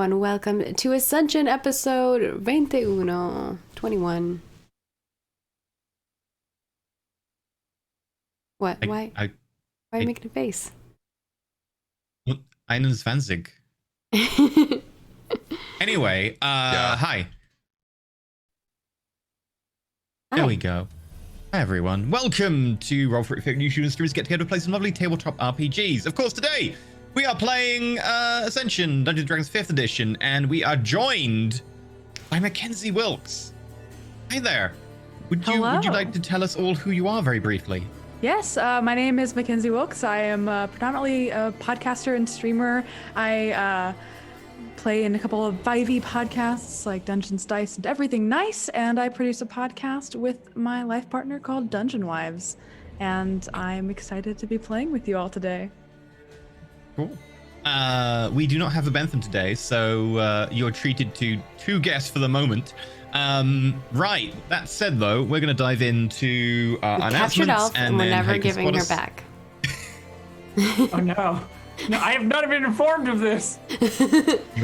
everyone. Welcome to Ascension episode 21. What? Why are you making a face? 21. Anyway, hi. There we go. Hi everyone. Welcome to Roll for It. New students streamers get together to play some lovely tabletop RPGs. Of course, today we are playing Ascension, Dungeons & Dragons 5th edition, and we are joined by Mackenzie Wilkes. Hi there. Would you like to tell us all who you are very briefly? Yes, my name is Mackenzie Wilkes. I am predominantly a podcaster and streamer. I play in a couple of 5e podcasts like Dungeons, Dice, and Everything Nice, and I produce a podcast with my life partner called Dungeon Wives. And I'm excited to be playing with you all today. Cool. We do not have a Bentham today, so you're treated to 2 guests for the moment. Right. That said, though, we're going to dive into announcements, and we're never giving her back. Oh no! No, I have not been informed of this. You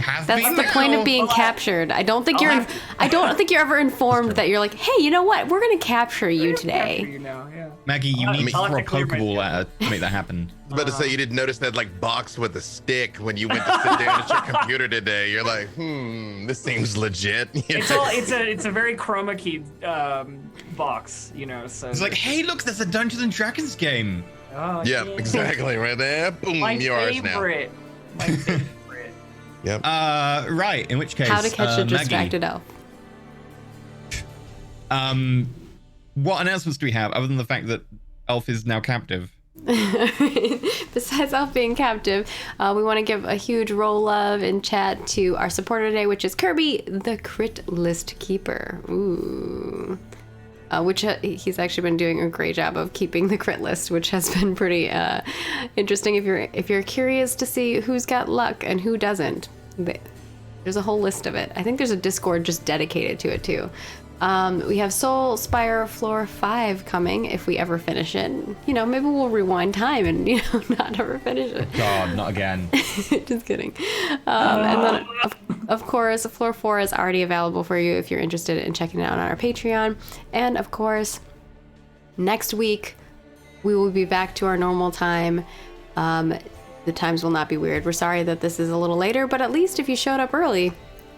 have That's been the now. point of being captured. I don't think you're ever informed that you're like, hey, you know what? We're going to capture you today. You know, yeah. Maggie, you need to I'll throw a have to clear my Pokeball at her to make that happen. I was about to say, you didn't notice that like box with a stick when you went to sit down at your computer today. You're like, this seems legit. It's a very chroma key box, you know. So It's like, hey, look, there's a Dungeons & Dragons game. oh, Yeah, exactly, right there. Boom, My yours now. favorite. My favorite. Yep. Right, in which case, How to catch a Maggie, distracted elf. what announcements do we have other than the fact that Elf is now captive? Besides Elf being captive, we want to give a huge roll love in chat to our supporter today, which is Kirby, the Crit List Keeper. Ooh. Which he's actually been doing a great job of keeping the crit list, which has been pretty interesting. If you're curious to see who's got luck and who doesn't, there's a whole list of it. I think there's a Discord just dedicated to it too. We have Soul Spire Floor 5 coming if we ever finish it. You know, maybe we'll rewind time and not ever finish it. God, not again. Just kidding. And then, of course, Floor 4 is already available for you if you're interested in checking it out on our Patreon. And of course, next week, we will be back to our normal time. The times will not be weird. We're sorry that this is a little later, but at least if you showed up early,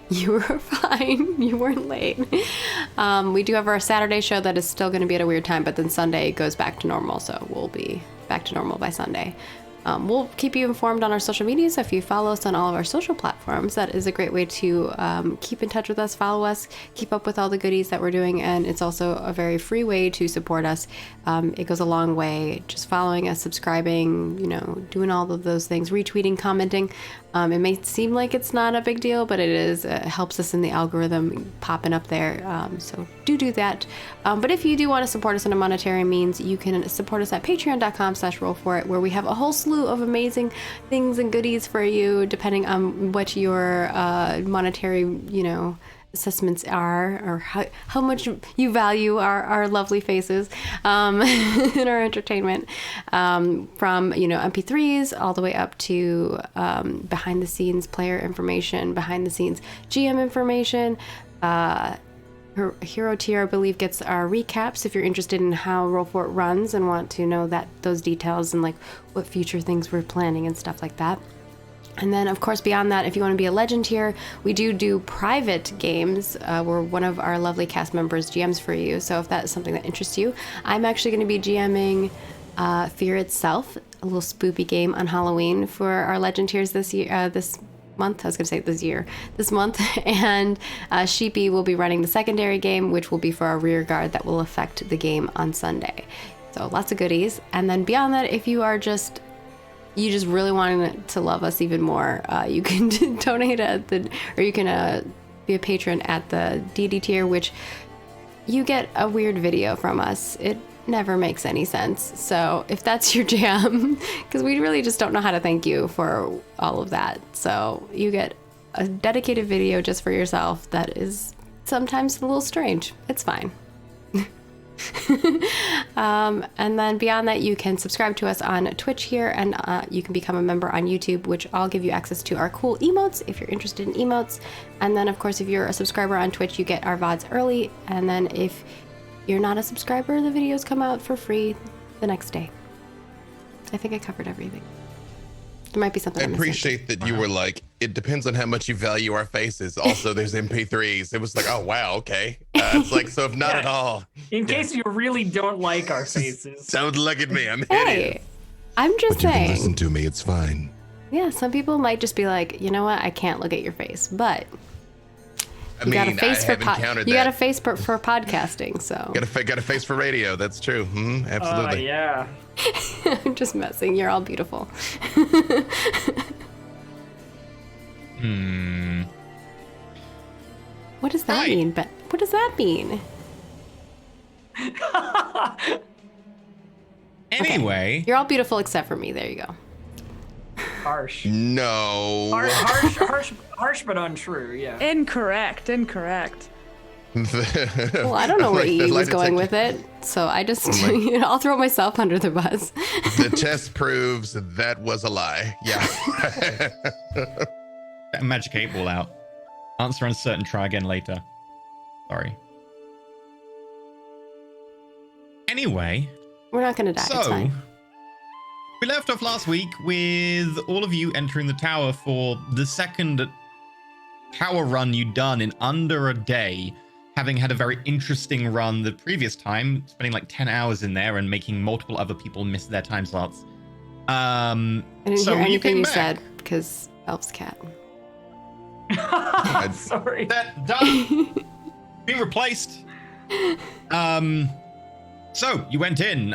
you were fine. You weren't late. We do have our Saturday show that is still going to be at a weird time, but then Sunday goes back to normal, so we'll be back to normal by Sunday. We'll keep you informed on our social media, so if you follow us on all of our social platforms, that is a great way to keep in touch with us, follow us, keep up with all the goodies that we're doing, and it's also a very free way to support us. It goes a long way, just following us, subscribing, doing all of those things, retweeting, commenting. It may seem like it's not a big deal, but it is. It helps us in the algorithm popping up there. So do that. But if you do want to support us in a monetary means, you can support us at patreon.com/rollforit, where we have a whole slew of amazing things and goodies for you, depending on what your monetary, assessments are, or how much you value our lovely faces in our entertainment, from MP3s all the way up to behind the scenes player information, behind the scenes GM information. Hero tier, I believe, gets our recaps if you're interested in how Roll4It runs and want to know those details and like what future things we're planning and stuff like that. And then, of course, beyond that, if you want to be a legend tier, we do private games. We're one of our lovely cast members GMs for you. So if that's something that interests you, I'm actually going to be GMing Fear Itself, a little spoopy game on Halloween for our legend tiers this month. And Sheepy will be running the secondary game, which will be for our rear guard that will affect the game on Sunday. So lots of goodies. And then beyond that, if you are you just really want to love us even more, you can donate or you can be a patron at the DD tier, which you get a weird video from us. It never makes any sense. So if that's your jam, because we really just don't know how to thank you for all of that. So you get a dedicated video just for yourself that is sometimes a little strange. It's fine. And then beyond that, you can subscribe to us on Twitch here, and you can become a member on YouTube, which I'll give you access to our cool emotes if you're interested in emotes. And then, of course, if you're a subscriber on Twitch, you get our VODs early. And then if you're not a subscriber, the videos come out for free the next day. I think I covered everything. There might be something I I'm missing. appreciate that you were like, it depends on how much you value our faces. Also, there's MP3s. It was like, oh, wow, okay. It's like, so if not at all. In case you really don't like our faces. Don't look at me. I'm Hey, hideous. I'm just But you can saying. listen to me. It's fine. Yeah, some people might just be like, you know what? I can't look at your face, but I you mean, got a face I for have encountered you got a that. face for podcasting. So Got a face for radio. That's true. Absolutely. Yeah. I'm just messing. You're all beautiful. What does that Right. mean? But what does that mean? Anyway, You're all beautiful except for me. There you go. Harsh. No. Harsh, but untrue. Yeah. Incorrect. Well, I don't know where E was going with it, so I just I'll throw myself under the bus. The test proves that was a lie. Yeah. that magic 8-ball out. Answer uncertain, try again later. Sorry. Anyway, We're not gonna die. It's so fine. we left off last week with all of you entering the tower for the second tower run you'd done in under a day, having had a very interesting run the previous time, spending like 10 hours in there and making multiple other people miss their time slots. I didn't so hear when anything you back, said because Elf's cat. Sorry. that done, being replaced. So you went in.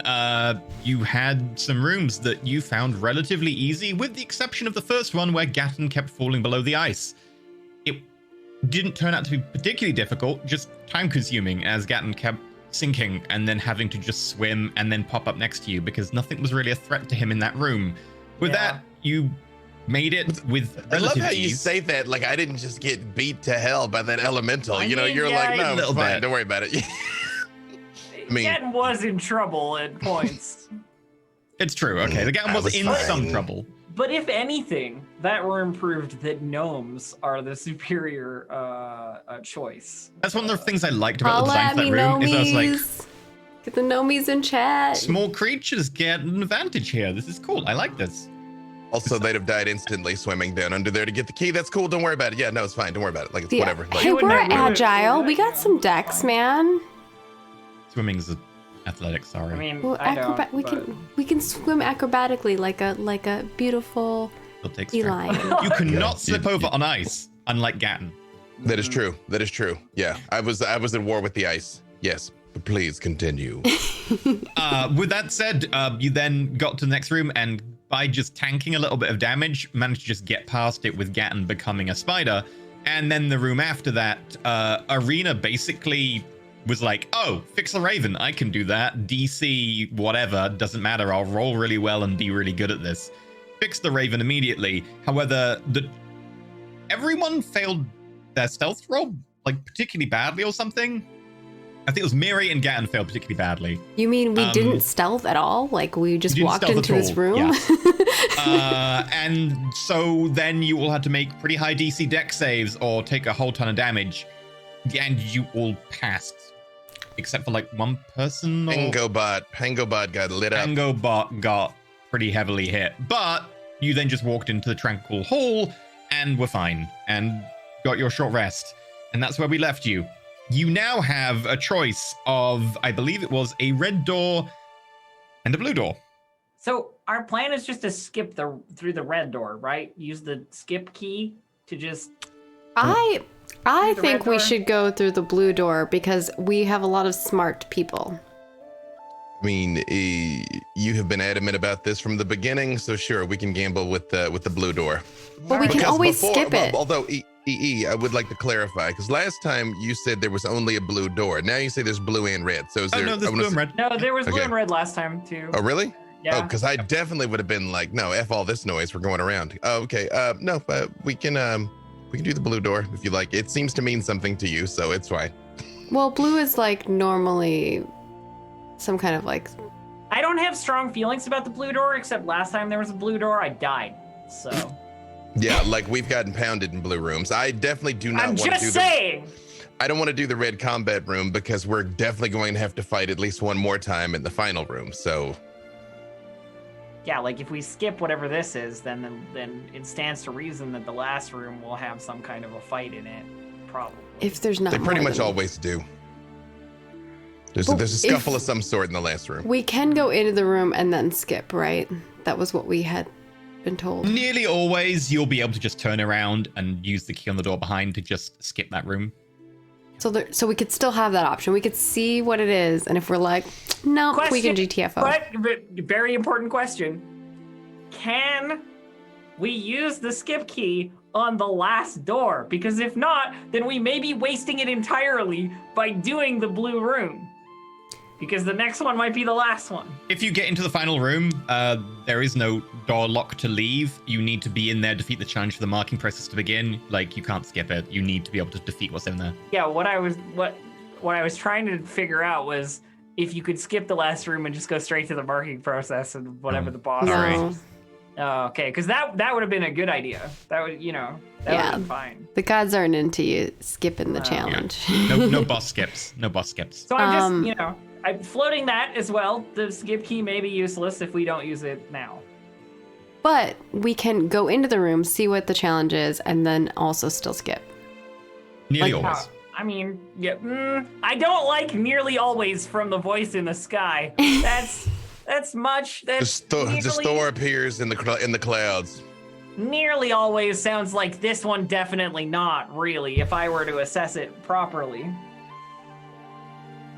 You had some rooms that you found relatively easy, with the exception of the first one where Gatton kept falling below the ice. It didn't turn out to be particularly difficult, just time-consuming, as Gatton kept sinking and then having to just swim and then pop up next to you because nothing was really a threat to him in that room. With Yeah. that, you made it with I love relative how you ease. say that like I didn't just get beat to hell by that elemental. I You know, mean, you're yeah, like, a no, little it's fine. bit. Don't worry about it. mean- Ken was in trouble at points. It's true. Okay, the Gatton I was was in fine. some trouble. But if anything, that room proved that gnomes are the superior choice. That's one of the things I liked about the Holla design at for that me, room. Is I was like, nomies. Get the nomies in chat. small creatures get an advantage here. This is cool. I like this. Also, they'd have died instantly swimming down under there to get the key. That's cool. Don't worry about it. Yeah, no, it's fine. Don't worry about it. Like, it's Yeah. whatever. Like, Hey, wouldn't we're have ruined it. agile. We got some decks, man. Swimming is athletics. Sorry. I mean, Well, I don't, we but- can swim acrobatically like a beautiful It'll take sea strength. lion. You cannot Yeah. slip over on ice, unlike Gatton. that is true. That is true. Yeah, I was at war with the ice. Yes, but please continue. With that said, you then got to the next room, and by just tanking a little bit of damage, managed to just get past it with Gatton becoming a spider. And then the room after that, Arena basically was like, oh, fix a Raven. I can do that. DC, whatever, doesn't matter. I'll roll really well and be really good at this. Fix the Raven immediately. However, everyone failed their stealth roll, like particularly badly or something. I think it was Miri and Gatton failed particularly badly. You mean we didn't stealth at all? Like we just Didn't walked stealth into at this all, room? yeah. And so then you all had to make pretty high DC deck saves or take a whole ton of damage. And you all passed. Except for like one person. Or Pangobot got lit up. Pangobot got pretty heavily hit. But you then just walked into the Tranquil Hall and were fine. And got your short rest. And that's where we left you. You now have a choice of, I believe it was a red door and a blue door. So our plan is just to skip through the red door, right? Use the skip key to just. I The think red we door? should go through the blue door because we have a lot of smart people. I mean, you have been adamant about this from the beginning, so sure, we can gamble with the blue door. But we can Because always before- skip it. Although I would like to clarify, because last time you said there was only a blue door. Now you say there's blue and red. So is Oh there? no, there's I wanna blue and say- red. No, there was blue Okay. and red last time too. Oh really? Yeah. Oh, because I definitely would have been like, no, f all this noise. We're going around. Oh, okay. No, but we can do the blue door if you like. It seems to mean something to you, so it's fine. Well, blue is like normally some kind of like. I don't have strong feelings about the blue door, except last time there was a blue door, I died. So. Yeah, like we've gotten pounded in blue rooms. I definitely do not I'm want to do just saying. I don't want to do the red combat room because we're definitely going to have to fight at least one more time in the final room. So. Yeah, like if we skip whatever this is, then it stands to reason that the last room will have some kind of a fight in it, probably. If there's not. They pretty more much than- always do. There's Well, a scuffle of some sort in the last room. We can go into the room and then skip, right? That was what we had been told. Nearly always, you'll be able to just turn around and use the key on the door behind to just skip that room. So we could still have that option. We could see what it is, and if we're like, no, we can GTFO. But very important question. Can we use the skip key on the last door? Because if not, then we may be wasting it entirely by doing the blue room. Because the next one might be the last one. If you get into the final room, there is no door lock to leave. You need to be in there, defeat the challenge for the marking process to begin. Like, you can't skip it. You need to be able to defeat what's in there. Yeah, what I was trying to figure out was if you could skip the last room and just go straight to the marking process and whatever the boss No. is. Oh, okay, because that would have been a good idea. That would, that would have been fine. The gods aren't into you skipping the challenge. No boss skips. No boss skips. So I'm just, I'm floating that as well. The skip key may be useless if we don't use it now. But we can go into the room, see what the challenge is, and then also still skip. Nearly Like, always. I mean, I don't like nearly always from the voice in the sky. That's much. That's Just Thor appears in the clouds. Nearly always sounds like this one. Definitely not really. If I were to assess it properly,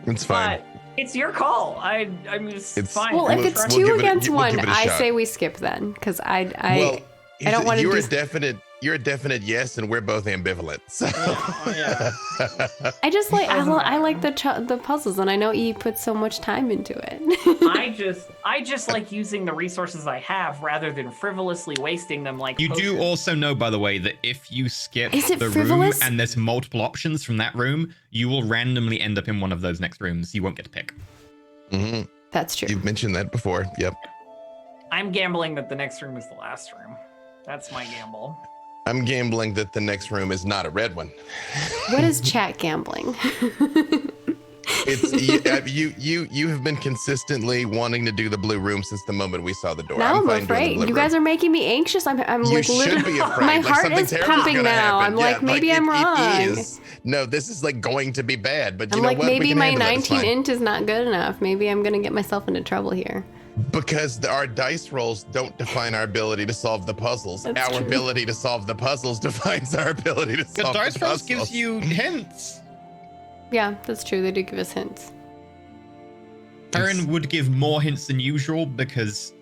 It's fine. but it's your call. I'm just It's- fine. Well, if We'll- it's we'll two give it a- against we'll one, give it a I shot. say we skip then, because I Well, don't want to you're do. you're a definite yes, and we're both ambivalent. So. Yeah. I just like I like the puzzles, and I know E put so much time into it. I just like using the resources I have rather than frivolously wasting them like You do potions. also know, by the way, that if you skip Is it the frivolous? room and there's multiple options from that room, you will randomly end up in one of those next rooms. You won't get to pick. hmm That's true. You've mentioned that before. Yep. I'm gambling that the next room is the last room. That's my gamble. I'm gambling that the next room is not a red one. What is chat gambling? It's you have been consistently wanting to do the blue room since the moment we saw the door. Now I'm fine doing the afraid. blue You guys room. are making me anxious. I'm You like should literally. be afraid. My Like, heart something is terrible's pumping gonna now. happen. I'm like, Yeah, maybe it- I'm wrong. It is. No, this is like going to be bad. But you I'm know like, what? We maybe can my handle it. It's 19 fine. inch is not good enough. Maybe I'm gonna get myself into trouble here. Because our dice rolls don't define our ability to solve the puzzles. That's Our true. ability to solve the puzzles defines our ability to The solve dice the rolls puzzles. gives you hints. Yeah, that's true. They do give us hints. Perrin would give more hints than usual because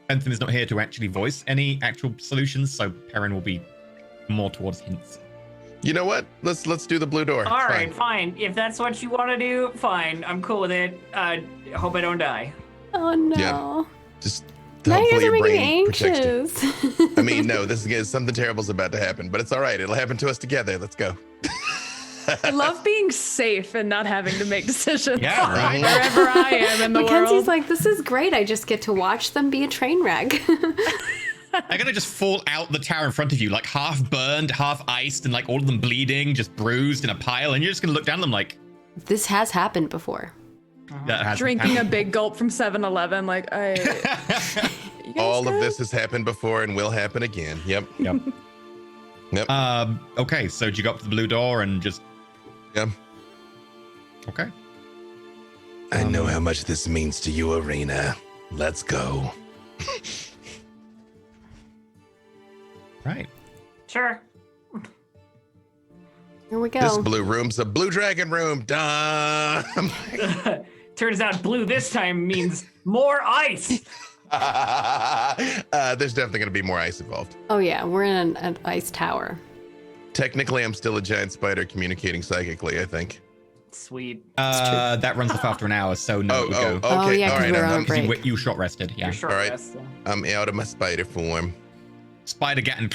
Bentham is not here to actually voice any actual solutions, so Perrin will be more towards hints. You know what? Let's do the blue door. All It's right, fine. If that's what you want to do, fine. I'm cool with it. Hope I don't die. Oh no. Yeah. Just Now you hopefully guys are your making me brain protects you. anxious. I mean, no, this is something terrible's about to happen, but it's all right. It'll happen to us together. Let's go. I love being safe and not having to make decisions. Yeah, right. Wherever I am in the Mackenzie's world. like, this is great. I just get to watch them be a train wreck. They're gonna just fall out the tower in front of you, like half burned, half iced, and like all of them bleeding, just bruised in a pile, and you're just gonna look down at them like This has happened before. that has Drinking a big gulp from 7-Eleven, like you guys All of good? this has happened before and will happen again. Yep. Yep. Yep. Okay, so do you go up to the blue door and just Yep. okay? I know how much this means to you, Arena. Let's go. Right. Sure. Here we go. This blue room's a blue dragon room. Duh. Turns out blue this time means more ice. There's definitely going to be more ice involved. Oh yeah, we're in an ice tower. Technically, I'm still a giant spider communicating psychically, I think. Sweet. That runs off after an hour, so no, it would go. Oh, okay. yeah, all 'cause right. we're on I'm, break. You short rested, yeah. You're short All right. resting. I'm out of my spider form. Spider getting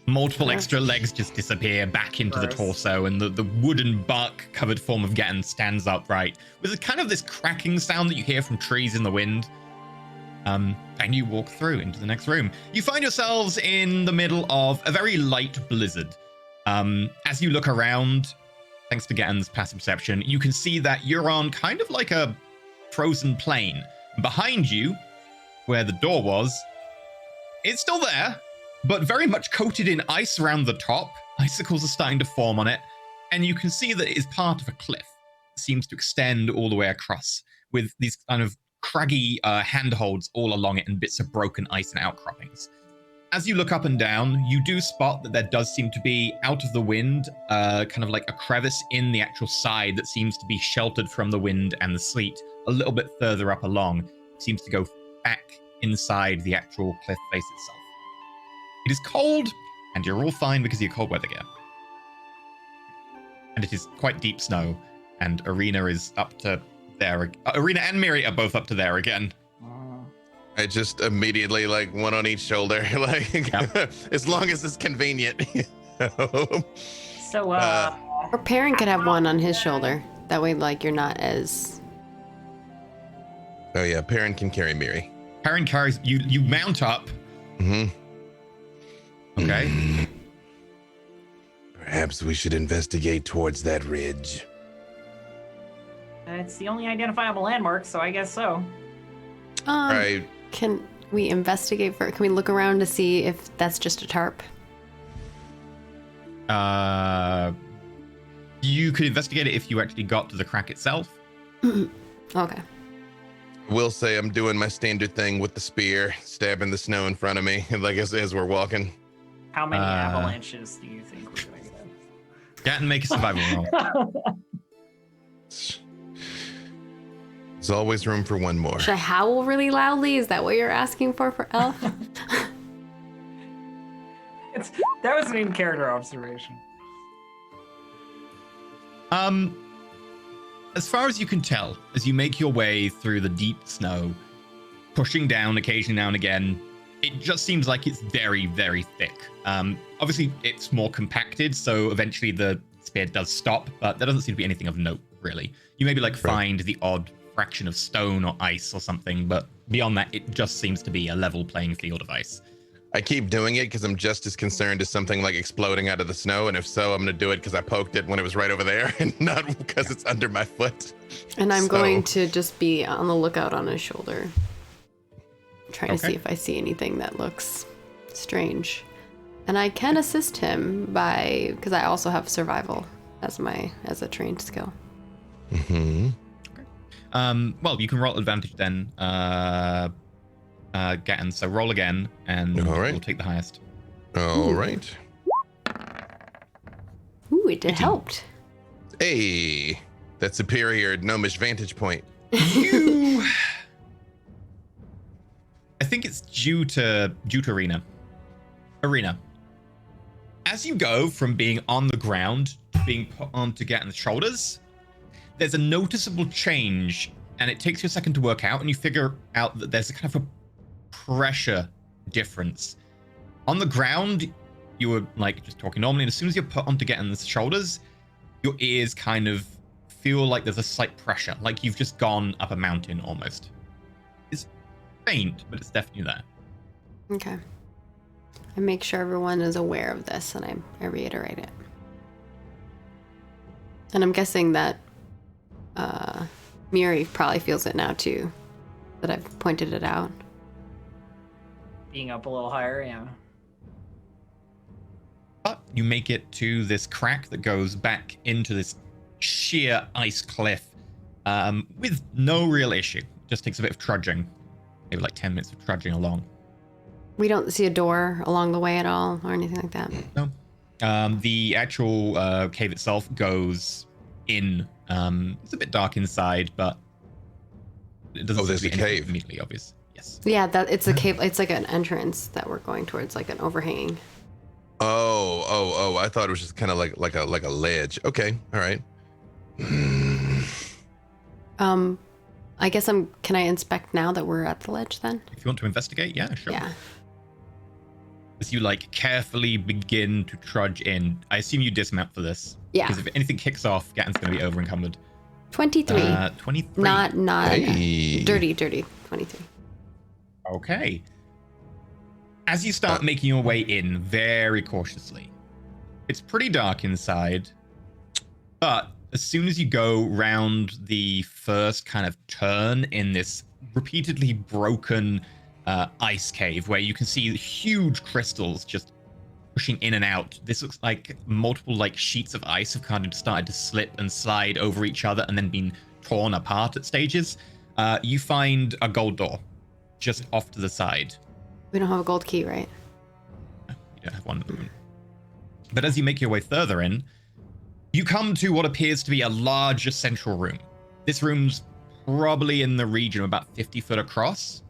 Multiple extra legs just disappear back into the torso, and the wooden bark-covered form of Gatten stands upright with a kind of this cracking sound that you hear from trees in the wind. And you walk through into the next room. You find yourselves in the middle of a very light blizzard. As you look around, thanks to Gatten's passive perception, you can see that you're on kind of like a frozen plain. Behind you, where the door was, it's still there, but very much coated in ice around the top. Icicles are starting to form on it, and you can see that it is part of a cliff. It seems to extend all the way across, with these kind of craggy handholds all along it and bits of broken ice and outcroppings. As you look up and down, you do spot that there does seem to be, out of the wind, kind of like a crevice in the actual side that seems to be sheltered from the wind and the sleet. A little bit further up along, it seems to go back inside the actual cliff face itself. It is cold, and you're all fine because of your cold weather gear. And it is quite deep snow, and Arena is up to there. Arena and Miri are both up to there again. I just immediately, like, one on each shoulder, like, yep. As long as it's convenient. So, or Perrin could have one on his shoulder. That way, like, you're not as... Oh, yeah, Perrin can carry Miri. Perrin carries... You mount up. Mm-hmm. Okay. Perhaps we should investigate towards that ridge. It's the only identifiable landmark, so I guess so. Right. Can we investigate for? Can we look around to see if that's just a tarp? You could investigate it if you actually got to the crack itself. Okay. Will say I'm doing my standard thing with the spear, stabbing the snow in front of me, like as we're walking. How many avalanches do you think we're going to get? Gatten, make a survival roll. There's always room for one more. Should I howl really loudly? Is that what you're asking for Elf? That was an in-character observation. As far as you can tell, as you make your way through the deep snow, pushing down occasionally now and again, it just seems like it's very, very thick. Obviously, it's more compacted, so eventually the spear does stop, but there doesn't seem to be anything of note, really. You maybe find the odd fraction of stone or ice or something, but beyond that, it just seems to be a level playing field of ice. I keep doing it because I'm just as concerned as something like exploding out of the snow, and if so, I'm going to do it because I poked it when it was right over there and not because it's under my foot. And I'm going to just be on the lookout on his shoulder, trying to see if I see anything that looks strange. And I can assist him because I also have survival as a trained skill. Mm-hmm. Well, you can roll advantage then, Gatten. So roll again, and we'll take the highest. All right. Ooh, it helped. Hey, that superior gnomish vantage point. I think it's due to Arena. Arena. As you go from being on the ground to being put onto Gatten's shoulders, there's a noticeable change, and it takes you a second to work out, and you figure out that there's a kind of a pressure difference. On the ground, you were like just talking normally, and as soon as you're put onto Gatten's shoulders, your ears kind of feel like there's a slight pressure, like you've just gone up a mountain almost. It's faint, but it's definitely there. Okay. I make sure everyone is aware of this, and I reiterate it. And I'm guessing that Miri probably feels it now too, that I've pointed it out. Being up a little higher, yeah. But you make it to this crack that goes back into this sheer ice cliff with no real issue. Just takes a bit of trudging, maybe like 10 minutes of trudging along. We don't see a door along the way at all or anything like that? No. The actual cave itself goes in. It's a bit dark inside, but it doesn't there's seem to a be cave. Immediately obvious. Yes. Yeah, it's a cave. It's like an entrance that we're going towards, like an overhanging. Oh! I thought it was just kind of like a ledge. Okay, all right. I guess can I inspect now that we're at the ledge then? If you want to investigate, yeah, sure. Yeah. as you like carefully begin to trudge in. I assume you dismount for this. Yeah. Because if anything kicks off, Gatton's going to be over encumbered. 23. 23. Not Hey. dirty. 23. Okay. As you start making your way in very cautiously, it's pretty dark inside, but as soon as you go round the first kind of turn in this repeatedly broken ice cave where you can see huge crystals just pushing in and out, this looks like multiple like sheets of ice have kind of started to slip and slide over each other and then been torn apart at stages. You find a gold door just off to the side. We don't have a gold key, right? You don't have one at the moment. But as you make your way further in, you come to what appears to be a larger central room. This room's probably in the region of about 50 foot across.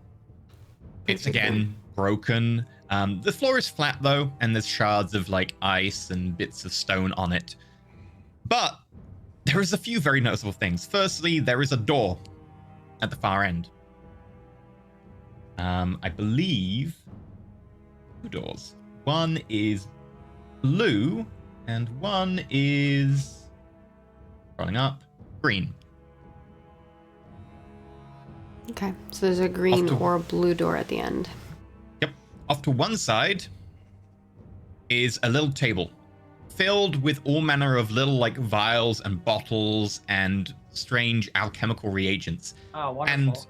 It's again broken. The floor is flat though, and there's shards of like ice and bits of stone on it. But there is a few very noticeable things. Firstly, there is a door at the far end. I believe 2 doors. One is blue, and one is scrolling up, green. Okay, so there's a green or blue door at the end. Yep. Off to one side is a little table filled with all manner of little like vials and bottles and strange alchemical reagents. Oh, wonderful. And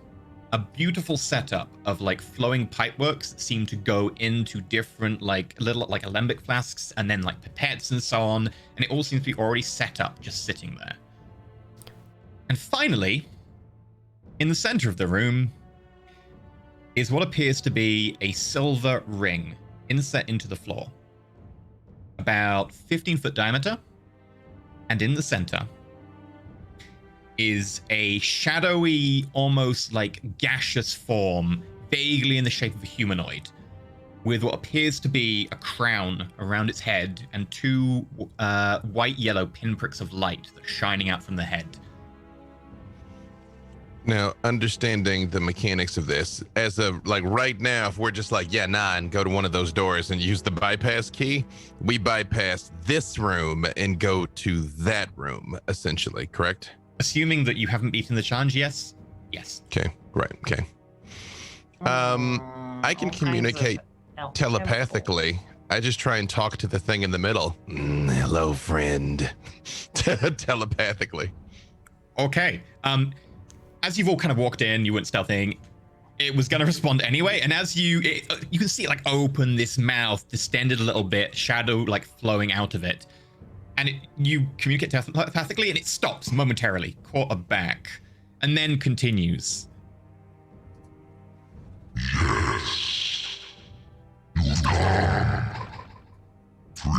a beautiful setup of like flowing pipeworks that seem to go into different like little like alembic flasks and then like pipettes and so on. And it all seems to be already set up, just sitting there. And finally, in the center of the room is what appears to be a silver ring inset into the floor. About 15-foot diameter. And in the center is a shadowy, almost like gaseous form, vaguely in the shape of a humanoid, with what appears to be a crown around its head and 2 white-yellow pinpricks of light that are shining out from the head. Now, understanding the mechanics of this, as of like right now, if we're just like, yeah, nah, and go to one of those doors and use the bypass key, we bypass this room and go to that room, essentially, correct? Assuming that you haven't beaten the challenge, yes? Yes. Okay, right, okay. I can communicate telepathically. I just try and talk to the thing in the middle. Hello, friend. Telepathically. Okay. As you've all kind of walked in, you went stealthing. It was going to respond anyway, and as you can see it like open this mouth, distended a little bit, shadow like flowing out of it, and you communicate telepathically, and it stops momentarily, caught aback, and then continues. Yes, you come freely,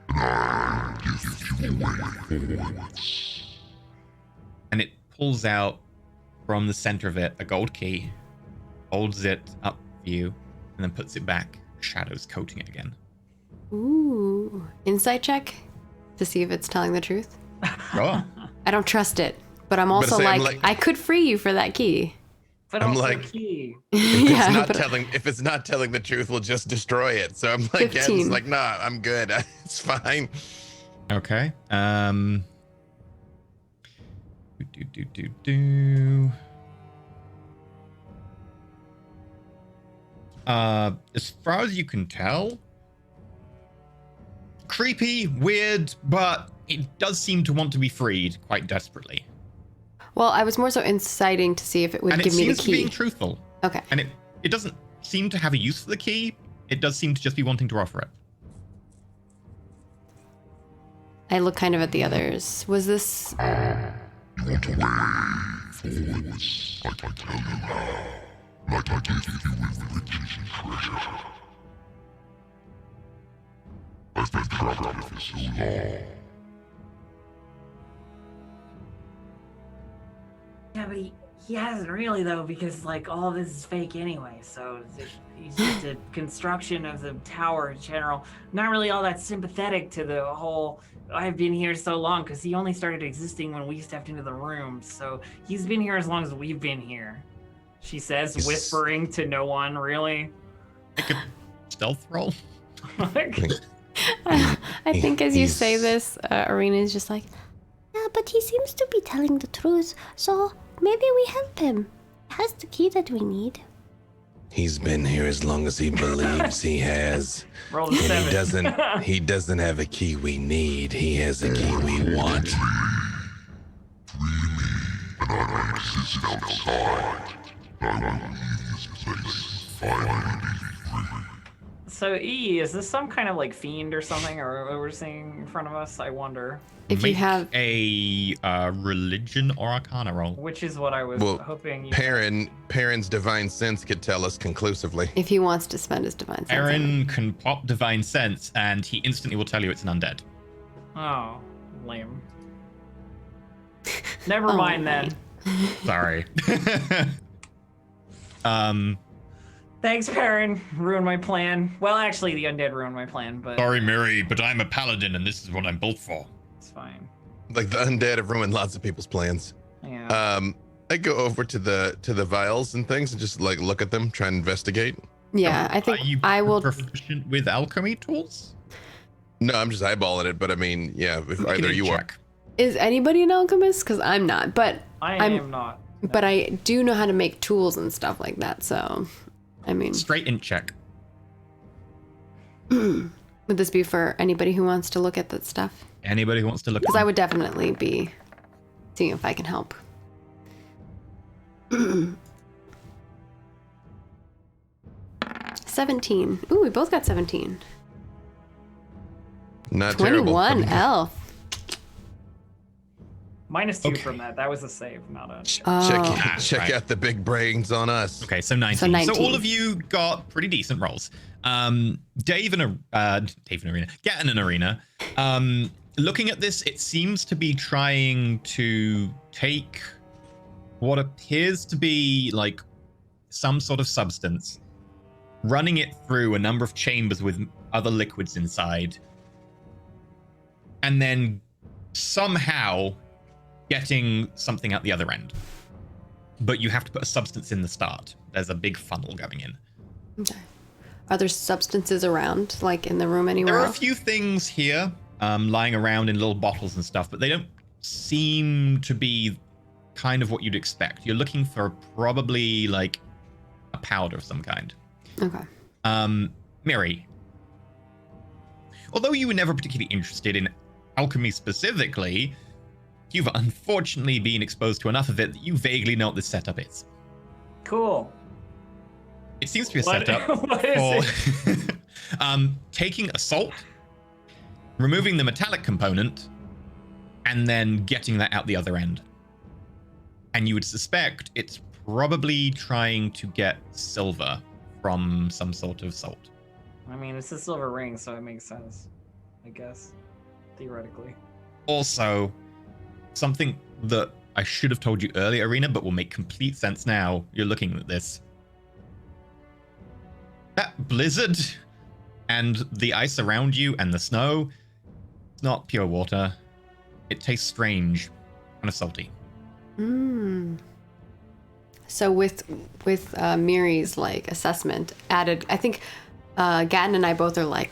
and I give you away forwards. And it pulls out from the center of it a gold key, holds it up for you, and then puts it back, shadows coating it again. Ooh. Insight check to see if it's telling the truth. Sure. I don't trust it, but I'm also like, I could free you for that key. But I'm also like- key. If it's not telling the truth, we'll just destroy it. So I'm like, yeah, 15. it's like, nah, I'm good. It's fine. Okay. As far as you can tell, creepy, weird, but it does seem to want to be freed quite desperately. Well, I was more so inciting to see if it would And it give me the seems to be key. being truthful. Okay. And it doesn't seem to have a use for the key. It does seem to just be wanting to offer it. I look kind of at the others. Was this... You want away forwards, like I tell you now, like I give you with riches and treasure. I've been trapped here for so long. Yeah, but he hasn't really though, because like all this is fake anyway. So he's just a construction of the tower in general. Not really all that sympathetic to the whole. I've been here so long because he only started existing when we stepped into the room. So he's been here as long as we've been here. She says, whispering to no one really. stealth roll. I think as you say He's- this, Arena is just like, yeah, but he seems to be telling the truth, so maybe we help him. He has the key that we need. He's been here as long as he believes he has. Roll a 7. He doesn't have a key we need. He has a key we want. Exist outside. I will leave this place finally free. So E, is this some kind of like fiend or something, or what we're seeing in front of us? I wonder. If Make you have, a religion or arcana roll. Which is what I was Well, hoping. You... Perrin's divine sense could tell us conclusively. if he wants to spend his divine sense. on it. Aaron can pop divine sense, and he instantly will tell you it's an undead. Oh, lame. Never Oh, mind then. Sorry. Thanks, Perrin. Ruined my plan. Well, actually, the undead ruined my plan, but Sorry, Mary, but I'm a paladin, and this is what I'm built for. it's fine. Like the undead have ruined lots of people's plans. Yeah. I go over to the vials and things and just like look at them, try and investigate. Yeah, I think Are you I will. proficient with alchemy tools? No, I'm just eyeballing it, but I mean, yeah, if Make an either you are. check. Is anybody an alchemist? Because I'm not, but I am not. but I do know how to make tools and stuff like that. So, I mean, Straight int check. would this be for anybody who wants to look at that stuff? Anybody who wants to look Because at I would definitely be seeing if I can help. 17. Ooh, we both got 17. Not terrible. 21 elf. -2 Okay. from that. That was a save, not a. Oh. Check right. out the big brains on us. Okay, so 19. So So 19. all of you got pretty decent rolls. Dave and Arena, Gat and Arena. Looking at this, it seems to be trying to take what appears to be like some sort of substance, running it through a number of chambers with other liquids inside, and then somehow getting something out the other end. But you have to put a substance in the start. There's a big funnel going in. Okay. Are there substances around, like in the room anywhere There are a else? few things here lying around in little bottles and stuff, but they don't seem to be kind of what you'd expect. You're looking for probably like a powder of some kind. Okay. Miri, although you were never particularly interested in alchemy specifically, you've unfortunately been exposed to enough of it that you vaguely know what this setup is. Cool. It seems to be a What- setup what is for taking a salt, removing the metallic component, and then getting that out the other end. And you would suspect it's probably trying to get silver from some sort of salt. I mean, it's a silver ring, so it makes sense. I guess. Theoretically. Also, something that I should have told you earlier, Arena, but will make complete sense now. You're looking at this. That blizzard and the ice around you and the snow, it's not pure water. It tastes strange, kind of salty. Mm. So with Miri's like assessment added, I think Gatton and I both are like,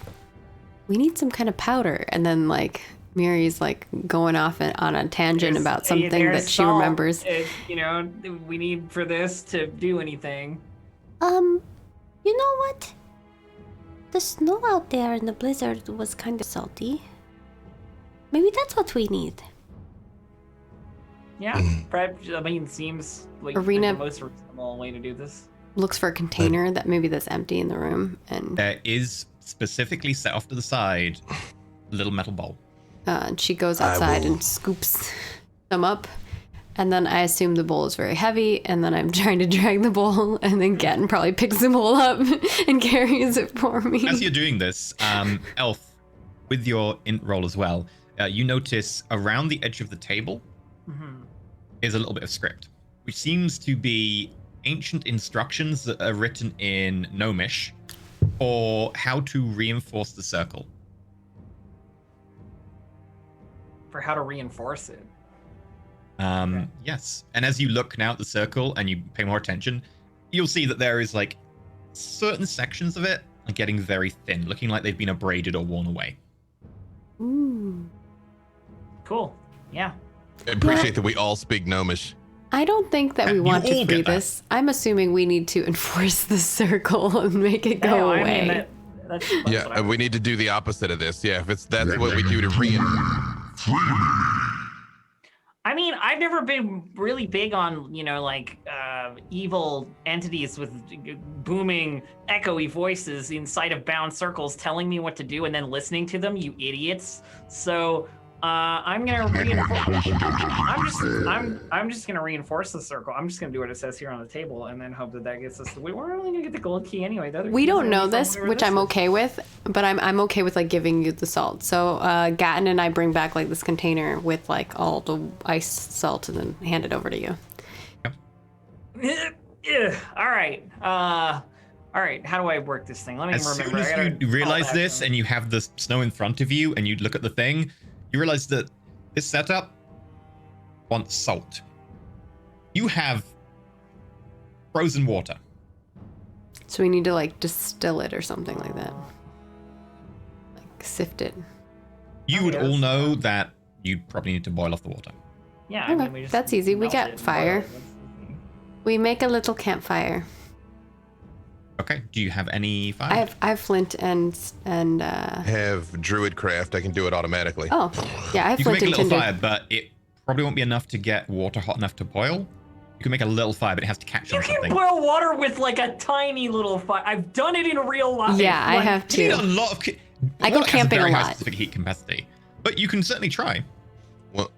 we need some kind of powder, and then like Miri's like going off on a tangent There's- about something there's that she salt. remembers. You know, we need for this to do anything. You know what? The snow out there in the blizzard was kind of salty. Maybe that's what we need. Yeah, perhaps, I mean, seems like Arena- the most reasonable way to do this. Looks for a container that maybe that's empty in the room, and There is specifically set off to the side a little metal bowl. she goes outside will- and scoops them up. And then I assume the bowl is very heavy, and then I'm trying to drag the bowl, and then Gatton probably picks the bowl up and carries it for me. As you're doing this, Elf, with your int roll as well, you notice around the edge of the table is a little bit of script, which seems to be ancient instructions that are written in Gnomish for how to reinforce the circle. For how to reinforce it. Yes. And as you look now at the circle and you pay more attention, you'll see that there is like certain sections of it are getting very thin, looking like they've been abraded or worn away. Ooh. Cool. Yeah. I appreciate that we all speak Gnomish. I don't think that we You want to all free get that. this. I'm assuming we need to enforce the circle and make it go No, I away. mean, that's Yeah, what I we need to do the opposite of this. Yeah, if that's what we do to I mean, I've never been really big on, like evil entities with booming, echoey voices inside of bound circles telling me what to do and then listening to them, you idiots. So I'm gonna reinforce. I'm just gonna reinforce the circle. I'm just gonna do what it says here on the table and then hope that gets us. We're only gonna get the gold key anyway. The other We keys don't are know from this, whatever which this I'm is. okay with, but I'm okay with like giving you the salt. So Gatton and I bring back like this container with like all the ice salt and then hand it over to you. All right. All right. How do I work this thing? Let me As remember. soon as you realize this and you have the snow in front of you and you look at the thing, you realize that this setup wants salt. You have frozen water. So we need to like distill it or something like that. Like sift it. You would yes. all know that you probably need to boil off the water. Yeah. I Okay, mean, we just that's easy. We melt got it and fire. boil it. That's easy. We make a little campfire. Okay. Do you have any fire? I have flint and have druid craft. I can do it automatically. oh yeah, I have You can flint make a and little tinder. fire, but it probably won't be enough to get water hot enough to boil. You can make a little fire, but it has to catch You on can something. boil water with like a tiny little fire. I've done it in real life. Yeah, I Like, have You need a too. lot of. I go water has camping a very high lot. specific heat capacity, but you can certainly try. Well,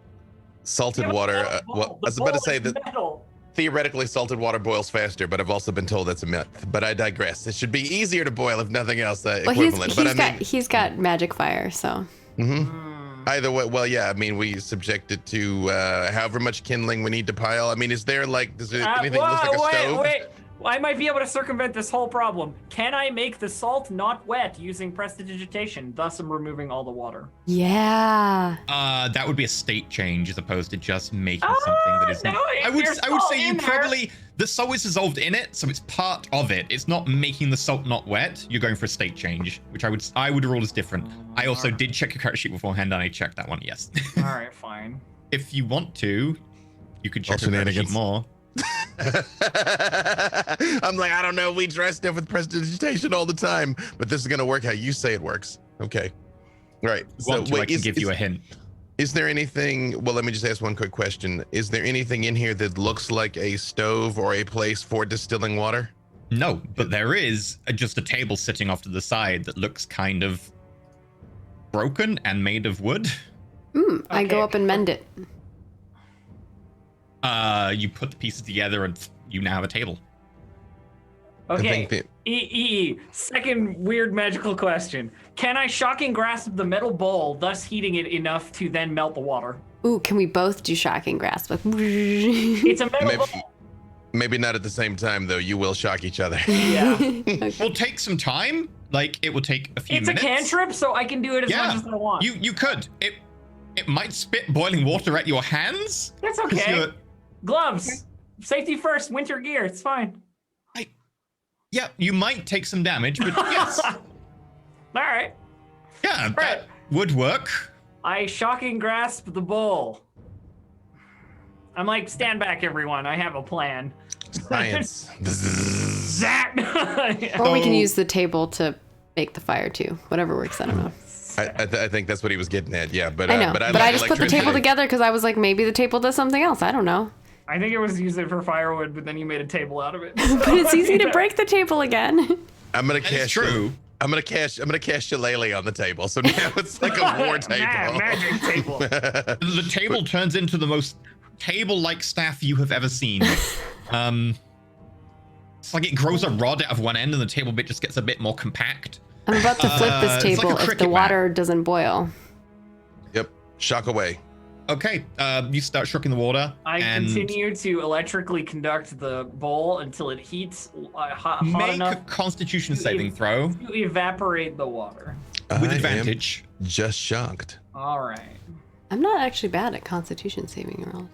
salted Yeah, water. the bowl- Well, I the was about to bowl say is that metal. theoretically salted water boils faster, but I've also been told that's a myth. But I digress. It should be easier to boil if nothing else. Well, Equivalent. he's got magic fire, so Either way, well, yeah. I mean, we subject it to however much kindling we need to pile. I mean, is there like does it, anything that looks like a stove? Wait. I might be able to circumvent this whole problem. Can I make the salt not wet using prestidigitation? Thus, I'm removing all the water. yeah. That would be a state change as opposed to just making something that isn't. no, if I would there's I would salt say you in there- probably the salt is dissolved in it, so it's part of it. It's not making the salt not wet. You're going for a state change, which I would rule as different. I also did check your character sheet beforehand, and I checked that one. Yes. All right, fine. If you want to, you could check All your character sheet shenanigans. more. I'm like, I don't know. We dress stuff with prestidigitation all the time, but this is gonna work how you say it works. Okay. All right. If you want to, I can give you a hint. Is there anything? Well, let me just ask one quick question. Is there anything in here that looks like a stove or a place for distilling water? No, but there is just a table sitting off to the side that looks kind of broken and made of wood. I go Okay. up and mend it. You put the pieces together and you now have a table. Okay. think that- Second weird magical question. Can I shocking grasp the metal bowl, thus heating it enough to then melt the water? Ooh, can we both do shocking grasp? Like, It's a metal Maybe, bowl. maybe not at the same time though. You will shock each other. Yeah. Will take some time. Like it will take a few It's minutes. a cantrip, so I can do it as much as I want. You could. It might spit boiling water at your hands. That's 'cause okay. you're- Gloves. Safety first. Winter gear. It's fine. Yeah, you might take some damage, but yes. All right. Yeah, that would work. I shocking grasp the bowl. I'm like, stand back, everyone. I have a plan. Science. Zap. or we can So- use the table to make the fire too. Whatever works. I don't know. I think that's what he was getting at. Yeah, but I know, but but like I just put the table electricity. together because I was like, maybe the table does something else. I don't know. I think it was used for firewood, but then you made a table out of it. But it's easy to break the table again. I'm gonna That is cash. true. I'm gonna cash Shillelagh on the table. So now it's like a war table. Magic table. The table turns into the most table-like staff you have ever seen. It's like it grows a rod out of one end and the table bit just gets a bit more compact. I'm about to flip this It's like a table if cricket the bat. water doesn't boil. Yep. Shock away. Okay, you start shocking the water. I and continue to electrically conduct the bowl until it heats hot make a enough Constitution to saving throw to evaporate the water. with I am advantage. just shocked. All right. I'm not actually bad at Constitution saving rolls.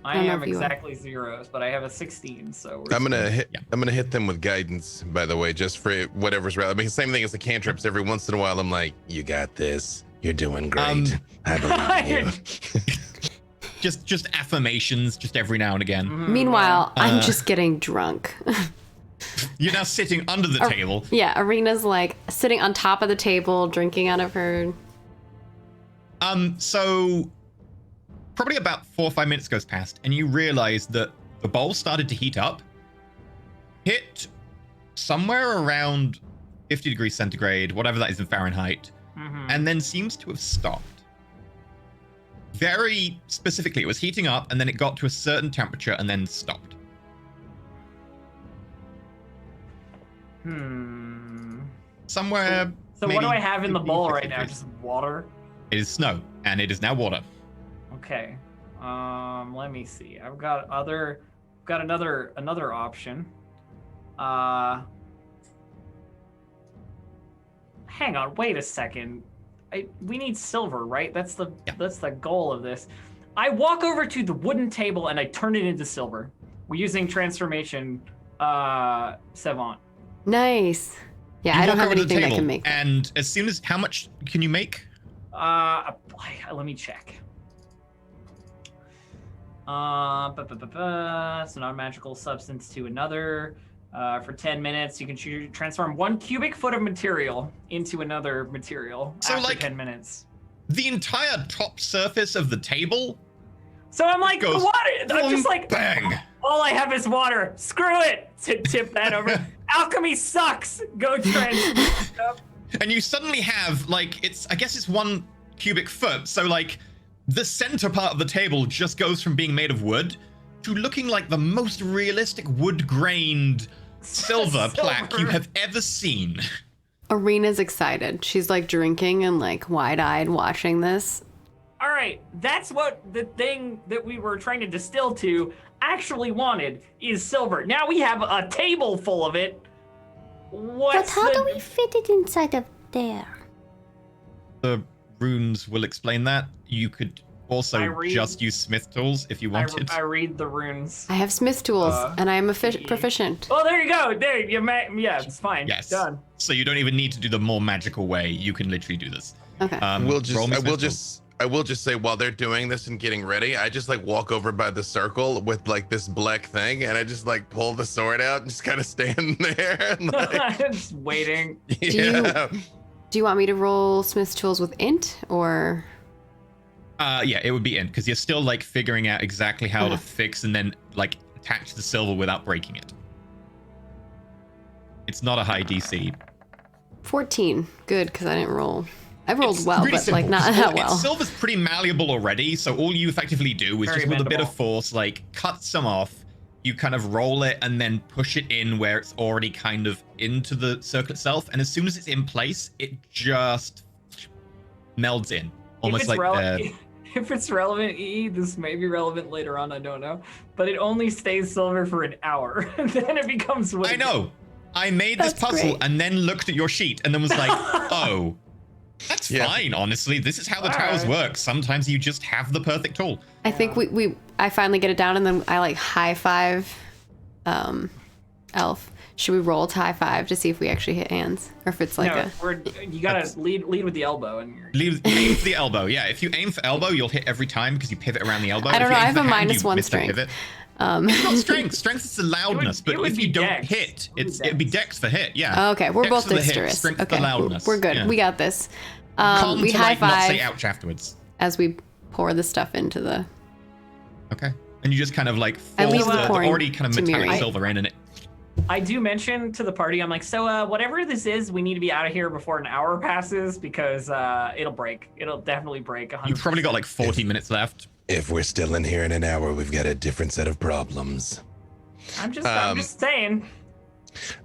I don't know am if you are. exactly zeros, but I have a 16, so I'm gonna hit them with guidance, by the way, just for whatever's relevant. I mean, same thing as the cantrips. Every once in a while, I'm like, "You got this. You're doing great. I believe in you." Just affirmations, just every now and again. Mm-hmm. Meanwhile, I'm just getting drunk. You're now sitting under the table. Yeah, Arena's like sitting on top of the table, drinking out of her. So probably about 4 or 5 minutes goes past, and you realize that the bowl started to heat up, hit somewhere around 50 degrees centigrade, whatever that is in Fahrenheit, and then seems to have stopped. Very specifically, it was heating up, and then it got to a certain temperature, and then stopped. Somewhere. So what do I have in the bowl right now? Just water? It is snow, and it is now water. Okay. Let me see. I've got another option. Hang on, wait a second. We need silver, right? That's the goal of this. I walk over to the wooden table and I turn it into silver. We're using transformation savant. Nice. Yeah, You I don't walk have over to the anything that table, can make that. And as soon as, how much can you make? Let me check. It's an non-magical substance to another. For 10 minutes, you can transform 1 cubic foot of material into another material So, after like, 10 minutes. The entire top surface of the table So I'm like, goes water. I'm just like, bang. all I have is water. Screw it. Tip that over. Alchemy sucks. Go transform. And you suddenly have, like, I guess it's 1 cubic foot. So, like, the center part of the table just goes from being made of wood to looking like the most realistic wood-grained silver plaque you have ever seen. Arena's excited. She's like drinking and like wide-eyed watching this. All right, that's what the thing that we were trying to distill to actually wanted is silver. Now we have a table full of it. But how do we fit it inside of there? The runes will explain that. You could also just use smith tools if you wanted. I read the runes. I have smith tools and I am proficient. Oh, there you go. There, yeah, it's fine. Yes. Done. So you don't even need to do the more magical way. You can literally do this. Okay. I will just say while they're doing this and getting ready, I just like walk over by the circle with like this black thing, and I just like pull the sword out and just kind of stand there and like just waiting. Yeah. Do you want me to roll smith's tools with int or? Yeah, it would be in because you're still like figuring out exactly how to fix and then like attach the silver without breaking it. It's not a high DC. 14. Good, because I didn't roll. I rolled It's well, really but like simple. not that well. Silver's pretty malleable already, so all you effectively do is Very just with a bit bendable. of force, like cut some off. You kind of roll it and then push it in where it's already kind of into the circle itself, and as soon as it's in place, it just melds in, almost like If it's relevant, this may be relevant later on, I don't know. But it only stays silver for an hour. And then it becomes wood. I know. I made this That's puzzle great. and then looked at your sheet and then was like, oh, that's fine, honestly. This is how the towers work. Sometimes you just have the perfect tool. I think I finally get it down and then I like high five Elf. Should we roll to high five to see if we actually hit hands? Or if it's like you gotta lead with the elbow. And Aim for the elbow. Yeah, if you aim for elbow, you'll hit every time because you pivot around the elbow. I don't If know, you I aim have for a hand, you -1 miss the strength. pivot. It's not strength. Strength is the loudness, it but would if be you don't dex. hit, It would be it'd be dex. dex for hit. Yeah. Oh, okay, we're Dex both for the hit, dexterous. strength for Okay, the loudness. we're good. Yeah. We got this. Calm We to, high like, not say five ouch afterwards. as we pour the stuff into the. Okay. And you just kind of like I force leave the the pouring already kind of to metallic Miri. silver in, and it. I do mention to the party, I'm like, so whatever this is, we need to be out of here before an hour passes because it'll break. It'll definitely break 100%. You've probably got like 40 minutes left. If we're still in here in an hour, we've got a different set of problems. I'm just saying.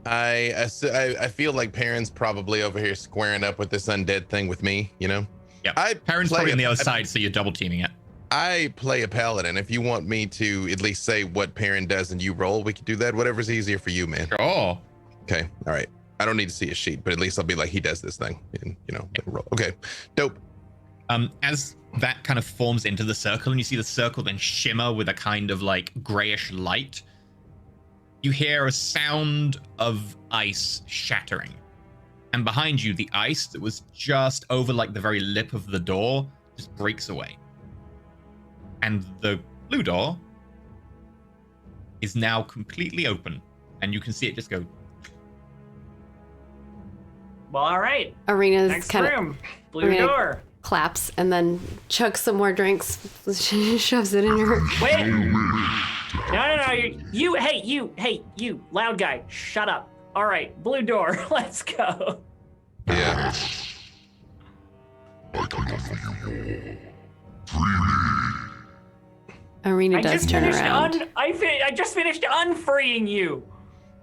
I feel like Perrin's probably over here squaring up with this undead thing with me, you know? Yeah. Perrin's probably on the other side, so you're double teaming it. I play a paladin. If you want me to at least say what Perrin does and you roll, we can do that. Whatever's easier for you, man. Oh. Okay. All right. I don't need to see a sheet, but at least I'll be like, he does this thing. And, you know, roll. Okay. Dope. As that kind of forms into the circle, and you see the circle then shimmer with a kind of like grayish light, you hear a sound of ice shattering. And behind you, the ice that was just over like the very lip of the door just breaks away. And the blue door is now completely open, and you can see it just go. Well, all right. Arena's Next kind room. of Blue door. claps and then chugs some more drinks, shoves it in her. Wait. No. You, loud guy. Shut up. All right, blue door. Let's go. Yeah. I can offer you more. Arena does turn around. I just finished unfreeing you.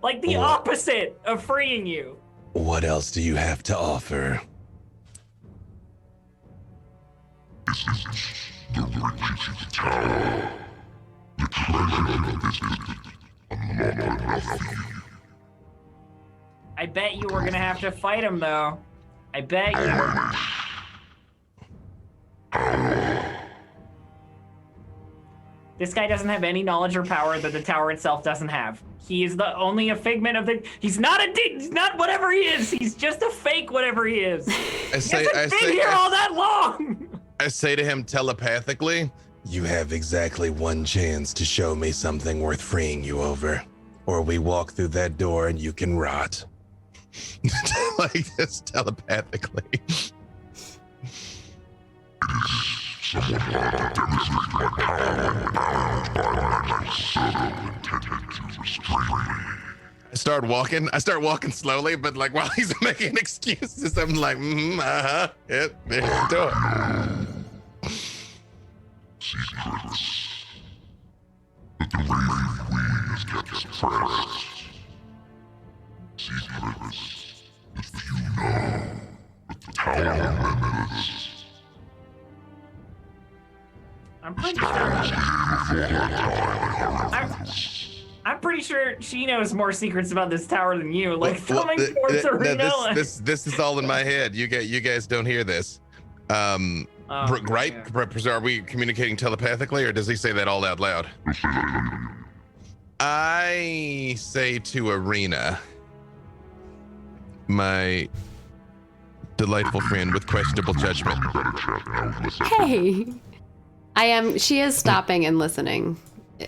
Like the opposite of freeing you. What else do you have to offer? This is the riches of the tower. The treasure of this district. Unlock enough for you. I bet you were gonna have to fight him though. I bet you. This guy doesn't have any knowledge or power that the tower itself doesn't have. He is only a figment of the. He's not he's not whatever he is. He's just a fake whatever he is. I say all that long. I say to him telepathically, you have exactly one chance to show me something worth freeing you over, or we walk through that door and you can rot. Like this telepathically. Someone had to demonstrate my power bound by my servo intended to restrain me. I start walking slowly, but like while he's making excuses, I'm like, there's the door. Secrets that the wave queen has kept suppressed. Secrets that few know, but the tower remembers. I'm pretty sure she knows more secrets about this tower than you. Like coming towards Arena. This is all in my head. You guys don't hear this. Right? Yeah. Are we communicating telepathically, or does he say that all out loud? I say to Arena, my delightful friend with questionable judgment. Hey. She is stopping and listening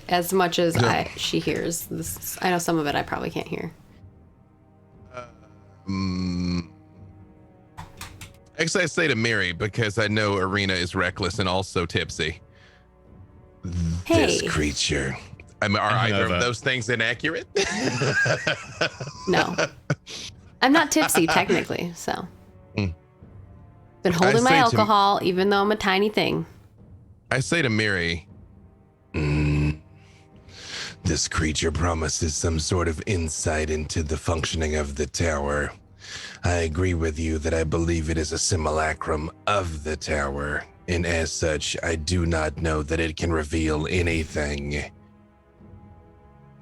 as much as she hears. This, I know some of it I probably can't hear. Actually, I say to Mary because I know Arena is reckless and also tipsy. Hey. This creature. Are either of those things inaccurate? No. I'm not tipsy, technically, so. Been holding my alcohol, even though I'm a tiny thing. I say to Mary, this creature promises some sort of insight into the functioning of the tower. I agree with you that I believe it is a simulacrum of the tower, and as such, I do not know that it can reveal anything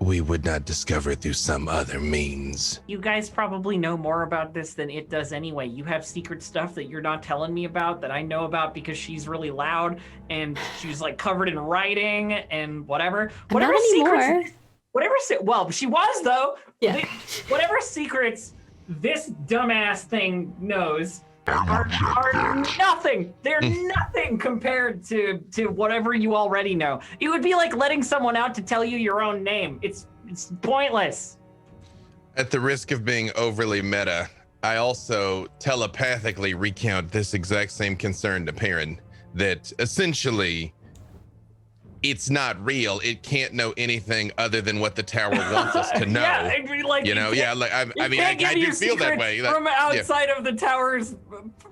we would not discover through some other means. You guys probably know more about this than it does anyway. You have secret stuff that you're not telling me about that I know about because she's really loud and she's like covered in writing and whatever. Not anymore. Well, she was though. Yeah. Whatever secrets this dumbass thing knows are nothing. They're nothing compared to whatever you already know. It would be like letting someone out to tell you your own name. It's pointless. At the risk of being overly meta, I also telepathically recount this exact same concern to Perrin, that essentially it's not real. It can't know anything other than what the tower wants us to know. Yeah, I mean, like, you know, I do feel that way. From outside of the tower's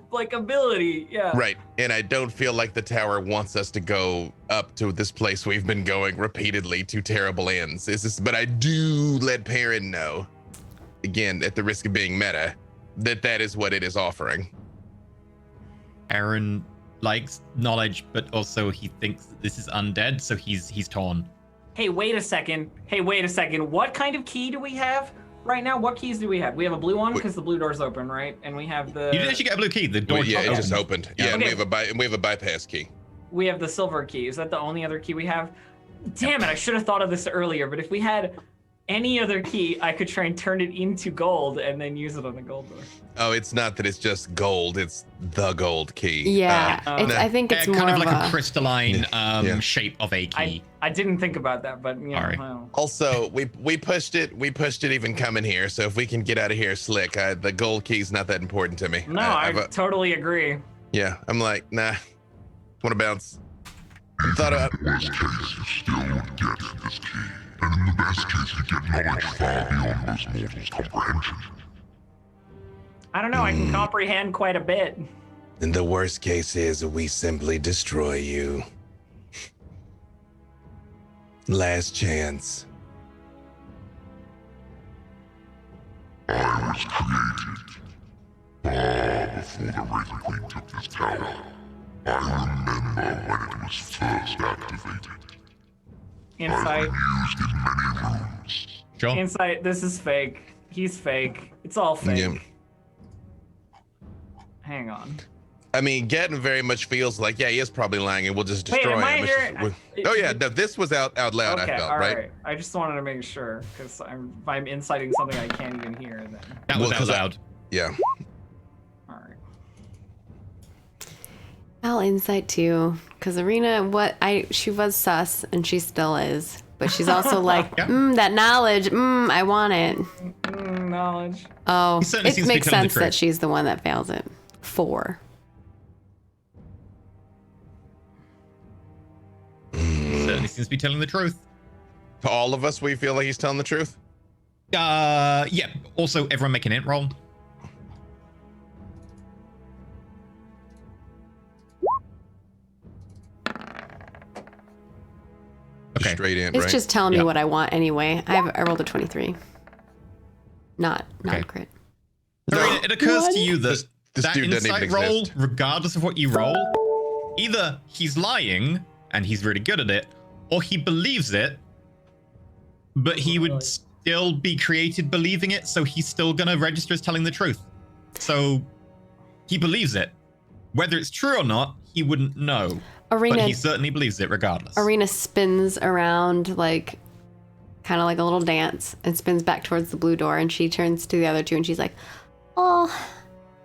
like ability, yeah. Right, and I don't feel like the tower wants us to go up to this place we've been going repeatedly to terrible ends. But I do let Perrin know, again, at the risk of being meta, that is what it is offering. Aaron likes knowledge, but also he thinks that this is undead, so he's torn. Hey, wait a second. What kind of key do we have? right now, what keys do we have? We have a blue one because the blue door's open, right? And we have the. You did actually get a blue key. The door Yeah, it opened. just opened. Yeah, and Okay. we have a bypass key. We have the silver key. Is that the only other key we have? Damn it! I should have thought of this earlier. But if we had any other key, I could try and turn it into gold and then use it on the gold door. Oh, it's not that it's just gold. It's the gold key. Yeah, I think it's more kind of like a a crystalline shape of a key. I didn't think about that, but you know. Sorry. Well. Also, we pushed it. We pushed it even coming here. So if we can get out of here slick, the gold key's not that important to me. No, I totally agree. Yeah, I'm like, nah. Want to bounce? Thought about. Worst case, you still would get this key. And in the best case, you get knowledge far beyond most mortals' comprehension. I don't know. I can comprehend quite a bit. And the worst case is we simply destroy you. Last chance. I was created far before the Raven Queen took this tower. I remember when it was first activated. Insight. Used in many rooms. Sure. Insight. This is fake. He's fake. It's all fake. Yeah. Hang on. I mean, Gatton very much feels like, yeah, he is probably lying, and we'll just Wait, destroy am I him. hearing- Oh yeah, no, this was out loud. Okay, I felt all right. right. I just wanted to make sure because if I'm inciting something I can't even hear, then That was Well, out 'cause loud. Yeah. all right. I'll insight too, because Arena, she was sus and she still is, but she's also like, Yeah. that knowledge, I want it. Knowledge. Oh, He certainly it seems to be makes telling the sense that truth. she's the one that fails it. 4. Certainly seems to be telling the truth. To all of us, we feel like he's telling the truth. Yeah. Also, everyone make an int roll. Just Okay. straight in, It's right? just telling me Yeah. what I want anyway. I rolled a 23. Not Okay. a crit. Arena, it occurs to you that This that dude doesn't insight even roll, exist. regardless of what you roll, either he's lying and he's really good at it, or he believes it, but he would still be created believing it, so he's still gonna register as telling the truth. So he believes it. Whether it's true or not, he wouldn't know. Arena, But he certainly believes it regardless. Arena spins around like kind of like a little dance and spins back towards the blue door, and she turns to the other two and she's like, Oh,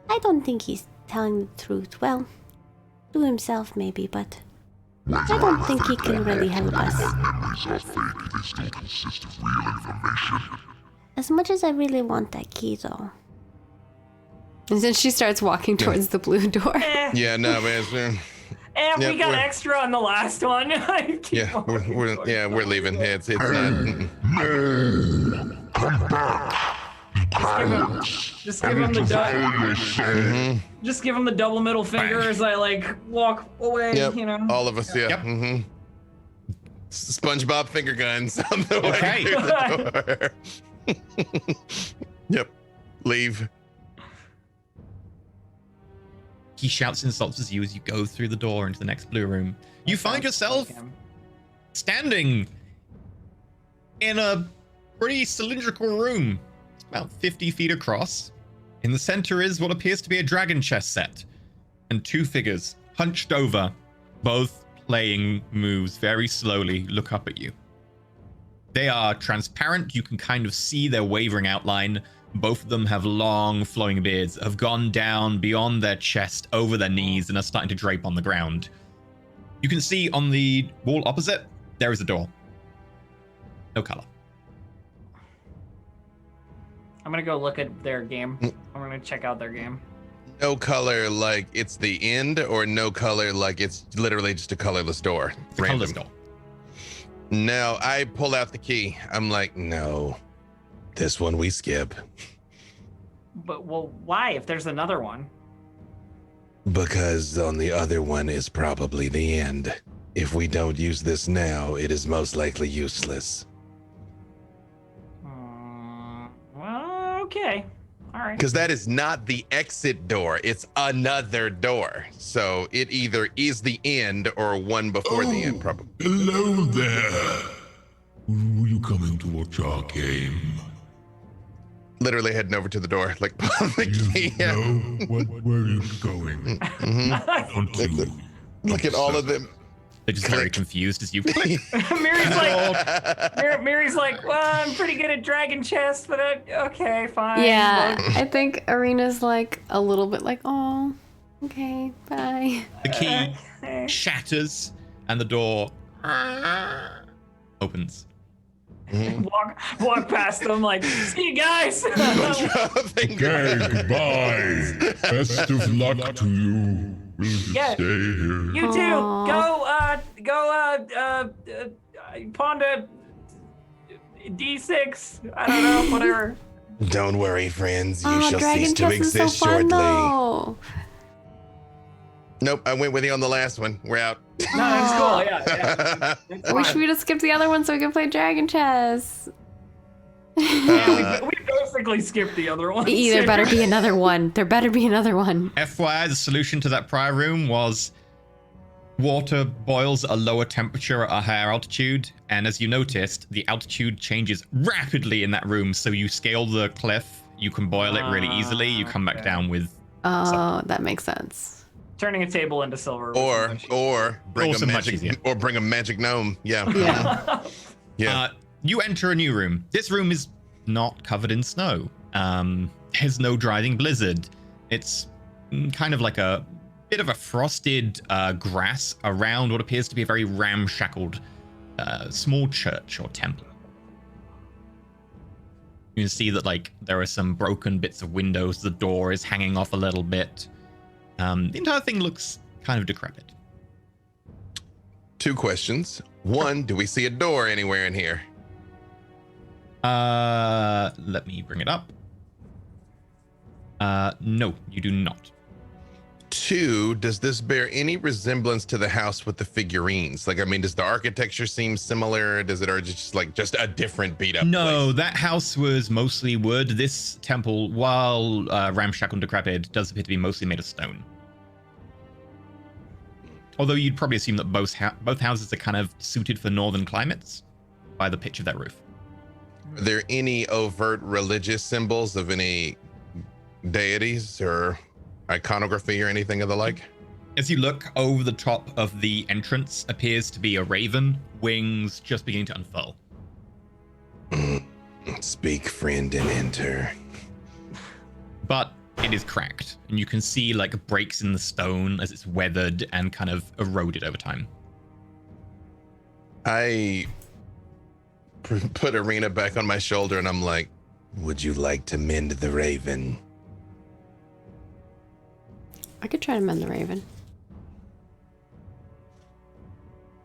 I don't think he's telling the truth. Well, to himself maybe, but I don't think he can really help us. Memories are fake, they still consist of real information. As much as I really want that key, though. and then she starts walking towards the blue door. Yeah, no, man. And Yeah, we got we're- extra on the last one. I keep Yeah, walking we're towards leaving. It's not. mm-mm. No! Come back! Just give him the just give him the double middle finger as I like walk away. Yep. You know. All of us, yeah. Yep. Mm-hmm. SpongeBob finger guns on the way Okay. through the door. Yep. Leave. He shouts insults at you as you go through the door into the next blue room. You find yourself standing in a pretty cylindrical room. It's about 50 feet across. In the center is what appears to be a dragon chess set, and 2 figures, hunched over, both playing moves very slowly, look up at you. They are transparent. You can kind of see their wavering outline. Both of them have long flowing beards, have gone down beyond their chest, over their knees, and are starting to drape on the ground. You can see on the wall opposite, there is a door. No color. I'm gonna go look at their game. I'm gonna check out their game. No color like it's the end, or no color like it's literally just a colorless door. It's a colorless door. No, I pull out the key. I'm like, no. This one we skip. But well, why? If there's another one. Because on the other one is probably the end. If we don't use this now, it is most likely useless. Well, okay. All right. Because that is not the exit door, it's another door. So it either is the end or one before the end, probably. Hello there. Were you coming to watch our game? literally heading over to the door, like pulling the key You out. know where you're going. Don't you? Look at all of them. They're just very confused as you click. Mary's like, well, I'm pretty good at dragon chess, but okay, fine. Yeah, I think Arena's like a little bit like, oh, okay, bye. The key shatters and the door opens. Walk past them like, see you guys. Okay, goodbye. Best of luck to you. We'll just Yeah. stay here. You too. Aw. Go pawn to D6. I don't know, whatever. Don't worry, friends. You Oh, shall Dragon cease to Chess is so exist fun shortly. though. Nope, I went with you on the last one. We're out. No, that's cool. Yeah. It's We fine. should have skipped the other one so we can play Dragon Chess. Yeah, we basically skipped the other one. There better be another one. There better be another one. FYI, the solution to that prior room was water boils at a lower temperature at a higher altitude. And as you noticed, the altitude changes rapidly in that room. So you scale the cliff, you can boil it really easily. You come back Okay. down with Oh, that makes sense. Turning a table into silver. Or bring Also a much magic easier. or bring a magic gnome. Yeah. Yeah. Yeah. You enter a new room. This room is not covered in snow. There's no driving blizzard. It's kind of like a bit of a frosted grass around what appears to be a very ramshackled small church or temple. You can see that like there are some broken bits of windows. The door is hanging off a little bit. The entire thing looks kind of decrepit. 2 questions. 1, do we see a door anywhere in here? Let me bring it up. No, you do not. 2, does this bear any resemblance to the house with the figurines? Like, I mean, does the architecture seem similar? Does it, or just a different beat up No, place? that house was mostly wood. This temple, while ramshackle and decrepit, does appear to be mostly made of stone. Although you'd probably assume that both houses are kind of suited for northern climates by the pitch of their roof. Are there any overt religious symbols of any deities or iconography or anything of the like? As you look, over the top of the entrance appears to be a raven, wings just beginning to unfurl. Speak, friend, and enter. But it is cracked, and you can see like breaks in the stone as it's weathered and kind of eroded over time. I put Arena back on my shoulder and I'm like, would you like to mend the raven? I could try to mend the raven.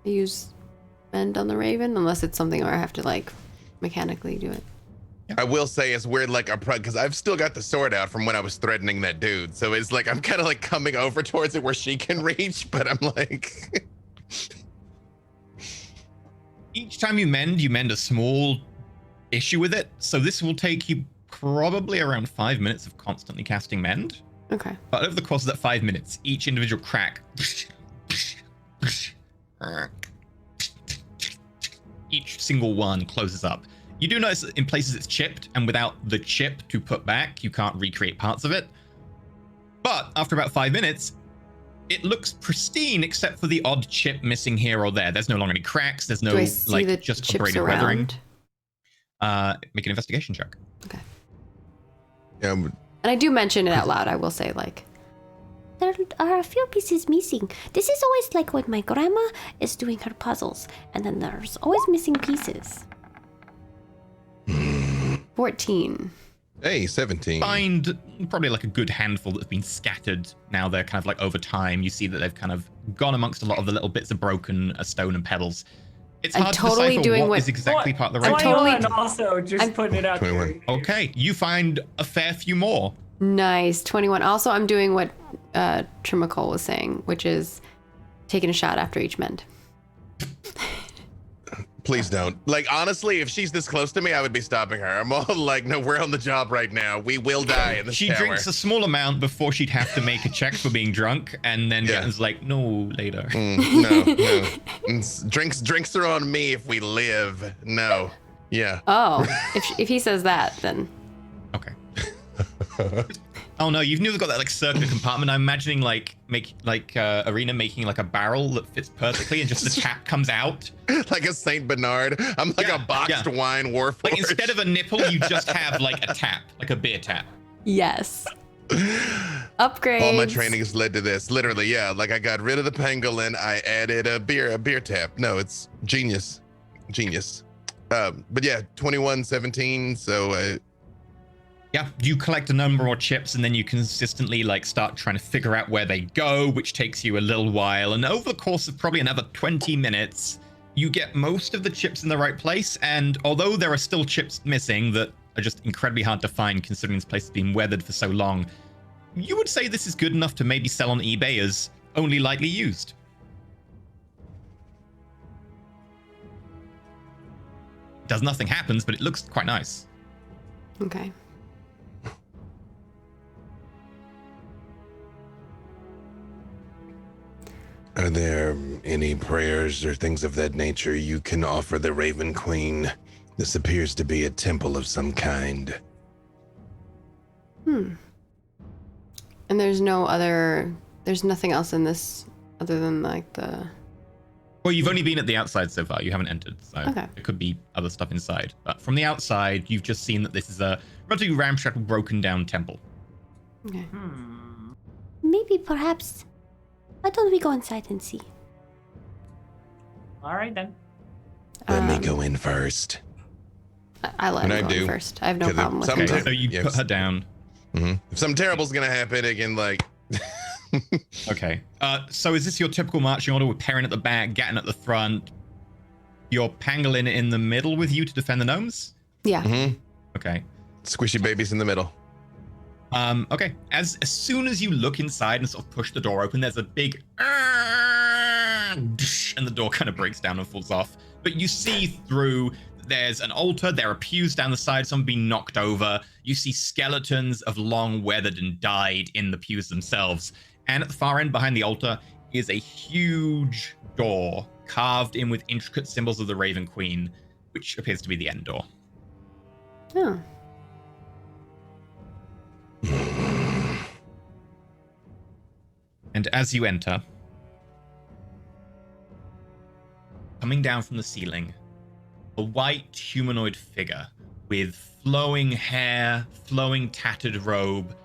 I use mend on the raven, unless it's something where I have to like mechanically do it. I will say it's weird, like, because I've still got the sword out from when I was threatening that dude. So it's like I'm kind of like coming over towards it where she can reach, but I'm like. Each time you mend a small issue with it. So this will take you probably around 5 minutes of constantly casting mend. Okay. But over the course of that 5 minutes, each individual crack, each single one closes up. You do notice that in places it's chipped, and without the chip to put back, you can't recreate parts of it. But after about 5 minutes, it looks pristine except for the odd chip missing here or there. There's no longer any cracks. There's no Do I see like the just chips abraded weathering. around? Make an investigation check. Okay. Yeah, And I do mention it out loud. I will say like, There are a few pieces missing. This is always like when my grandma is doing her puzzles, and then there's always missing pieces. 14. hey, 17. Find probably like a good handful that's been scattered. Now they're kind of like over time. You see that they've kind of gone amongst a lot of the little bits of broken stone and pebbles. It's I'm hard totally to decipher doing what what- is exactly part of the I'm raid. totally- 21 also just putting it out 21. there. Okay, you find a fair few more. Nice. 21. Also, I'm doing what Trimacol was saying, which is taking a shot after each mend. Please don't. Like, honestly, if she's this close to me, I would be stopping her. I'm all like, no, we're on the job right now. We will die in this She tower. drinks a small amount before she'd have to make a check for being drunk, and then Yeah. Gaten's like, no, later. No. Drinks are on me if we live. No. Yeah. Oh, if he says that, then Okay. Oh no, you've never got that like circular compartment. I'm imagining like Arena making like a barrel that fits perfectly, and just the tap comes out. Like a Saint Bernard. I'm like a boxed wine warforged. Like instead of a nipple, you just have like a tap, like a beer tap. Yes. Upgrades. All my training has led to this. Literally, yeah. Like I got rid of the pangolin. I added a beer tap. No, it's genius. But yeah, 21, 17. So yeah, you collect a number of chips, and then you consistently like start trying to figure out where they go, which takes you a little while. And over the course of probably another 20 minutes, you get most of the chips in the right place. And although there are still chips missing that are just incredibly hard to find, considering this place has been weathered for so long, you would say this is good enough to maybe sell on eBay as only lightly used. Nothing happens, but it looks quite nice. Okay. are there any prayers or things of that nature you can offer the Raven Queen? This appears to be a temple of some kind. And there's nothing else in this other than like the... Well, you've only been at the outside so far. You haven't entered, so Okay. there could be other stuff inside. But from the outside, you've just seen that this is a relatively ramshackle, broken down temple. Okay. Maybe, perhaps. Why don't we go inside and see? All right then. Let me go in first. I let And him I go in do. first. I have no 'Cause problem with sometimes- it. Okay, so you Yes. put her down. If something terrible's gonna happen, it can like. Okay. So is this your typical marching order with Perrin at the back, Gatton at the front, your Pangolin in the middle with you to defend the gnomes? Yeah. Okay. Squishy babies in the middle. Okay. As soon as you look inside and sort of push the door open, there's a big and the door kind of breaks down and falls off. But you see through. There's an altar, there are pews down the side, some being knocked over. You see skeletons of long weathered and died in the pews themselves. And at the far end behind the altar is a huge door carved in with intricate symbols of the Raven Queen, which appears to be the end door. Oh. And as you enter, coming down from the ceiling, a white humanoid figure with flowing hair, flowing tattered robe,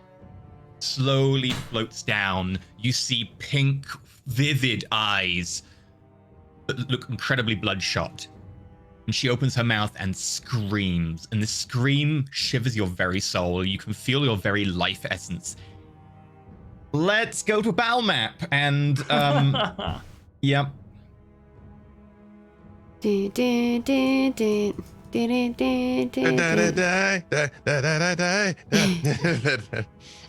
slowly floats down. You see pink, vivid eyes that look incredibly bloodshot. And she opens her mouth and screams. And this scream shivers your very soul. You can feel your very life essence. Let's go to a battle map. And, yep. Dun, dun, dun, dun. Dun, dun, dun, dun, dun.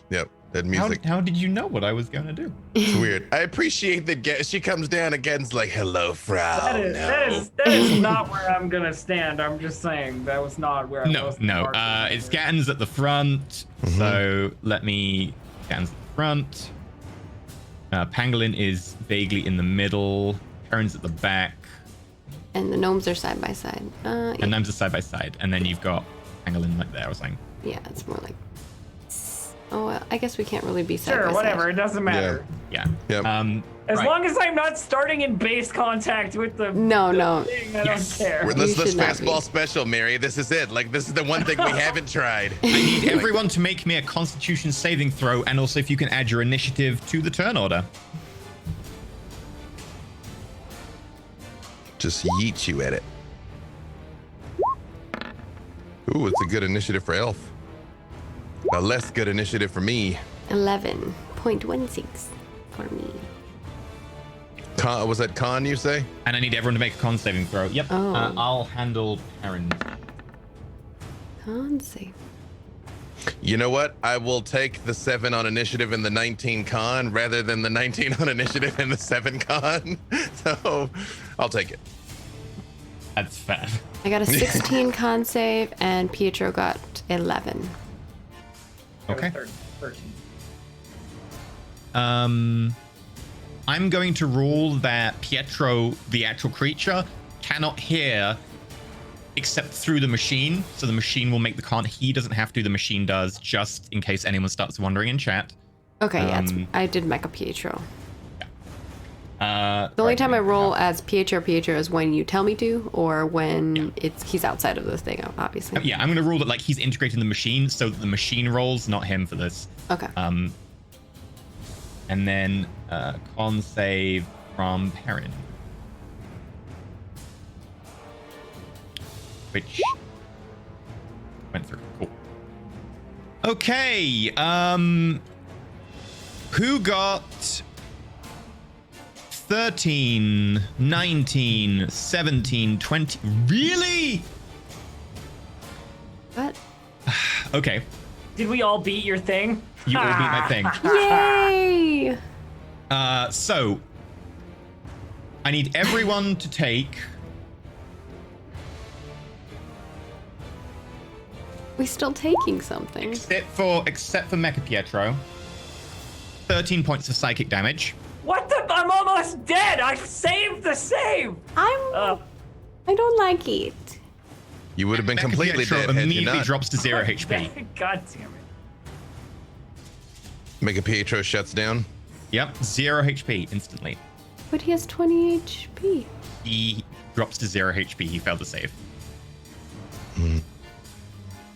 Yep, that music. How did you know what I was going to do? It's weird. I appreciate that she comes down again's like, hello, Frau. That is not where I'm gonna stand. I'm just saying that was not where I was. No. It's Gatton's at the front. So let me. Gatton's at the front. Pangolin is vaguely in the middle. Perrin's at the back. And the gnomes are side by side. Yeah. And gnomes are side by side. And then you've got Pangolin like there or something. Yeah, it's more like... Oh, well, I guess we can't really be side by Sure, side. whatever. It doesn't matter. Yeah. Yep. As Right. long as I'm not starting in base contact with the No. thing, I Yes. don't care. Let's should not fastball be. special, Mary. This is it. Like, this is the one thing we haven't tried. I need everyone to make me a Constitution saving throw, and also if you can add your initiative to the turn order. Just yeet you at it. Ooh, it's a good initiative for Elf. A less good initiative for me. 11.16 for me. Was that con, you say? And I need everyone to make a con saving throw. Yep. Oh. I'll handle Perrin. Con save. You know what? I will take the 7 on initiative and the 19 con rather than the 19 on initiative and the 7 con. So I'll take it. That's fair. I got a 16 con save, and Pietro got 11. Okay. 13. I'm going to rule that Pietro, the actual creature, cannot hear except through the machine. So the machine will make the con. He doesn't have to. The machine does, just in case anyone starts wondering in chat. Okay, yeah, I did Mecha Pietro. The only Right, time I roll as Pietro is when you tell me to, or when he's outside of the thing, obviously. Yeah, I'm going to rule that like he's integrating the machine, so that the machine rolls, not him for this. Okay. And then con save from Perrin, which went through. Cool. Okay. Who got 13, 19, 17, 20? Really? What? Okay. Did we all beat your thing? You all beat my thing. Yay! So I need everyone to take. We still taking something. Except for Mecha Pietro, 13 points of psychic damage. What the? I'm almost dead. I saved the save. I don't like it. You would have been Mecha completely Pietro dead had you immediately not. drops to 0 HP. God damn it. Mega Pietro shuts down. Yep, 0 HP instantly. But he has 20 HP. He drops to 0 HP. He failed to save.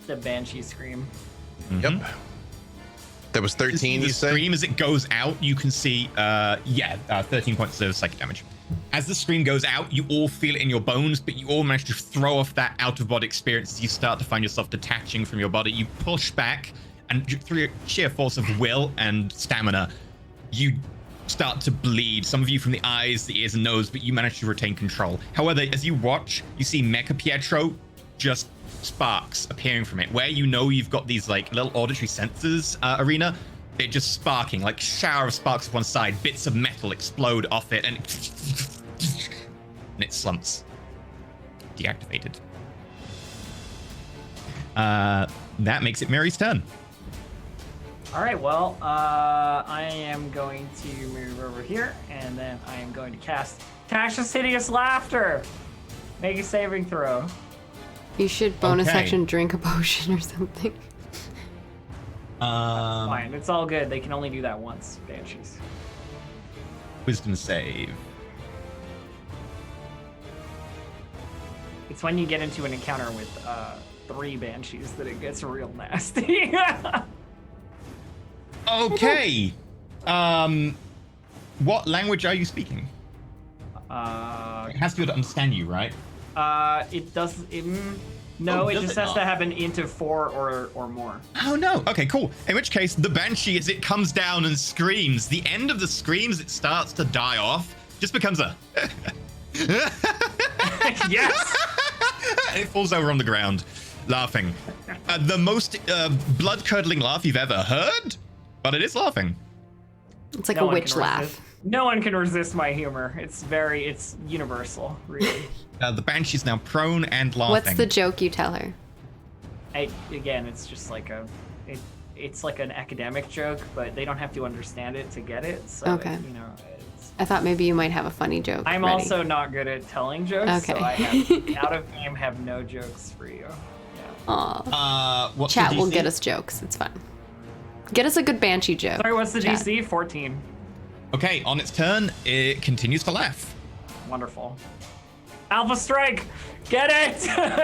The Banshee scream. Yep. That was 13, The you say? scream, as it goes out, you can see, 13 points of psychic damage. As the scream goes out, you all feel it in your bones, but you all manage to throw off that out-of-body experience as you start to find yourself detaching from your body. You push back, and through sheer force of will and stamina, you start to bleed. Some of you from the eyes, the ears, and nose, but you manage to retain control. However, as you watch, you see Mecha Pietro just sparks appearing from it. Where you know you've got these like little auditory sensors, Arena, it just sparking, like shower of sparks to one side, bits of metal explode off it, and it slumps. Deactivated. That makes it Mary's turn. All right, well, I am going to move over here, and then I am going to cast Tasha's Hideous Laughter. Make a saving throw. You should bonus Okay. action drink a potion or something. Fine, it's all good. They can only do that once, Banshees. Wisdom save. It's when you get into an encounter with 3 Banshees that it gets real nasty. Okay. What language are you speaking? It has to be able to understand you, right? It does. No, it does just it has not? to have an int of 4 or more. Oh no. Okay, cool. In which case, the banshee, as it comes down and screams, the end of the screams, it starts to die off, just becomes a. Yes. It falls over on the ground, laughing. The most blood-curdling laugh you've ever heard, but it is laughing. It's like No a one witch can laugh. resist. No one can resist my humor. It's universal, really. The banshee's now prone and laughing. What's the joke you tell her? Again, it's just like it's like an academic joke, but they don't have to understand it to get it. So Okay. it's, I thought maybe you might have a funny joke. I'm ready. also not good at telling jokes, so Okay. I have, out of game have no jokes for you. Yeah. Aw. What's Chat the will DC? get us jokes. It's fine. Get us a good banshee joke. Sorry, what's the Chat. DC? 14. Okay, on its turn, it continues to laugh. Wonderful. Alpha Strike! Get it!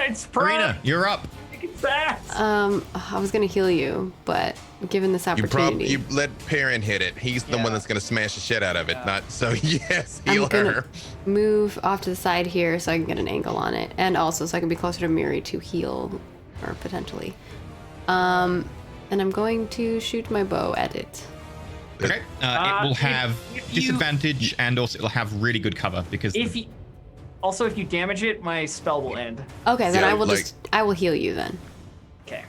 It's pro! Arena, you're up. It's fast! I was gonna heal you, but given this opportunity, You let Perrin hit it. He's the Yeah. one that's gonna smash the shit out of it. Yeah. Not so. Yes, I'm heal gonna her. move off to the side here so I can get an angle on it, and also so I can be closer to Miri to heal, or potentially. And I'm going to shoot my bow at it. Okay. It will have if you- disadvantage, and also it'll have really good cover because If you damage it, my spell will end. Okay, then Yeah, I will heal you then. Okay.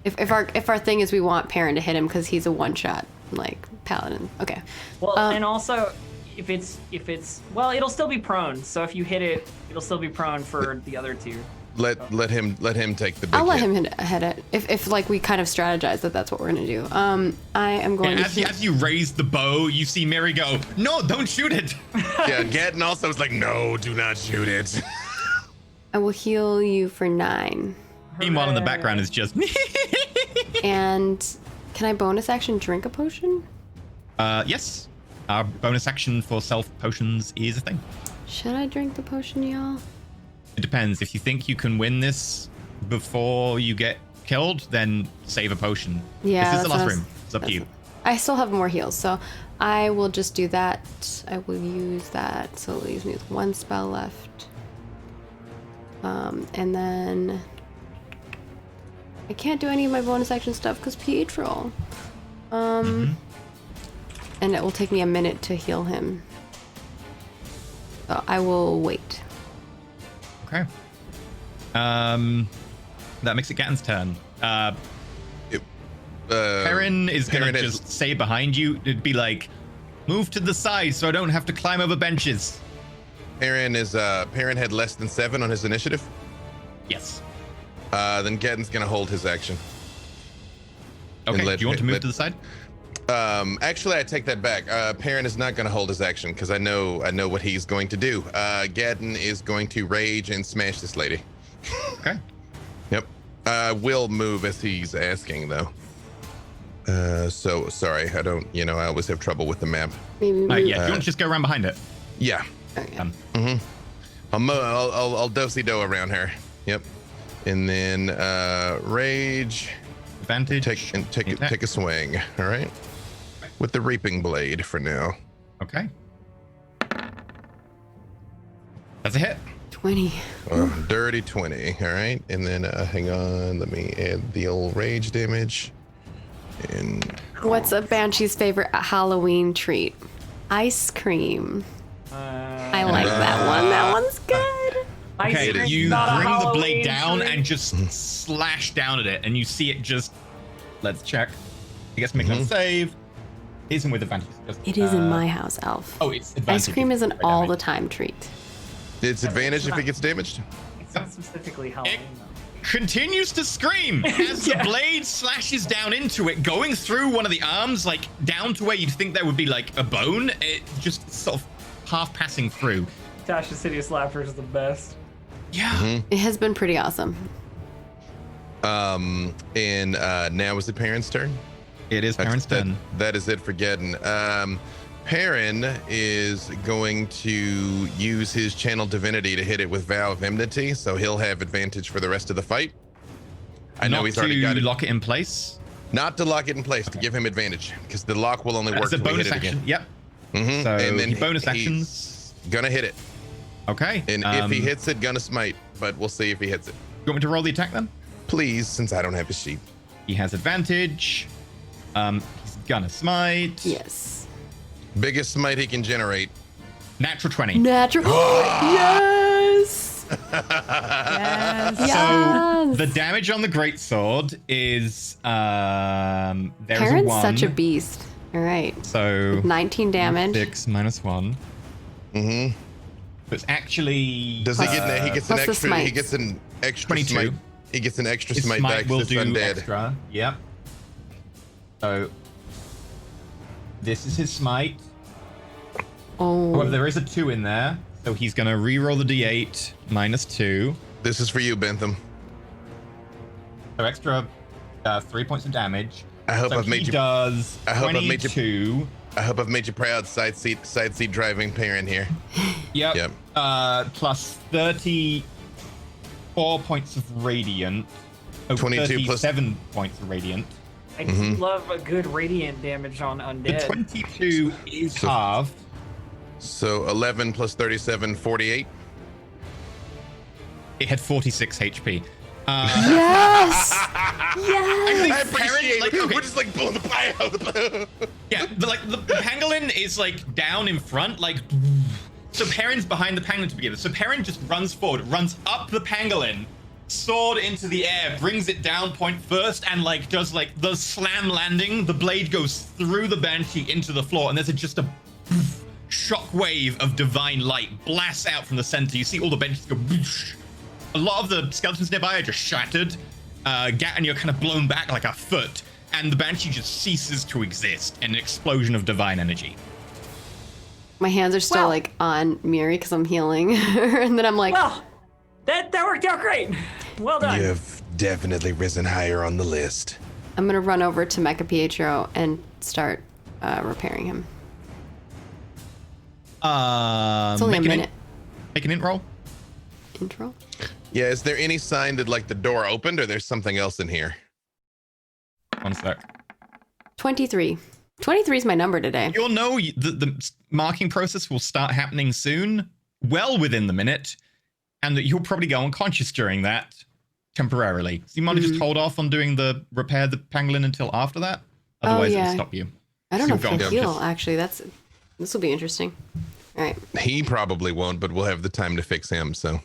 If our thing is we want Perrin to hit him because he's a one shot like paladin. Okay. Well, and also, if it's it'll still be prone. So if you hit it, it'll still be prone for the other 2. Let him take the big I'll let hit. him hit it if like we kind of strategize that that's what we're gonna do. I am going as, to. as you raise the bow, you see Mary go, "No, don't shoot it." Yeah, Gatton also was like, no, do not shoot it. I will heal you for 9. Meanwhile, in the background is just. And can I bonus action drink a potion? Yes. Our bonus action for self potions is a thing. Should I drink the potion, y'all? It depends. If you think you can win this before you get killed, then save a potion. Yeah, This is the that's last what I room. It's up to you. I still have more heals, so I will just do that. I will use that, so it leaves me with 1 spell left. And then I can't do any of my bonus action stuff because Pietro. And it will take me a minute to heal him. So I will wait. Okay. That makes it Gatten's turn. Perrin is gonna Perrin just say behind you. It'd be like, move to the side so I don't have to climb over benches. Perrin had less than 7 on his initiative. Yes. Then Gatten's gonna hold his action. Okay. Do you want to move to the side? Actually, I take that back. Perrin is not gonna hold his action because I know what he's going to do. Gatten is going to rage and smash this lady. Okay. Yep. Will move as he's asking though. So sorry, I don't. I always have trouble with the map. Maybe Yeah. Do you want to just go around behind it? Yeah. Okay. I'll do-si-do around her. Yep. And then rage. Advantage. Take a swing. All right. With the reaping blade for now. Okay. That's a hit. 20. Dirty 20. All right. And then hang on. Let me add the old rage damage. And What's a banshee's favorite Halloween treat? Ice cream. I like that one. That one's good. Okay, cream's you not a bring the Halloween blade down treat. and just slash down at it, and you see it just. Let's check. I guess make a save. Isn't with advantage. It is in my house, Elf. Oh, it's advantage. Ice cream is an Right all damage. the time treat. it's advantage if it gets damaged. It's not specifically Halloween, though. Continues to scream as the blade slashes down into it, going through one of the arms, like down to where you'd think there would be like a bone. It just sort of half passing through. Tasha City Slapper is the best. Yeah. It has been pretty awesome. And now is it Perrin's turn? It is Perrin's turn. That is it for Gedden. Perrin is going to use his channel divinity to hit it with Vow of Enmity, so he'll have advantage for the rest of the fight. I know Not he's already to got it. lock it in place. Not to lock it in place, to give him advantage, because the lock will only work As a if we hit bonus it action. again. Yep. Mhm. So And then your bonus he's actions. Gonna hit it. Okay. And if he hits it, gonna smite, but we'll see if he hits it. You want me to roll the attack then? Please, since I don't have his sheet. He has advantage. He's gonna smite. Yes. Biggest smite he can generate. Natural 20. Natural. Yes. Yes. So the damage on the greatsword is there's Perrin's a 1. such a beast. All right. So 19 damage. 6 minus 1. Mm-hmm. But it's actually Does he get? He gets an plus the extra. He smite. gets an extra 22. smite. He gets an extra his smite smite back will because do it's undead. extra. Yep. So this is his smite. Oh. However, there is a 2 in there, so he's gonna re-roll the d8 minus 2. This is for you, Bentham. So extra 3 points of damage. I hope So I've made he you. does I hope I've made you- 22. I hope I've made you proud. Side seat driving Perrin here. Yep. Yep. Plus 34 points of radiant. Oh, 22 plus- 37 points of radiant. I do love a good radiant damage on The undead. 22 is So- halved. So 11 plus 37, 48. It had 46 HP. Yes. Yes. I appreciate like, it. okay. We're just like blowing the fire out. Yeah, the pangolin is like down in front, like. So Perrin's behind the pangolin to begin with. So Perrin just runs forward, runs up the pangolin, sword into the air, brings it down point first, and like does like the slam landing. The blade goes through the banshee into the floor, and there's just a shockwave of divine light blasts out from the center. You see all the banshees go. Whoosh. A lot of the skeletons nearby are just shattered. And you're kind of blown back like a foot, and the banshee just ceases to exist in an explosion of divine energy. My hands are still Well- like on Miri because I'm healing her, and then I'm like, Well, That worked out great. Well done. You've definitely risen higher on the list. I'm gonna run over to Mecha Pietro and start repairing him. It's only a minute. Make an int roll. Intro? Yeah, is there any sign that like the door opened or there's something else in here? 1 sec. 23. 23 is my number today. You'll know the marking process will start happening soon, well within the minute, and that you'll probably go unconscious during that temporarily. So you might just hold off on doing the repair the pangolin until after that. Otherwise, it'll stop you. I don't know if You'll he'll go heal, just- actually. This will be interesting. All right. He probably won't, but we'll have the time to fix him. So,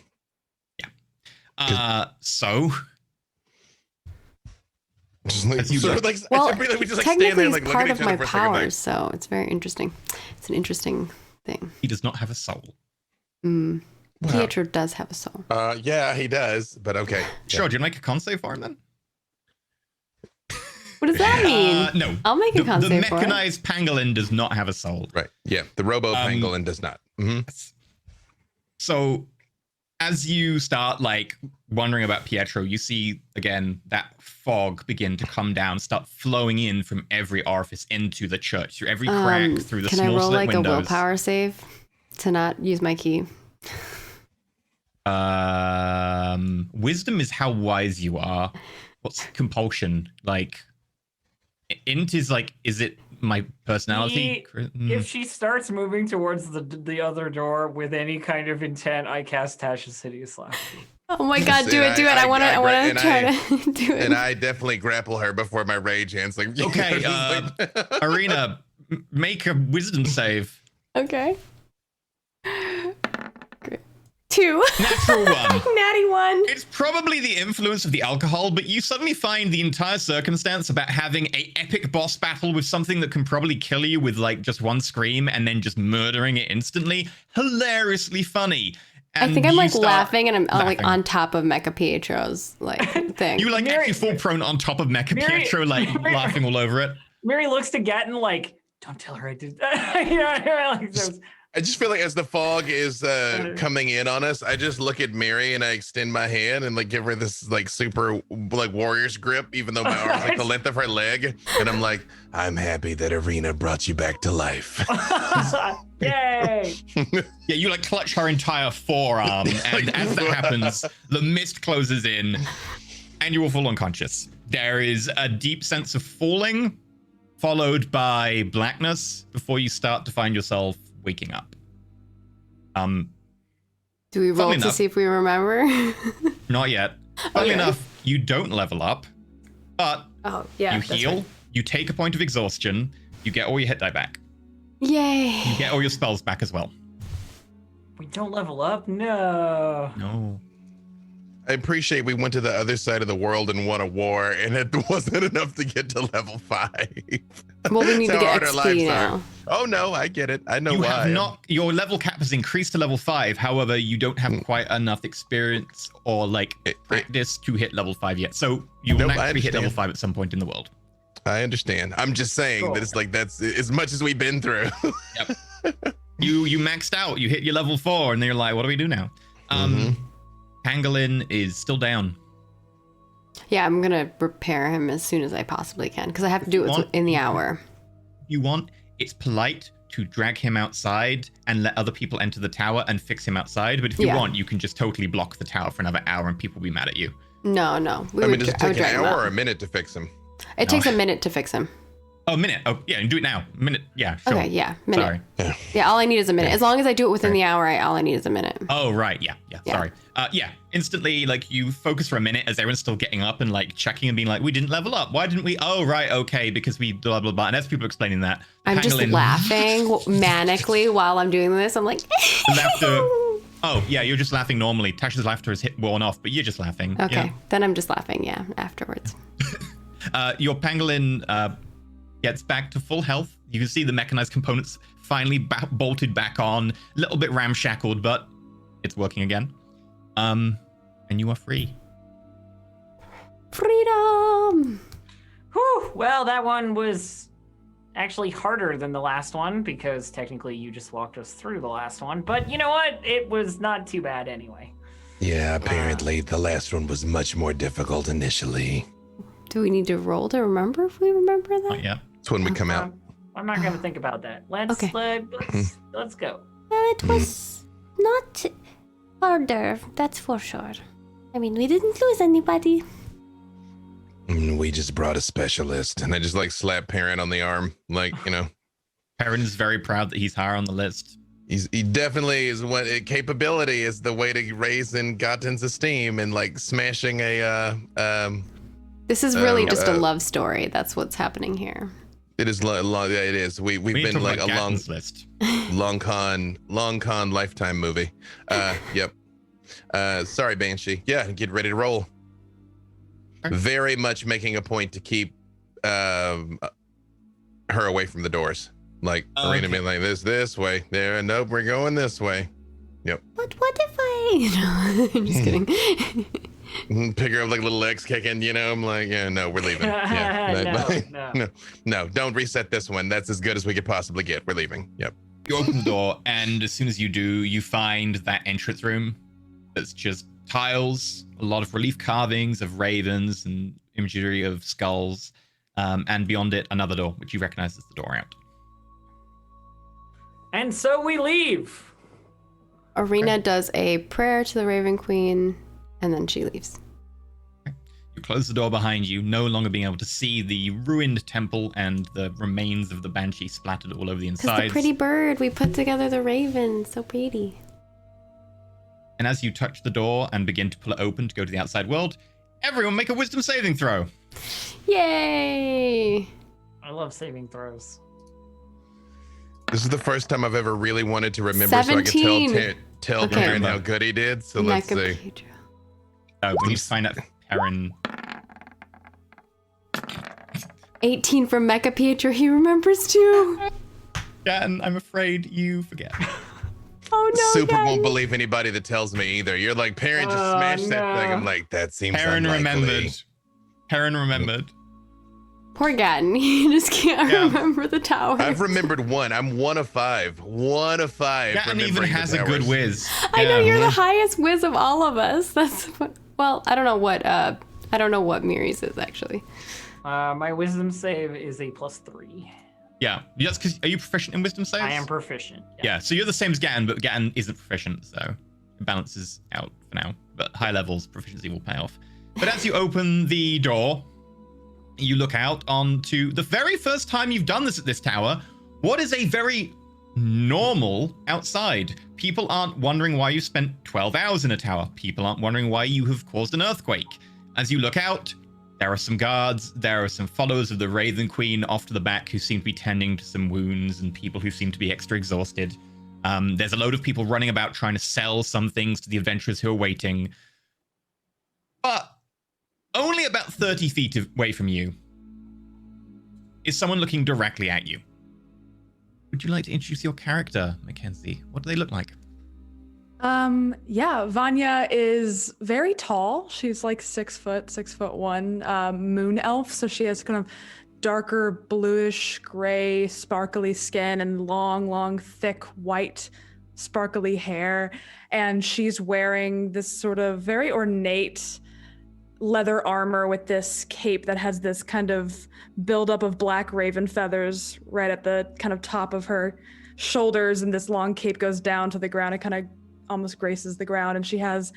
So just like, As you sort go. of like, Well, I feel like we just like technically stand there it's like look part at of each my other for a second. Like, powers, so it's very interesting. It's an interesting thing. he does not have a soul. Pietro does have a soul. yeah, he does, but okay. Sure, do you make a con save for him then? What does that mean? No. I'll make a con The save for it. mechanized pangolin does not have a soul. Right. Yeah. The robo pangolin does not. So as you start like wondering about Pietro, you see again that fog begin to come down, start flowing in from every orifice into the church, through every crack, through the Can I small roll slit like windows. a willpower save to not use my key? Wisdom is how wise you are. What's compulsion? Like int is like, is it my personality? If she starts moving towards the other door with any kind of intent, I cast Tasha's Hideous Laughter. Oh my god, do it. I want to try to do it. And I definitely grapple her before my rage hands. Like, Okay, Arena, make a wisdom save. Okay. Great. 2. Natural 1. Natty 1. It's probably the influence of the alcohol, but you suddenly find the entire circumstance about having a epic boss battle with something that can probably kill you with like just one scream and then just murdering it instantly hilariously funny. And I think I'm you like start laughing and I'm like laughing. on top of Mecha Pietro's like thing. You like actually fall prone on top of Mecha Pietro, like laughing all over it. Mary looks to Gatton like, don't tell her I did that. You know, like, so I just feel like as the fog is coming in on us, I just look at Mary and I extend my hand and like give her this like super like warrior's grip, even though my arm's like the length of her leg. And I'm like, I'm happy that Arena brought you back to life. Yay! Yeah, you like clutch her entire forearm, and as that happens, the mist closes in, and you will fall unconscious. There is a deep sense of falling, followed by blackness before you start to find yourself waking up. Do we roll to enough. see if we remember? Not yet. Funnily Okay. enough, you don't level up, but Oh, yeah. you that's heal, right. you take a point of exhaustion, you get all your hit die back. Yay. You get all your spells back as well. We don't level up? No. No. I appreciate we went to the other side of the world and won a war, and it wasn't enough to get to level 5. Well, we need to That's how get hard our XP lives now. are. Oh no, I get it. I know You why. have not, your level cap has increased to level 5. However, you don't have quite enough experience or like practice to hit level 5 yet. So you will Nope, I naturally hit level understand. 5 at some point in the world. I understand. I'm just saying Cool. that it's like that's as much as we've been through. Yep. You maxed out. You hit your level 4, and then you're like, what do we do now? Pangolin is still down. Yeah, I'm gonna repair him as soon as I possibly can because I have to do it in the hour. If you want, it's polite to drag him outside and let other people enter the tower and fix him outside. But if you Yeah. want, you can just totally block the tower for another hour and people will be mad at you. No. I mean, does it take an hour or a minute to fix him? It takes a minute to fix him. Oh, a minute. Oh, yeah, and do it now. A minute. Yeah, sure. Okay, yeah, minute. Sorry. Yeah, all I need is a minute. As long as I do it within the hour, all I need is a minute. Oh, right. Yeah. Yeah. Sorry. Yeah. Instantly, like, you focus for a minute as everyone's still getting up and, like, checking and being like, we didn't level up. Why didn't we? Oh, right. Okay. Because we blah, blah, blah. And as people are explaining that, I'm just Pangolin laughing manically while I'm doing this. I'm like, laughter. Oh, yeah. You're just laughing normally. Tasha's laughter is worn off, but you're just laughing. okay, Yeah. then I'm just laughing, yeah, afterwards. Your pangolin gets back to full health. You can see the mechanized components finally bolted back on. A little bit ramshackled, but it's working again. And you are free. Freedom! Whew. Well, that one was actually harder than the last one because technically you just walked us through the last one. But you know what? It was not too bad anyway. Yeah, apparently the last one was much more difficult initially. Do we need to roll to remember if we remember that? Oh, yeah. It's when we come out. I'm not gonna think about that. Let's Okay. let's go. Well, it was not harder, that's for sure. I mean, we didn't lose anybody. We just brought a specialist. And I just like slap Perrin on the arm. Like, you know, Perrin is very proud that he's higher on the list. he definitely is what capability is the way to raise in Gotten's esteem and like smashing a This is really just a love story. That's what's happening here. it is yeah, it is. We've We need to been talk like about a Gatton's list. long con lifetime movie. Yep. Sorry, Banshee. Yeah, get ready to roll. Very much making a point to keep her away from the doors. Like Arena being like this way. There, nope, we're going this way. Yep. But what if I... I'm just kidding. Pick her up like little legs kicking, you know. I'm like, yeah, no, we're leaving. Yeah. No, don't reset this one. That's as good as we could possibly get. We're leaving. Yep. You open the door, and as soon as you do, you find that entrance room that's just tiles, a lot of relief carvings of ravens and imagery of skulls, and beyond it, another door, which you recognize as the door out. And so we leave. Arena does a prayer to the Raven Queen, and then she leaves. You close the door behind you, no longer being able to see the ruined temple and the remains of the banshee splattered all over the Because insides. the pretty bird, we put together the raven, so pretty. And as you touch the door and begin to pull it open to go to the outside world, everyone make a wisdom saving throw. Yay! I love saving throws. This is the first time I've ever really wanted to remember 17. so I could tell Okay. Perrin how good he did. So let's see. Mecha-Pedro. We need to find out if Perrin... 18 from Mecha-Pietro, he remembers too. Gatton, I'm afraid you forget. Oh no, Super Gatton. won't believe anybody that tells me either. You're like, Perrin just smashed that thing. I'm like, that seems Perrin unlikely. remembered. Perrin remembered. Poor Gatton, he just can't Yeah. remember the tower. I've remembered one. I'm 1 of 5. 1 of 5. Gatton even remembering the has a good towers. whiz. I know Yeah. you're the highest whiz of all of us. That's what, well, I don't know what Miri's is actually. My wisdom save is a +3. Yeah, that's because are you proficient in wisdom saves? I am proficient. Yeah, so you're the same as Gatton, but Gatton isn't proficient, so it balances out for now. But high levels, proficiency will pay off. But as you open the door, you look out onto the very first time you've done this at this tower. What is a very normal outside? People aren't wondering why you spent 12 hours in a tower. People aren't wondering why you have caused an earthquake. As you look out, there are some guards, there are some followers of the Raven Queen off to the back who seem to be tending to some wounds and people who seem to be extra exhausted. There's a load of people running about trying to sell some things to the adventurers who are waiting. But only about 30 feet away from you is someone looking directly at you. Would you like to introduce your character, Mackenzie? What do they look like? Yeah, Vanya is very tall. She's like 6 foot, 6'1", moon elf. So she has kind of darker bluish gray, sparkly skin and long, thick white, sparkly hair. And she's wearing this sort of very ornate leather armor with this cape that has this kind of buildup of black raven feathers right at the kind of top of her shoulders. And this long cape goes down to the ground. It kind of almost graces the ground, and she has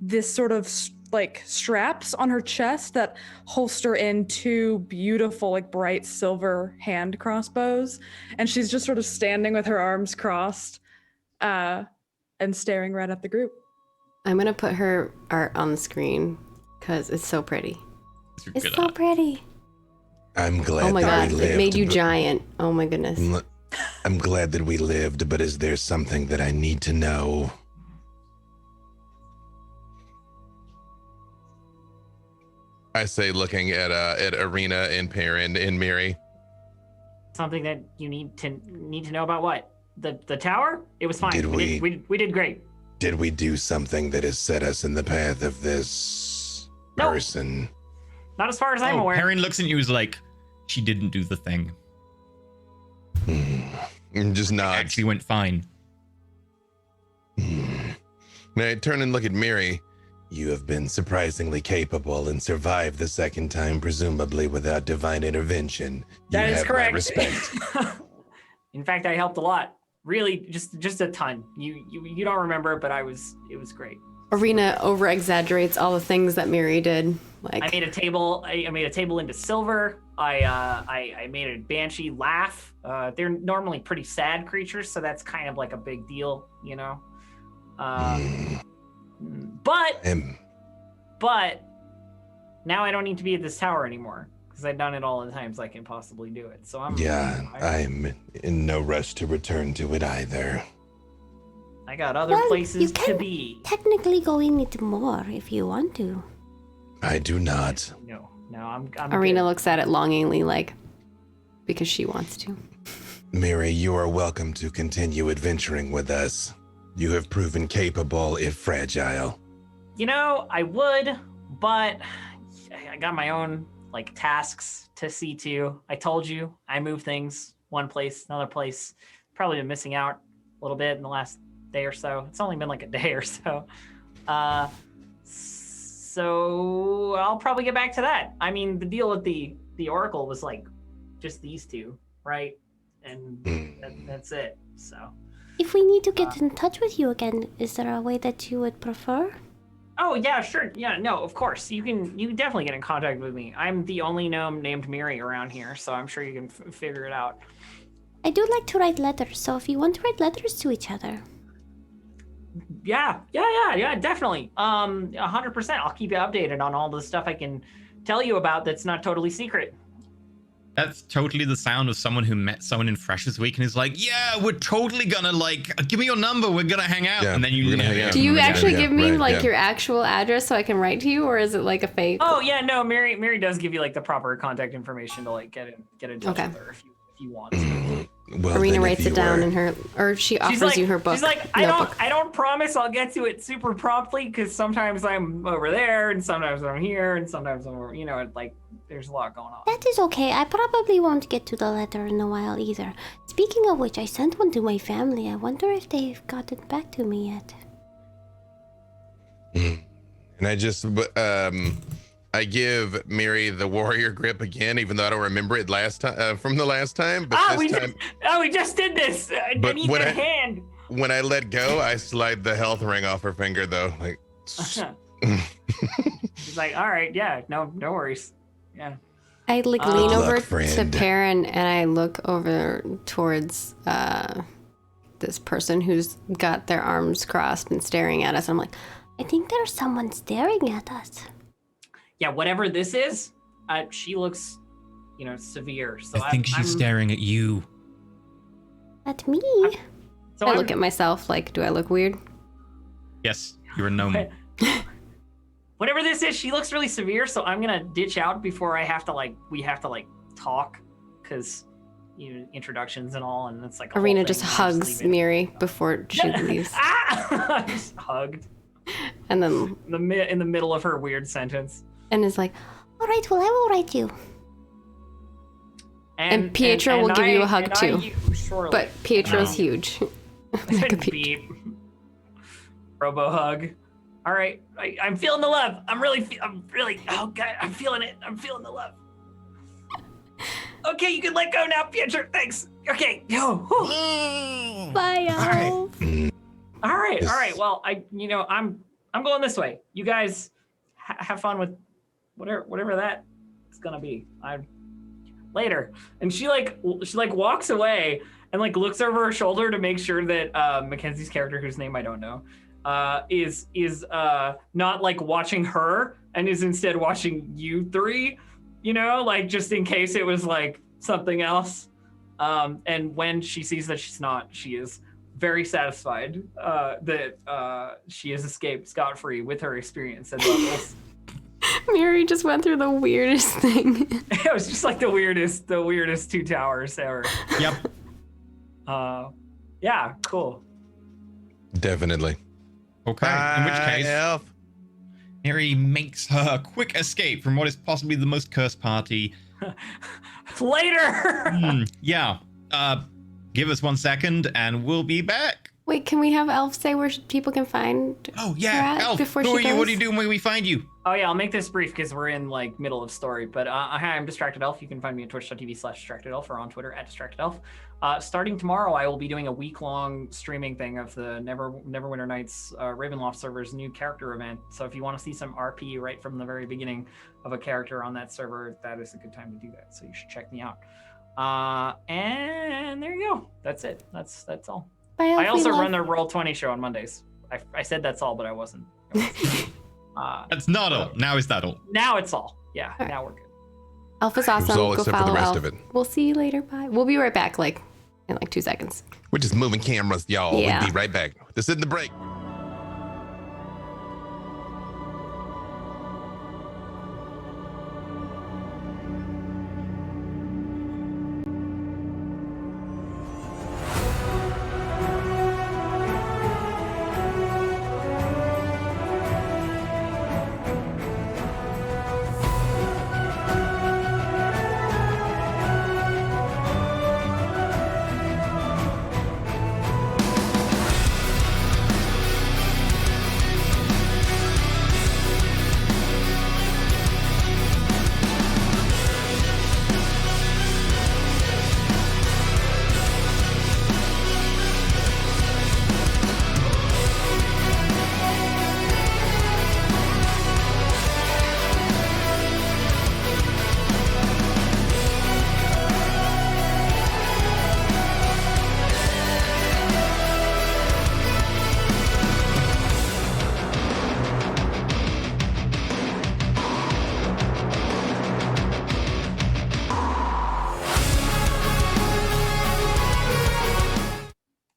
this sort of like straps on her chest that holster in 2 beautiful like bright silver hand crossbows, and she's just sort of standing with her arms crossed and staring right at the group. I'm gonna put her art on the screen because it's so pretty. It's so pretty. I'm glad Oh my that god, we lived. it made you but- giant. Oh my goodness. I'm glad that we lived, but is there something that I need to know? I say, looking at Arena and Perrin and Miri. Something that you need to know about what? The tower? It was fine. Did we did great. Did we do something that has set us in the path of this No. person? Not as far as I'm aware. Perrin looks at you as like, she didn't do the thing. And just It nods. actually went fine. I turn and look at Miri. You have been surprisingly capable and survived the second time, presumably without divine intervention. That you is have correct. My respect. In fact, I helped a lot. Really, just a ton. You don't remember, but it was great. Arena over exaggerates all the things that Miri did. Like I made a table. I made a table into silver. I made a banshee laugh. They're normally pretty sad creatures, so that's kind of like a big deal, you know. But now I don't need to be at this tower anymore because I've done it all the times I can possibly do it. So I'm in no rush to return to it either. I got other places to be. Technically go in it more if you want to. I do not. No, I'm Arena good. looks at it longingly, like because she wants to. Miri, you are welcome to continue adventuring with us. You have proven capable, if fragile. You know, I would, but I got my own like tasks to see to. I told you I move things one place, another place. Probably been missing out a little bit in the last day or so. It's only been like a day or so. So I'll probably get back to that. I mean, the deal with the Oracle was like just these two, right? And that's it. So. If we need to get in touch with you again, is there a way that you would prefer? Oh yeah, sure. Yeah, no, of course. You can definitely get in contact with me. I'm the only gnome named Miri around here, so I'm sure you can figure it out. I do like to write letters, so if you want to write letters to each other. Yeah, definitely. 100%. I'll keep you updated on all the stuff I can tell you about that's not totally secret. That's totally the sound of someone who met someone in Freshers Week and is like, yeah, we're totally gonna give me your number, we're gonna hang out. Yeah, and then we're gonna hang out. Do you actually give me right, your actual address so I can write to you, or is it like a fake? Oh yeah, no, Mary does give you like the proper contact information to like get in touch with her if you want to. Well, Arena then, writes if it you down were- in her, or she offers She's like, you her book. She's like, notebook. I don't promise I'll get to it super promptly because sometimes I'm over there and sometimes I'm here and sometimes I'm over, like there's a lot going on. That is okay. I probably won't get to the letter in a while either. Speaking of which, I sent one to my family. I wonder if they've gotten back to me yet. And I just, I give Miri the warrior grip again, even though I don't remember it from the last time. But we just did this. But I need when your I- hand. when I let go, I slide the health ring off her finger, though. Like, She's like, all right, yeah, no worries. Yeah. I lean Good luck, over to friend. Perrin and I look over towards this person who's got their arms crossed and staring at us. I'm like, I think there's someone staring at us. Yeah, whatever this is, she looks, severe. So I think she's staring at you. At me? So I look at myself like, do I look weird? Yes, you're a gnome. Whatever this is, she looks really severe, so I'm gonna ditch out before we have to talk, because introductions and all, and it's like a Arena whole just thing, hugs Miri before she leaves. just hugged And then in the middle of her weird sentence. and is like, All right, well, I will write you. And Pietro will give you a hug too. Surely. but Pietro's huge. Beep. Robo hug. All right, I'm feeling the love. I'm really, oh God, I'm feeling it. I'm feeling the love. Okay, you can let go now, Pietro. Thanks. Okay, go. Bye, Elf. All right. Yes. Well, I'm going this way. You guys have fun with whatever that is gonna be. Later. And she walks away and looks over her shoulder to make sure that Mackenzie's character, whose name I don't know, is not watching her and is instead watching you three, just in case it was something else. And when she sees that she's not, she is very satisfied that she has escaped scot-free with her experience and levels. Miri just went through the weirdest thing. It was just the weirdest two towers ever. Yep. Yeah, cool. definitely. Okay, in which case, Elf. Miri makes her quick escape from what is possibly the most cursed party. Later. Yeah. Give us 1 second and we'll be back. Wait, can we have Elf say where people can find Oh, her yeah. at Elf, before who she are you? goes? What are you doing when we find you? Oh yeah, I'll make this brief because we're in like middle of story. But hi, I'm Distracted Elf. You can find me at twitch.tv/DistractedElf or on Twitter at DistractedElf. Starting tomorrow, I will be doing a week-long streaming thing of the Neverwinter Nights Ravenloft server's new character event. So if you want to see some RP right from the very beginning of a character on that server, that is a good time to do that. So you should check me out. And there you go. That's it. That's all. Bye, Elf, I also we love- run the Roll20 show on Mondays. I said that's all, but I wasn't. That's not all. Now is that all? Now it's all. Yeah, right. now we're good. Elf is It awesome. was all Go except for follow the rest Elf. of it. We'll see you later. Bye. We'll be right back, like in like 2 seconds. We're just moving cameras, y'all. Yeah. We'll be right back. This is the break.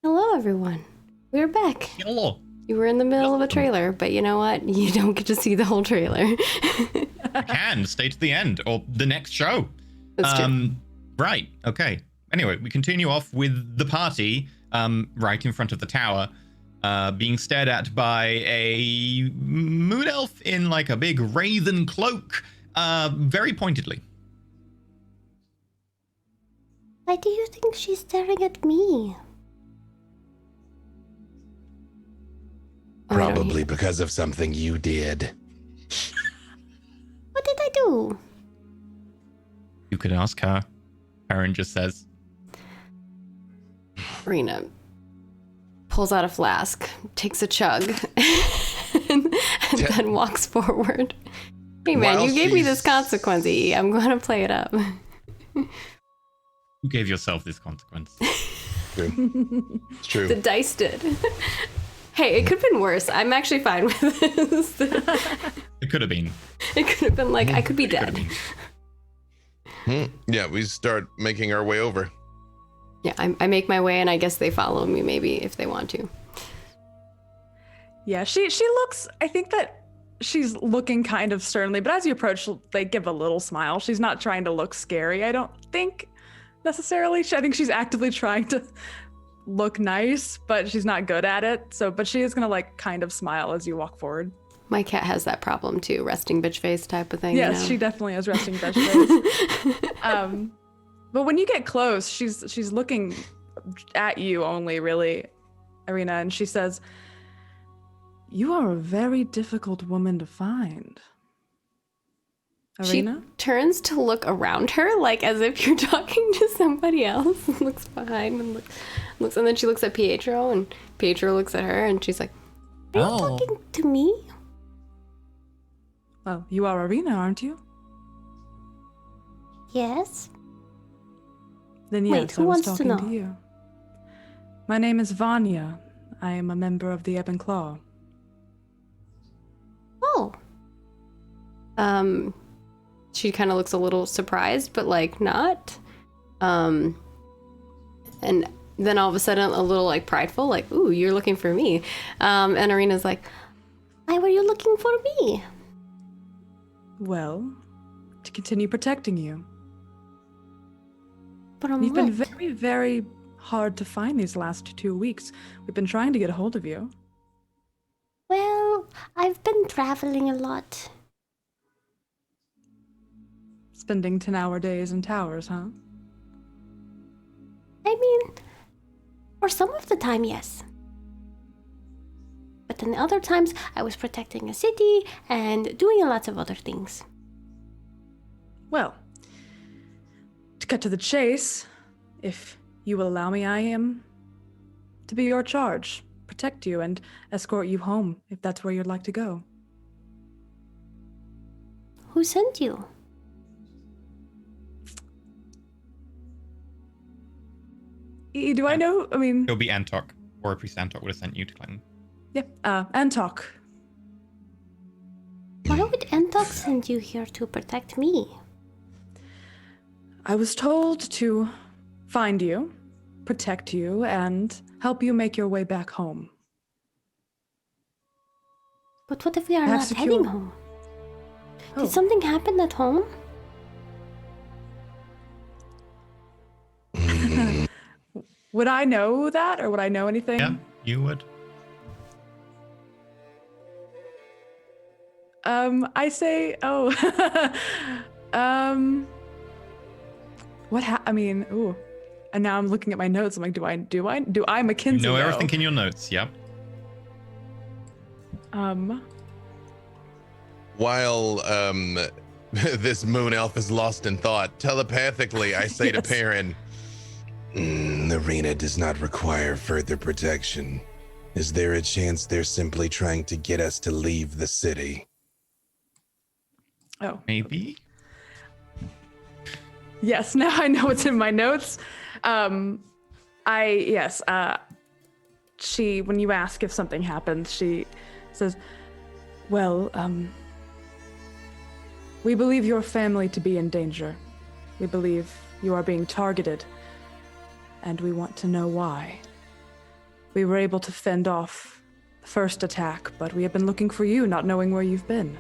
Hello, everyone. We're back. Hello. You were in the middle of a trailer, but you know what? You don't get to see the whole trailer. You can stay to the end or the next show. That's true. Right. Okay. Anyway, we continue off with the party right in front of the tower, being stared at by a moon elf in like a big wraithen cloak, very pointedly. Why do you think she's staring at me? Oh, I don't Probably hear- because of something you did. What did I do? You could ask her. Karen just says, Rena pulls out a flask, takes a chug, and then walks forward. Hey man, While you gave me she's- this consequence, E. I'm going to play it up. "You gave yourself this consequence." True. It's true. The dice did. Hey, it could have been worse. I'm actually fine with this. It could have been. It could have been like, I could be Could have dead. been. Yeah, we start making our way over. Yeah, I make my way, and I guess they follow me maybe if they want to. Yeah, she looks. I think that she's looking kind of sternly, but as you approach, they give a little smile. She's not trying to look scary. I don't think necessarily. I think she's actively trying to look nice, but she's not good at it. So, but she is gonna like kind of smile as you walk forward. My cat has that problem too, resting bitch face type of thing. Yes, you know? she definitely is resting bitch face. But when you get close, she's looking at you only, really, Irina, and she says, "You are a very difficult woman to find." She Irina? turns to look around her, like as if you're talking to somebody else, and looks behind and looks, and then she looks at Pietro, and Pietro looks at her, and she's like, Are you talking to me? Well, you are Irina, aren't you? Yes. Then Wait, yes, who I was wants to talking to know? you. My name is Vanya. I am a member of the Ebb and Claw. Oh, she kind of looks a little surprised, but like not. And then all of a sudden, a little like prideful, like, "Ooh, you're looking for me." And Irina's like, why were you looking for me? Well, to continue protecting you. From You've been what? very, very hard to find these last 2 weeks. We've been trying to get a hold of you. Well, I've been traveling a lot. Spending 10-hour days in towers, huh? I mean, for some of the time, yes. then other times I was protecting a city and doing lots of other things. Well, to cut to the chase, if you will allow me, I am to be your charge, protect you, and escort you home if that's where you'd like to go. Who sent you? Do I know? I mean, It'll be Antok, or a priest Antok would have sent you to claim. yeah, Antok. Why would Entok send you here to protect me? I was told to find you, protect you, and help you make your way back home. But what if we are Have not secure- heading home? Oh. Did something happen at home? Would I know that, or would I know anything? Yeah, you would. I say, I mean, ooh. And now I'm looking at my notes. I'm like, do I Mackenzie You know know? everything in your notes, yep. While this moon elf is lost in thought, telepathically, I say to Yes. Perrin, the arena does not require further protection. Is there a chance they're simply trying to get us to leave the city? Oh, Maybe? yes. Now I know what's in my notes. She, when you ask if something happened, she says, well, we believe your family to be in danger. We believe you are being targeted, and we want to know why. We were able to fend off the first attack, but we have been looking for you, not knowing where you've been.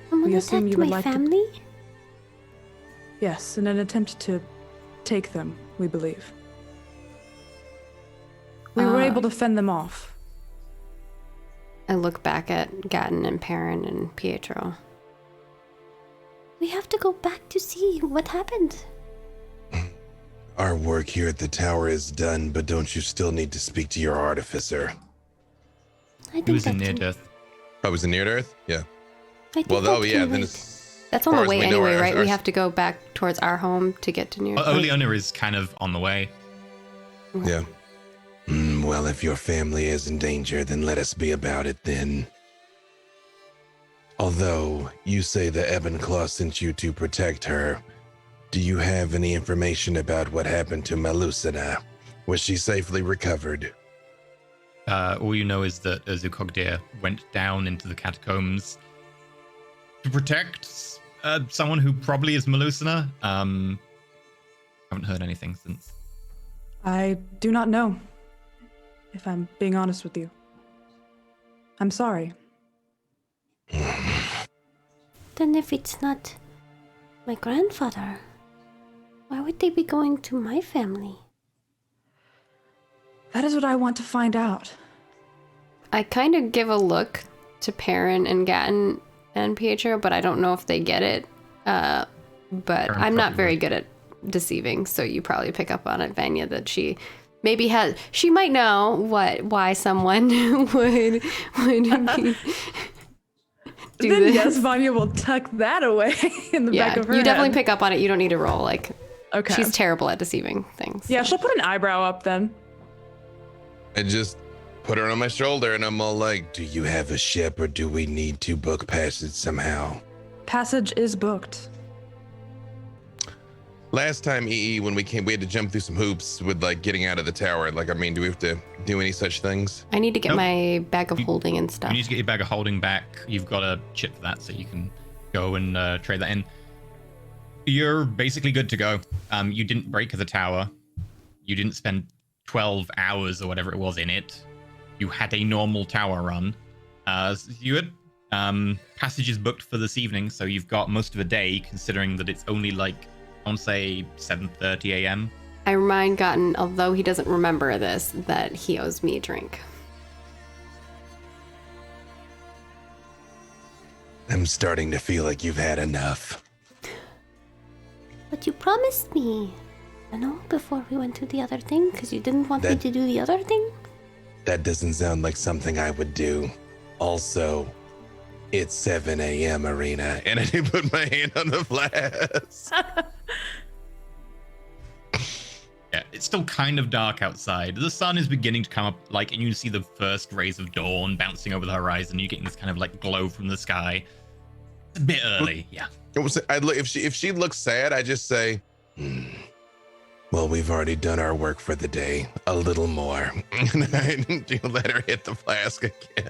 Someone We assume attacked you would my like to- family? Yes, in an attempt to take them, we believe. We were able to fend them off. I look back at Gatton and Perrin and Pietro. We have to go back to see what happened. Our work here at the tower is done, but don't you still need to speak to your artificer? I think He was in that near can- death. Oh, was it near Earth? Yeah. I think Well, that oh, yeah, can then wait. it's... That's as on far the as way we know, anyway, our- right? our- We have to go back towards our home to get to New York. Oleona is kind of on the way. Yeah. Well, if your family is in danger, then let us be about it then. Although you say the Ebenclaw sent you to protect her, do you have any information about what happened to Melusina? Was she safely recovered? All you know is that Zukogdir went down into the catacombs to protect someone who probably is Melusina. Haven't heard anything since. I do not know, if I'm being honest with you. I'm sorry. Then if it's not my grandfather, why would they be going to my family? That is what I want to find out. I kind of give a look to Perrin and Gatton and Pietro, but I don't know if they get it. But I'm not probably very would. good at deceiving, so you probably pick up on it, Vanya, that she maybe has. She might know why someone would be, do Then this. yes, Vanya will tuck that away in the back Yeah, of her you definitely head. pick up on it. You don't need to roll. Like, Okay. she's terrible at deceiving things. Yeah, she'll put an eyebrow up then. I just put her on my shoulder and I'm all like, do you have a ship or do we need to book passage somehow? Passage is booked. Last time, EE, when we came, we had to jump through some hoops with like getting out of the tower. Like, I mean, do we have to do any such things? I need to get Nope. my bag of holding and stuff. You need to get your bag of holding back. You've got a chip for that, so you can go and trade that in. You're basically good to go. You didn't break the tower. You didn't spend 12 hours or whatever it was in it. You had a normal tower run. You had passages booked for this evening, so you've got most of a day, considering that it's only like, I want to say 7:30 a.m. I remind Gotten, although he doesn't remember this, that he owes me a drink. I'm starting to feel like you've had enough. But you promised me, you know, before we went to the other thing, because you didn't want me That- to do the other thing. That doesn't sound like something I would do. Also, it's 7 a.m. Arena, and I didn't put my hand on the flask. Yeah, it's still kind of dark outside. The sun is beginning to come up, like, and you see the first rays of dawn bouncing over the horizon. You're getting this kind of like glow from the sky. It's a bit early, yeah. If she looks sad, I just say, well, we've already done our work for the day. A little more. And I do let her hit the flask again.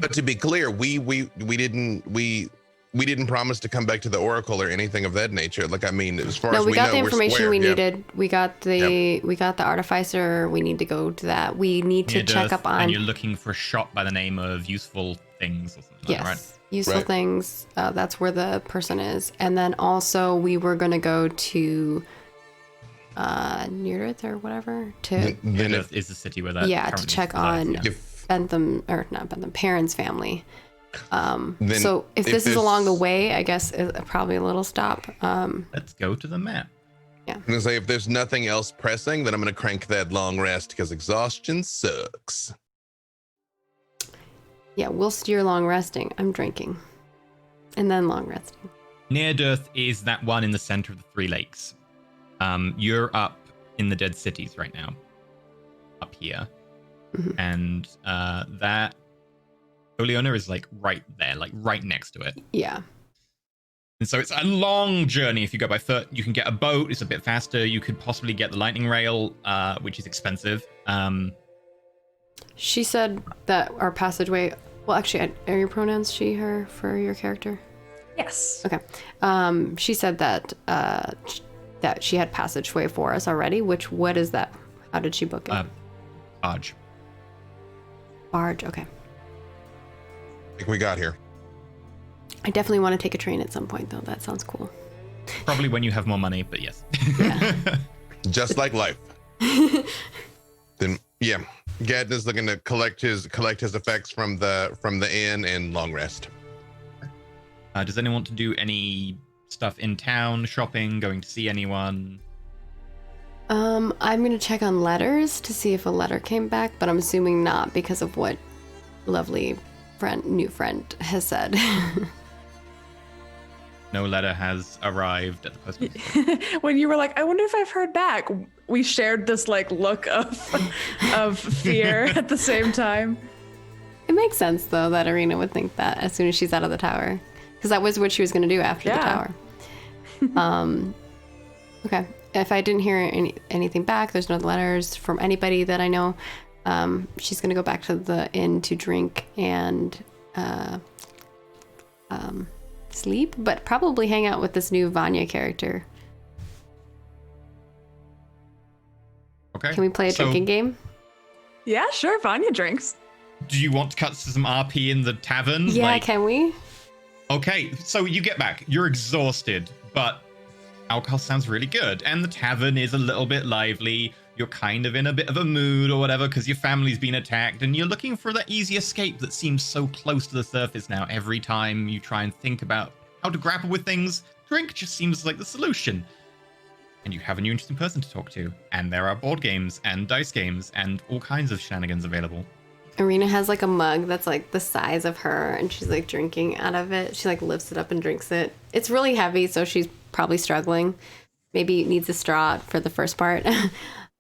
But to be clear, we didn't promise to come back to the Oracle or anything of that nature. Like, I mean, as far as we got know, the information square. we needed. We got the artificer. We need to go to that. We need to check up on. And you're looking for a shop by the name of Useful Things or something. Yes, like that, right? Useful Things. That's where the person is. And then also we were gonna go to Near Earth or whatever to. Near is the city where that. Yeah, to check on Bentham or not Bentham, Perrin's family. So if this is along the way, I guess it's probably a little stop. Let's go to the map. Yeah. I'm gonna say if there's nothing else pressing, then I'm gonna crank that long rest because exhaustion sucks. Yeah, whilst you're long resting, I'm drinking, and then long resting. Near Earth is that one in the center of the Three Lakes. You're up in the Dead Cities right now, up here, and that. Oleona is like right there, like right next to it. Yeah. And so it's a long journey if you go by foot. You can get a boat, it's a bit faster. You could possibly get the lightning rail, which is expensive. She said that our passageway. Well, actually, are your pronouns she, her for your character? Yes. Okay. She said that that she had passageway for us already. What is that? How did she book it? Barge. Barge. Okay. I think we got here. I definitely want to take a train at some point, though. That sounds cool. Probably when you have more money, but yes. Yeah. Just like life. Then yeah, Gadden is looking to collect his effects from the inn and long rest. Does anyone want to do any stuff in town, shopping, going to see anyone? I'm gonna check on letters to see if a letter came back, but I'm assuming not because of what lovely new friend has said. No letter has arrived at the post office. When you were like, I wonder if I've heard back, we shared this like look of fear at the same time. It makes sense though that Arena would think that as soon as she's out of the tower, because that was what she was going to do after the tower. Okay. If I didn't hear anything back, there's no letters from anybody that I know. She's going to go back to the inn to drink and sleep, but probably hang out with this new Vanya character. Okay. Can we play a drinking game? Yeah, sure. Vanya drinks. Do you want to cut some RP in the tavern? Yeah, can we? Okay, so you get back. You're exhausted, but alcohol sounds really good. And the tavern is a little bit lively. You're kind of in a bit of a mood or whatever because your family's been attacked and you're looking for that easy escape that seems so close to the surface now. Every time you try and think about how to grapple with things, drink just seems like the solution. And you have a new interesting person to talk to. And there are board games and dice games and all kinds of shenanigans available. Arena has like a mug that's like the size of her and she's like drinking out of it. She like lifts it up and drinks it. It's really heavy, so she's probably struggling. Maybe needs a straw for the first part.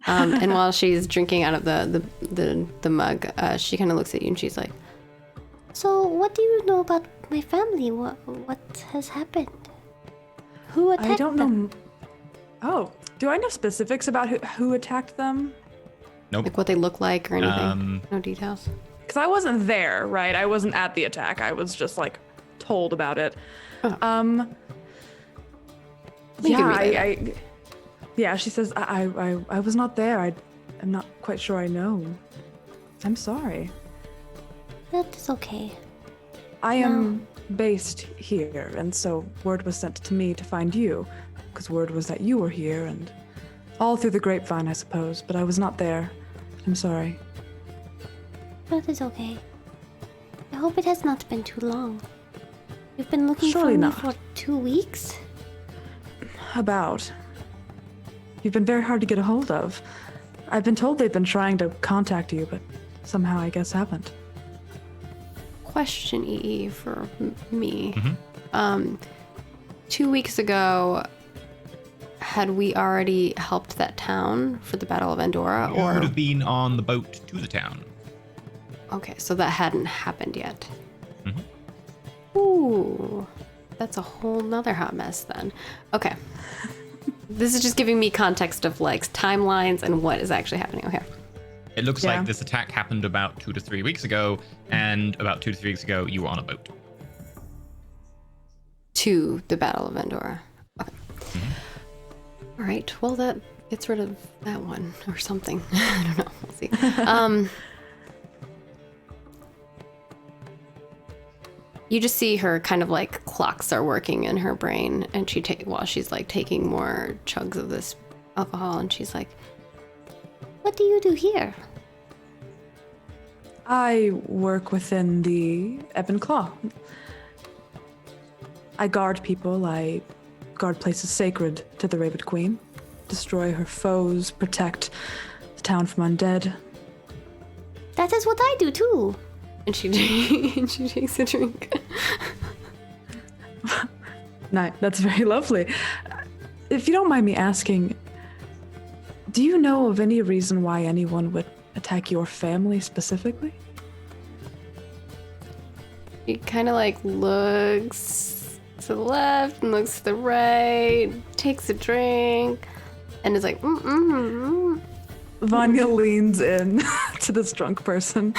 And while she's drinking out of the mug, she kind of looks at you and she's like, So, what do you know about my family? What has happened? Who attacked I don't know. them? Oh, do I know specifics about who attacked them? Nope. like what they look like or anything. No details. Because I wasn't there, right? I wasn't at the attack. I was just like told about it. Oh. Yeah, she says I was not there. I'm not quite sure I know. I'm sorry. That is okay. I am based here, and so word was sent to me to find you, because word was that you were here, and all through the grapevine, I suppose, but I was not there. I'm sorry. That is okay. I hope it has not been too long. You've been looking Surely for me not. for 2 weeks? About. You've been very hard to get a hold of. I've been told they've been trying to contact you, but somehow I guess haven't. Question, EE, for me. Mm-hmm. 2 weeks ago, had we already helped that town for the Battle of Andorra? You would have been on the boat to the town. Okay, so that hadn't happened yet. Mm-hmm. Ooh, that's a whole nother hot mess then. Okay. This is just giving me context of like timelines and what is actually happening. Okay. It looks like this attack happened about 2 to 3 weeks ago, and about 2 to 3 weeks ago, you were on a boat. To the Battle of Andorra. Okay. Mm-hmm. All right. Well, that gets rid of that one or something. I don't know. We'll see. You just see her kind of like clocks are working in her brain, and while she's like taking more chugs of this alcohol, and she's like, What do you do here? I work within the Ebb and Claw. I guard people. I guard places sacred to the Raven Queen, destroy her foes, protect the town from undead. That is what I do too. and she takes a drink. No, that's very lovely. If you don't mind me asking, do you know of any reason why anyone would attack your family specifically? She kind of like looks to the left and looks to the right, takes a drink, and is like, Vanya leans in to this drunk person.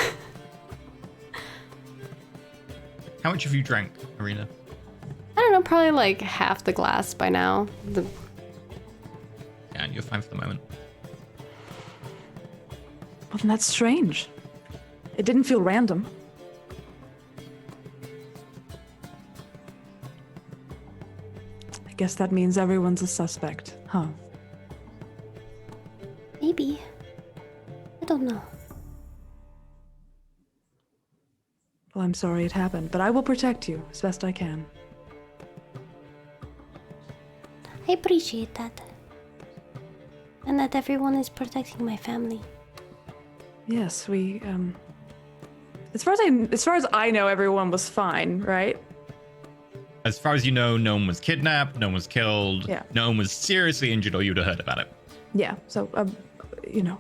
How much have you drank, Arena? I don't know, probably like half the glass by now. Yeah, and you're fine for the moment. Well, then that's strange. It didn't feel random. I guess that means everyone's a suspect, huh? Maybe. I don't know. Well, I'm sorry it happened, but I will protect you as best I can. I appreciate that. And that everyone is protecting my family. Yes, we, as far as I know, everyone was fine, right? As far as you know, no one was kidnapped, no one was killed, Yeah. no one was seriously injured, or you'd have heard about it. Yeah, so,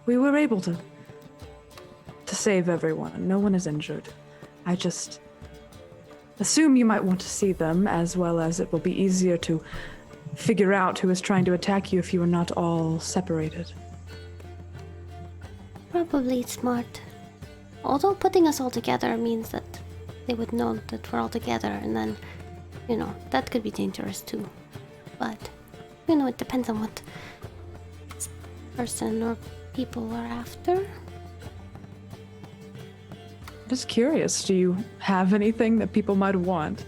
we were able to save everyone. No one is injured. I just assume you might want to see them, as well as it will be easier to figure out who is trying to attack you if you are not all separated. Probably smart. Although putting us all together means that they would know that we're all together, and then, that could be dangerous too. But, it depends on what this person or people are after. Just curious, do you have anything that people might want?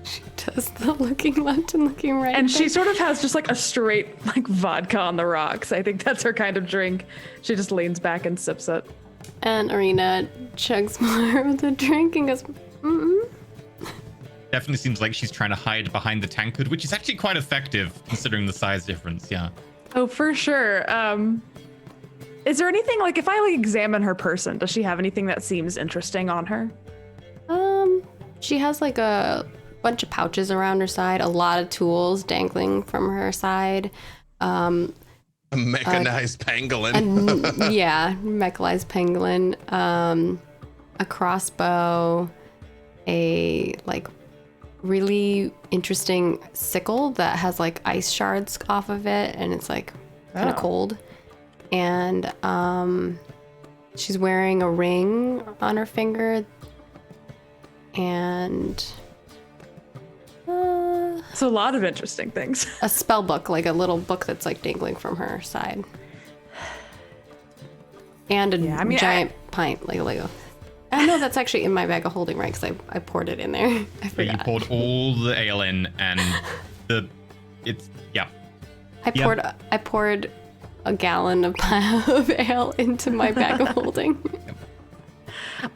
She does the looking left and looking right. And she sort of has just like a straight like vodka on the rocks. I think that's her kind of drink. She just leans back and sips it. And Arena chugs more of the drink and goes, Definitely seems like she's trying to hide behind the tankard, which is actually quite effective considering the size difference, yeah. Oh, for sure. Is there anything, like, if I examine her person, does she have anything that seems interesting on her? She has like a bunch of pouches around her side, a lot of tools dangling from her side. A mechanized pangolin. And yeah, mechanized pangolin, a crossbow, a like really interesting sickle that has like ice shards off of it, and it's like kind of cold. And she's wearing a ring on her finger, and It's a lot of interesting things. a spell book, like a little book that's like dangling from her side, and a giant pint, like a Lego. I know that's actually in my bag of holding, right? Because I poured it in there. I But forgot. you poured all the ale in, and I poured a gallon of ale into my bag of holding.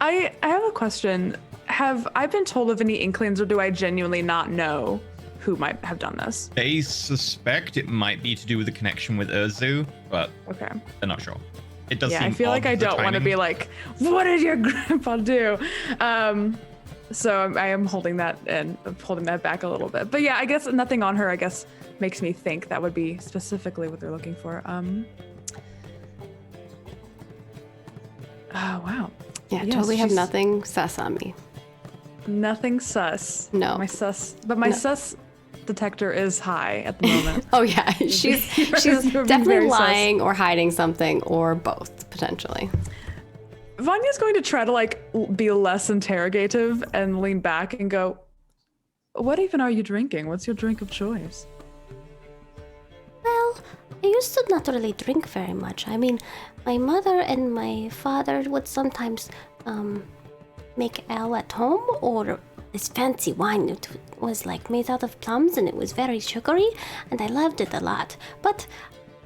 I have a question. Have I been told of any inklings, or do I genuinely not know who might have done this. They suspect it might be to do with the connection with Urzu, but Okay. they're not sure. It does Yeah, seem I feel like odd, I the don't want to timing. be like, what did your grandpa do? So I am holding that back a little bit. But yeah, I guess nothing on her, I guess, makes me think that would be specifically what they're looking for. Oh, wow. Yeah, Yes, totally have she's- nothing sus on me. Nothing sus. No. My sus No. sus detector is high at the moment. Oh yeah, she's You're being definitely very sus. lying or hiding something or both potentially. Vanya's going to try to like be less interrogative and lean back and go, what even are you drinking? What's your drink of choice? Well, I used to not really drink very much. I mean, my mother and my father would sometimes make ale at home, or this fancy wine. It was like made out of plums and it was very sugary, and I loved it a lot. But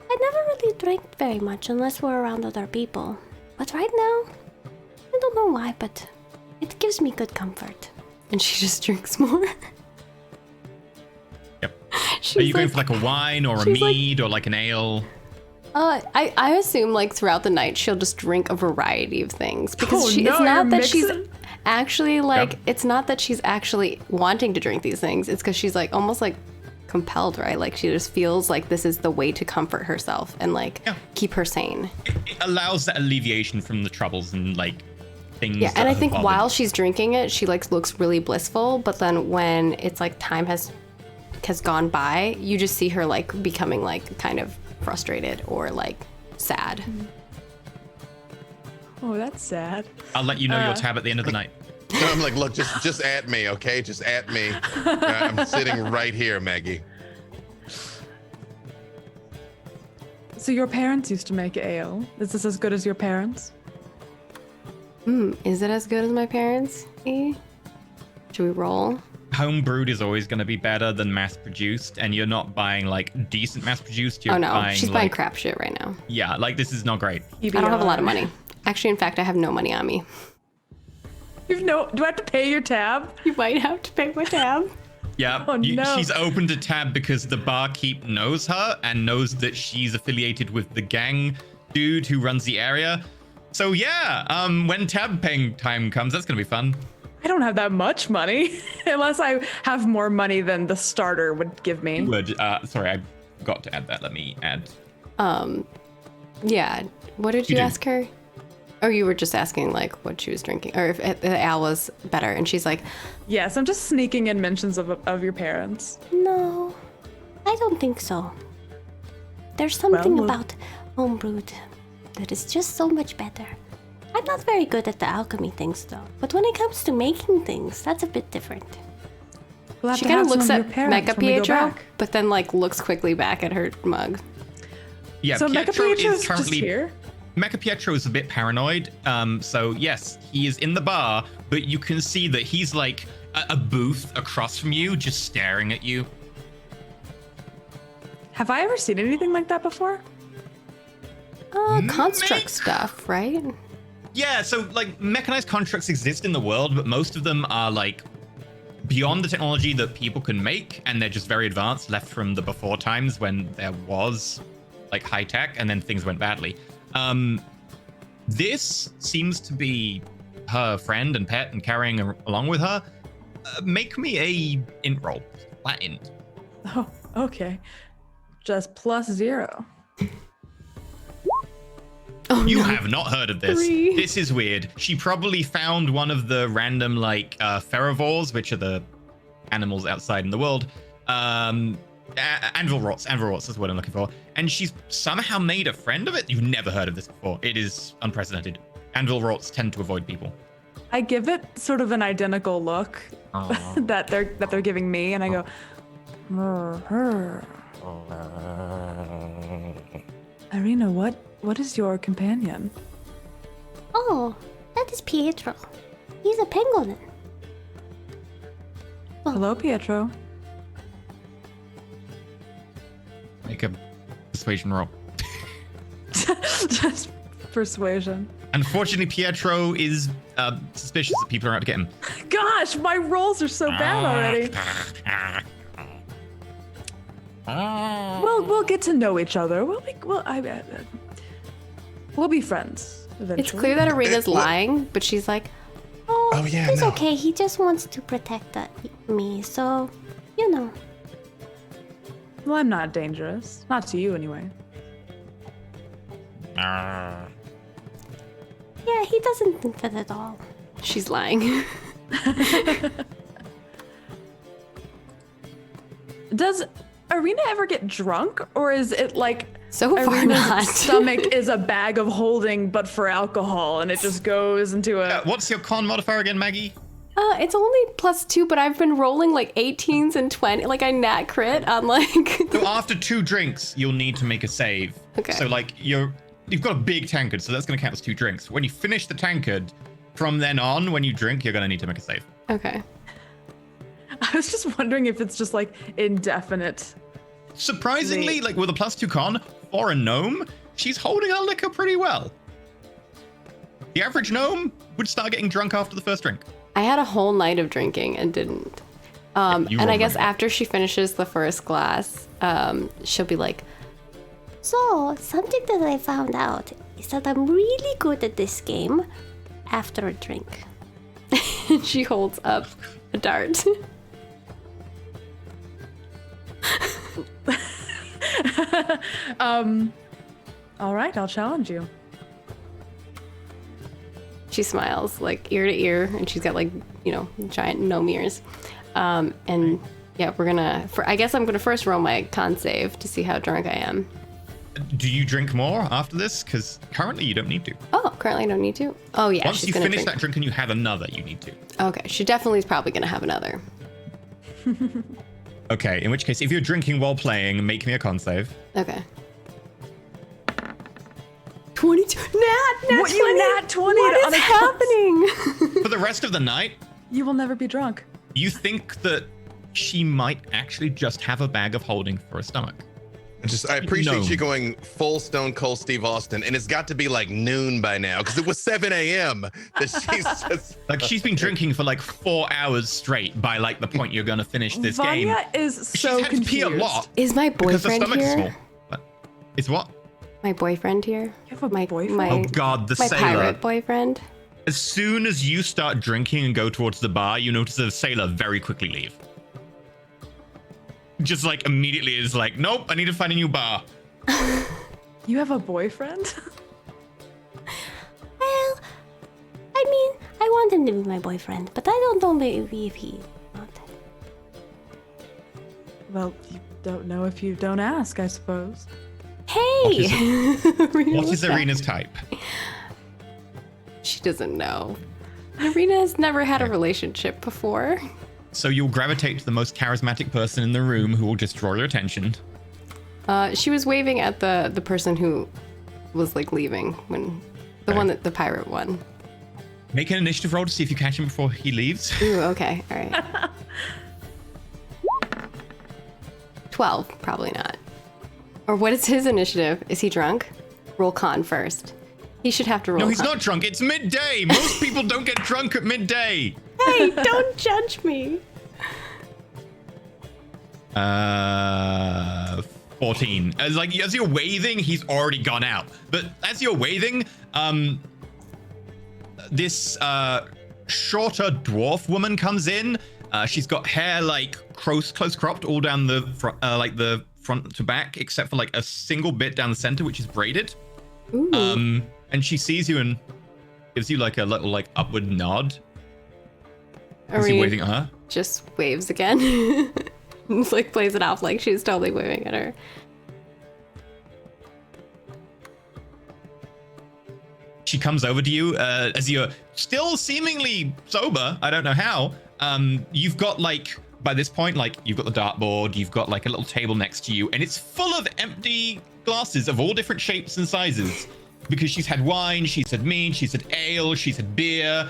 I never really drank very much unless we're around other people. But right now, I don't know why, but it gives me good comfort. And she just drinks more. Yep. She's Are you going for like a wine or a she's like- mead or like an ale? I assume like throughout the night she'll just drink a variety of things because Oh, it's no, not you're that she's mixing? actually like Yep. it's not that she's actually wanting to drink these things. It's because she's like almost like compelled, right? Like she just feels like this is the way to comfort herself and like Yeah. keep her sane. It allows that alleviation from the troubles and like things. Yeah, that and I have think bothered while she's drinking it, she like looks really blissful. But then when it's like time has gone by, you just see her like becoming like kind of frustrated or like sad. Oh, that's sad. I'll let you know your tab at the end of the night. No, I'm like, look, just at me, okay? Just at me. I'm sitting right here, Maggie. So your parents used to make ale. Is this as good as your parents? Is it as good as my parents? E? Should we roll? Home brewed is always going to be better than mass produced, and you're not buying like decent mass produced. You're Oh no, buying, she's buying like, crap shit right now. Yeah, like this is not great. I don't have a lot of money. Actually, in fact, I have no money on me. Do I have to pay your tab? You might have to pay my tab. Yeah, Oh, no. she's opened a tab because the barkeep knows her and knows that she's affiliated with the gang dude who runs the area. So yeah, when tab paying time comes, that's gonna be fun. I don't have that much money, unless I have more money than the starter would give me. Would sorry, I forgot to add that. Let me add. Yeah. What did you did. ask her? Or you were just asking like what she was drinking, or if the ale was better, and she's like, Yes, I'm just sneaking in mentions of your parents. No, I don't think so. There's something Well, about homebrewed that is just so much better. I'm not very good at the alchemy things though, but when it comes to making things, that's a bit different. We'll have she to kind have of some looks of at your parents Mecha when we go Pietro, back. but then like looks quickly back at her mug. Yeah, So Mecha Pietro Pietro's is just currently. here? Mecha Pietro is a bit paranoid. So yes, he is in the bar, but you can see that he's like a booth across from you, just staring at you. Have I ever seen anything like that before? Construct Make- stuff, right? Yeah, so like mechanized constructs exist in the world, but most of them are like beyond the technology that people can make, and they're just very advanced, left from the before times when there was like high tech, and then things went badly. This seems to be her friend and pet and carrying along with her. Make me a int roll. Flat int. Oh, okay. Just +0. Oh, You no. have not heard of this. 3. This is weird. She probably found one of the random like ferivores, which are the animals outside in the world. Anvil rots is what I'm looking for. And she's somehow made a friend of it. You've never heard of this before. It is unprecedented. Anvil rots tend to avoid people. I give it sort of an identical look that they're giving me, and I go, "Her." Irina, what is your companion? Oh, that is Pietro. He's a pangolin. Hello, Pietro. Make a persuasion roll. Just persuasion. Unfortunately, Pietro is suspicious that people are out to get him. Gosh, my rolls are so bad already. We'll get to know each other. We'll be friends eventually. It's clear that Arena's lying, but she's like, Oh yeah, He's no. okay. He just wants to protect me. So, you know. Well, I'm not dangerous. Not to you, anyway. Yeah, he doesn't think that at all. she's lying. Does Arena ever get drunk, or is it like So far Arena's not. stomach is a bag of holding, but for alcohol, and it just goes into a. What's your con modifier again, Maggie? It's only +2, but I've been rolling like 18s and 20, like I nat crit on like. So after 2 drinks, you'll need to make a save. Okay. So like you've got a big tankard, so that's going to count as 2 drinks. When you finish the tankard, from then on, when you drink, you're going to need to make a save. Okay. I was just wondering if it's just like indefinite. Surprisingly, Neat. like with a +2 con for a gnome, she's holding her liquor pretty well. The average gnome would start getting drunk after the first drink. I had a whole night of drinking and didn't. You And I guess remember. after she finishes the first glass, she'll be like, So, something that I found out is that I'm really good at this game after a drink. she holds up a dart. All right, I'll challenge you. She smiles like ear to ear, and she's got like, giant gnome ears. And yeah, I guess I'm gonna first roll my con save to see how drunk I am. Do you drink more after this? Because currently you don't need to. Oh, currently I don't need to. Oh yeah, Once she's you gonna finish drink. that drink and you have another, you need to. Okay, she definitely is probably gonna have another. Okay, in which case, if you're drinking while playing, make me a con save. Okay. 22. Nat What, 20. you nat 20 What on is a- happening? For the rest of the night, You will never be drunk. you think that she might actually just have a bag of holding for a stomach. I appreciate No. you going full Stone Cold Steve Austin, and it's got to be like noon by now because it was 7 a.m. that she's just Like she's been drinking for like 4 hours straight by like the point you're gonna finish this game. Vanya is so She's had to pee confused. a lot Is my because her boyfriend stomach is here? small. What? Is what? My boyfriend here? You have a My boyfriend? My, Oh god, the my sailor. pirate boyfriend. As soon as you start drinking and go towards the bar, you notice the sailor very quickly leave. Just like immediately is like, nope, I need to find a new bar. You have a boyfriend? Well, I mean, I want him to be my boyfriend, but I don't know maybe if he not. Well, you don't know if you don't ask, I suppose. Hey! What is Arena's type? She doesn't know. Arena has never had a relationship before. So you'll gravitate to the most charismatic person in the room who will just draw your attention. She was waving at the person who was like leaving when one that the pirate won. Make an initiative roll to see if you catch him before he leaves. Ooh, okay, all right. 12, probably not. Or what is his initiative? Is he drunk? Roll con first. He should have to roll. No, he's con. not drunk. It's midday. Most people don't get drunk at midday. Hey, don't judge me. 14. As you're waving, he's already gone out. But as you're waving, this shorter dwarf woman comes in. She's got hair like close cropped all down the front to back, except for like a single bit down the center, which is braided. Ooh. And she sees you and gives you like a little like upward nod. Is he Arena waving at her? just waves again. Just like plays it off like she's totally waving at her. She comes over to you as you're still seemingly sober. I don't know how. You've got like, by this point, like you've got the dartboard, you've got like a little table next to you, and it's full of empty glasses of all different shapes and sizes. Because she's had wine, she's had mead, she's had ale, she's had beer,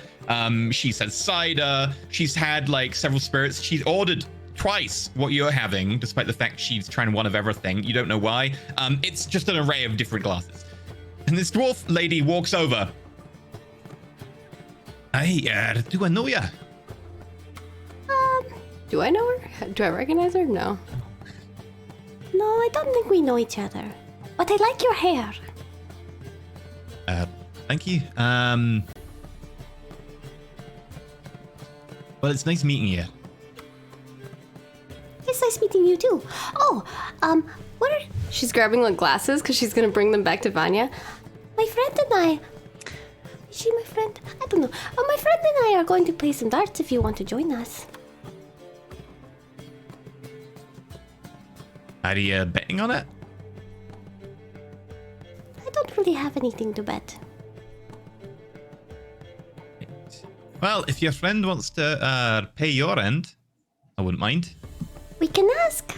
she's had cider, she's had like several spirits. She's ordered twice what you're having, despite the fact she's trying one of everything. You don't know why. It's just an array of different glasses. And this dwarf lady walks over. Hey, do I know ya? Do I know her? Do I recognize her? No. No, I don't think we know each other. But I like your hair. Thank you. Well, it's nice meeting you. It's nice meeting you too. Oh, what are... She's grabbing like glasses because she's gonna bring them back to Vanya. My friend and I... Is she my friend? I don't know. My friend and I are going to play some darts if you want to join us. Are you betting on it? I don't really have anything to bet. Well, if your friend wants to pay your end, I wouldn't mind. We can ask.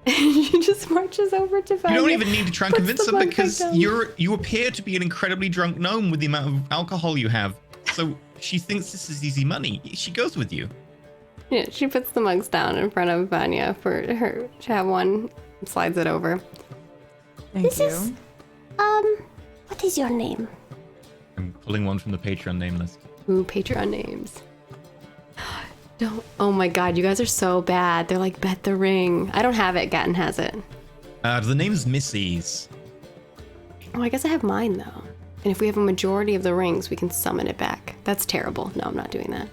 She just marches over to Vanya. You don't even need to try and puts convince the her mug because back down. you appear to be an incredibly drunk gnome with the amount of alcohol you have. So she thinks this is easy money. She goes with you. Yeah, she puts the mugs down in front of Vanya for her to have one, slides it over. Thank This you. is... What is your name? I'm pulling one from the Patreon name list. Ooh, Patreon names. Don't. Oh my god, you guys are so bad. They're like, bet the ring. I don't have it. Gatton has it. The name's Missy's. Oh, I guess I have mine though. And if we have a majority of the rings, we can summon it back. That's terrible. No, I'm not doing that.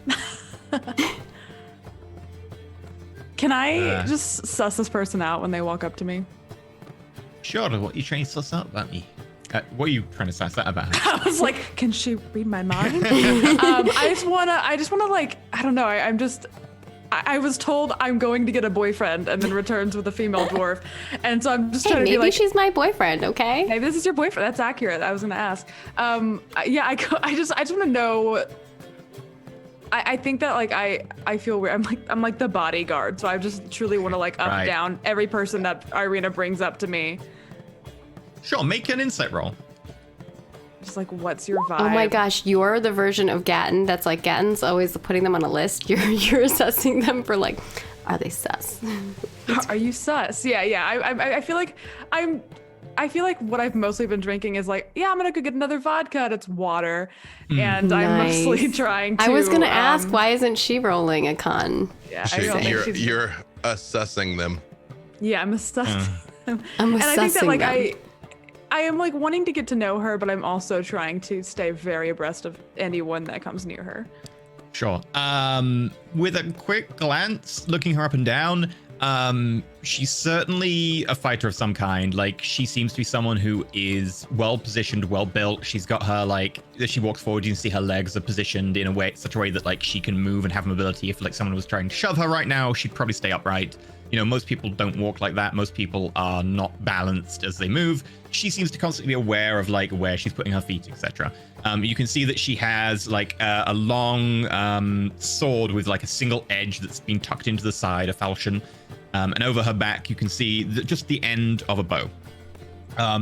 Can I just suss this person out when they walk up to me? Sure, what are you trying to suss out about me? What are you trying to suss out about her? I was like, can she read my mind? I just wanna like, I don't know. I was told I'm going to get a boyfriend and then returns with a female dwarf. And so I'm just Hey, trying to maybe be like, she's my boyfriend, okay? hey, this is your boyfriend. That's accurate. I was gonna ask. Yeah, I just want to know. I think that like I feel weird. I'm like the bodyguard, so I just truly want to like up Right. down every person that Irina brings up to me. Sure, make an insight roll. Just like, what's your vibe? Oh my gosh, you're the version of Gatton that's like Gatton's always putting them on a list. You're assessing them for like, are they sus? Are you sus? Yeah. I feel like I feel like what I've mostly been drinking is like, yeah, I'm gonna go get another vodka. It's water, and I'm Nice. mostly trying to. I was gonna ask, why isn't she rolling a con? Yeah, I don't think she's. You're assessing them. Yeah, I'm a sus. I'm And I think that assessing like them. I am like wanting to get to know her, but I'm also trying to stay very abreast of anyone that comes near her. Sure. With a quick glance, looking her up and down, she's certainly a fighter of some kind. Like, she seems to be someone who is well positioned, well built. She's got her, like, as she walks forward, you can see her legs are positioned in a way, such a way that, like, she can move and have mobility. If, like, someone was trying to shove her right now, she'd probably stay upright. You know, most people don't walk like that. Most people are not balanced as they move. She seems to constantly be aware of, like, where she's putting her feet, etc. You can see that she has, like, a long sword with, like, a single edge that's been tucked into the side, a falchion. And over her back, you can see just the end of a bow.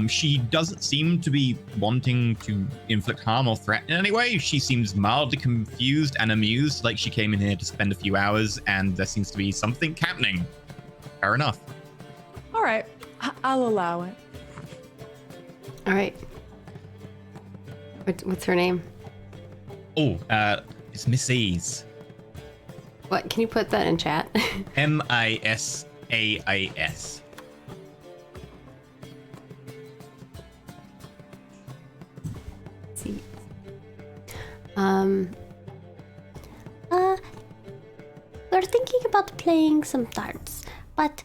She doesn't seem to be wanting to inflict harm or threaten in any way. She seems mildly confused and amused, like she came in here to spend a few hours, and there seems to be something happening. Fair enough. All right, I'll allow it. All right. What's her name? Oh, it's Missy's. What? Can you put that in chat? Missais. See. We're thinking about playing some darts, but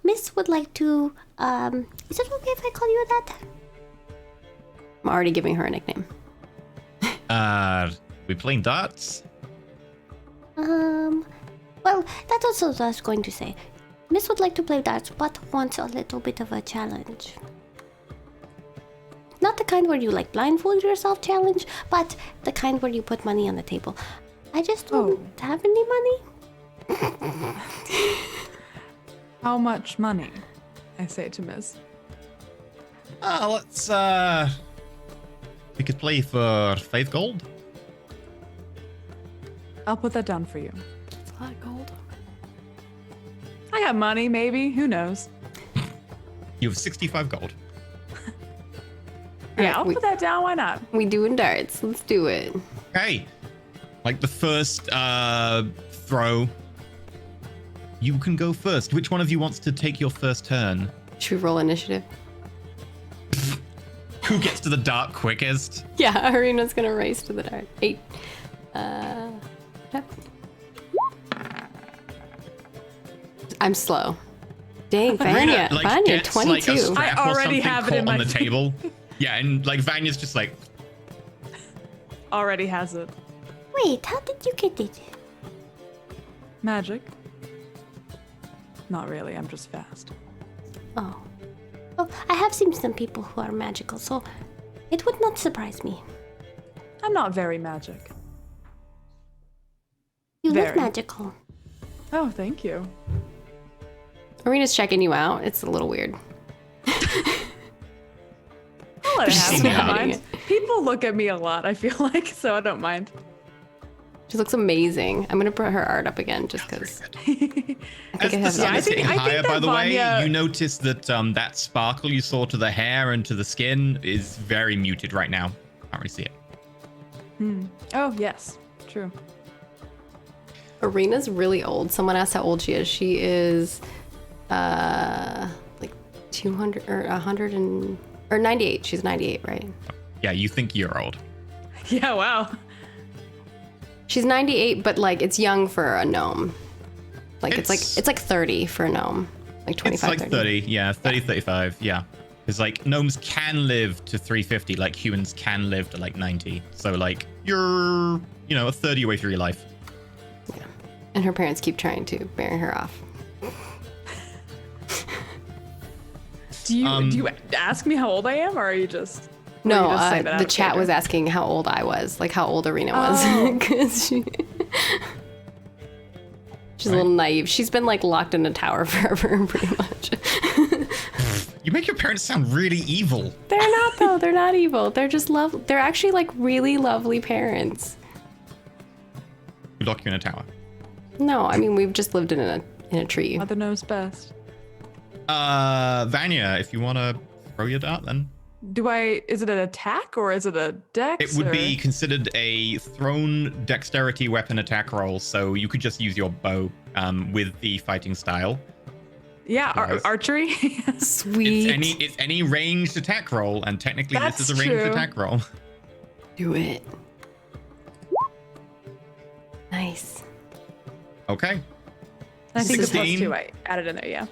Miss would like to. Is it okay if I call you that? I'm already giving her a nickname. We playing darts? Well, that's also what I was going to say. Miss would like to play darts, but wants a little bit of a challenge. Not the kind where you like blindfold yourself challenge, but the kind where you put money on the table. I just don't have any money. How much money? I say to Miss. Let's we could play for 5 gold. I'll put that down for you. It's a lot of gold. I got money, maybe. Who knows? You have 65 gold. Yeah, I'll we- put that down. Why not? We doing darts. Let's do it. Okay. Like the first throw, you can go first. Which one of you wants to take your first turn? Should we roll initiative? Who gets to the dart quickest? Yeah, Arena's gonna race to the dart. 8. Yep. I'm slow. Dang, Vanya. Rita, Vanya, gets, 22. Like, a strap I or already something have it caught in on my the table. Yeah, and like Vanya's just like, Already has it. Wait, how did you get it? Magic. Not really, I'm just fast. Oh. Well, I have seen some people who are magical, so it would not surprise me. I'm not very magic. You look Very. magical. Oh, thank you. Arena's checking you out. It's a little weird. I'll let it She's happen. I don't nodding mind. People look at me a lot, I feel like, so I don't mind. She looks amazing. I'm gonna put her art up again just because. I think as I the have it sun on. is hitting I think higher, that by the way, Vanya- you notice that that sparkle you saw to the hair and to the skin is very muted right now. Can't really see it. Oh, yes. True. Arena's really old. Someone asked how old she is. She is like 200 or 100 and or 98. She's 98, right? Yeah, you think you're old. Yeah, wow. She's 98, but like it's young for a gnome. Like it's like 30 for a gnome. Like 25, It's like 30, yeah, 30, 35, yeah. Because like gnomes can live to 350, like humans can live to like 90. So like you're, you know, a third of your way through your life. Yeah. And her parents keep trying to marry her off. Do you ask me how old I am, or are you just... No, or you just say that out the of chat character? was asking how old I was, like how old Arena was. Oh. 'Cause she's a little naive. She's been like locked in a tower forever, pretty much. You make your parents sound really evil. They're not though. They're not evil. They're just love. They're actually like really lovely parents. We lock you in a tower. No, I mean we've just lived in a tree. Mother knows best. Vanya, if you want to throw your dart, then Is it an attack or is it a dex? it would or- be considered a thrown dexterity weapon attack roll. So you could just use your bow with the fighting style. Yeah, Yes. archery. Sweet. It's any ranged attack roll, and technically That's this is a ranged true. attack roll. Do it. Nice. Okay. I think the 16. +2 I added in there, yeah.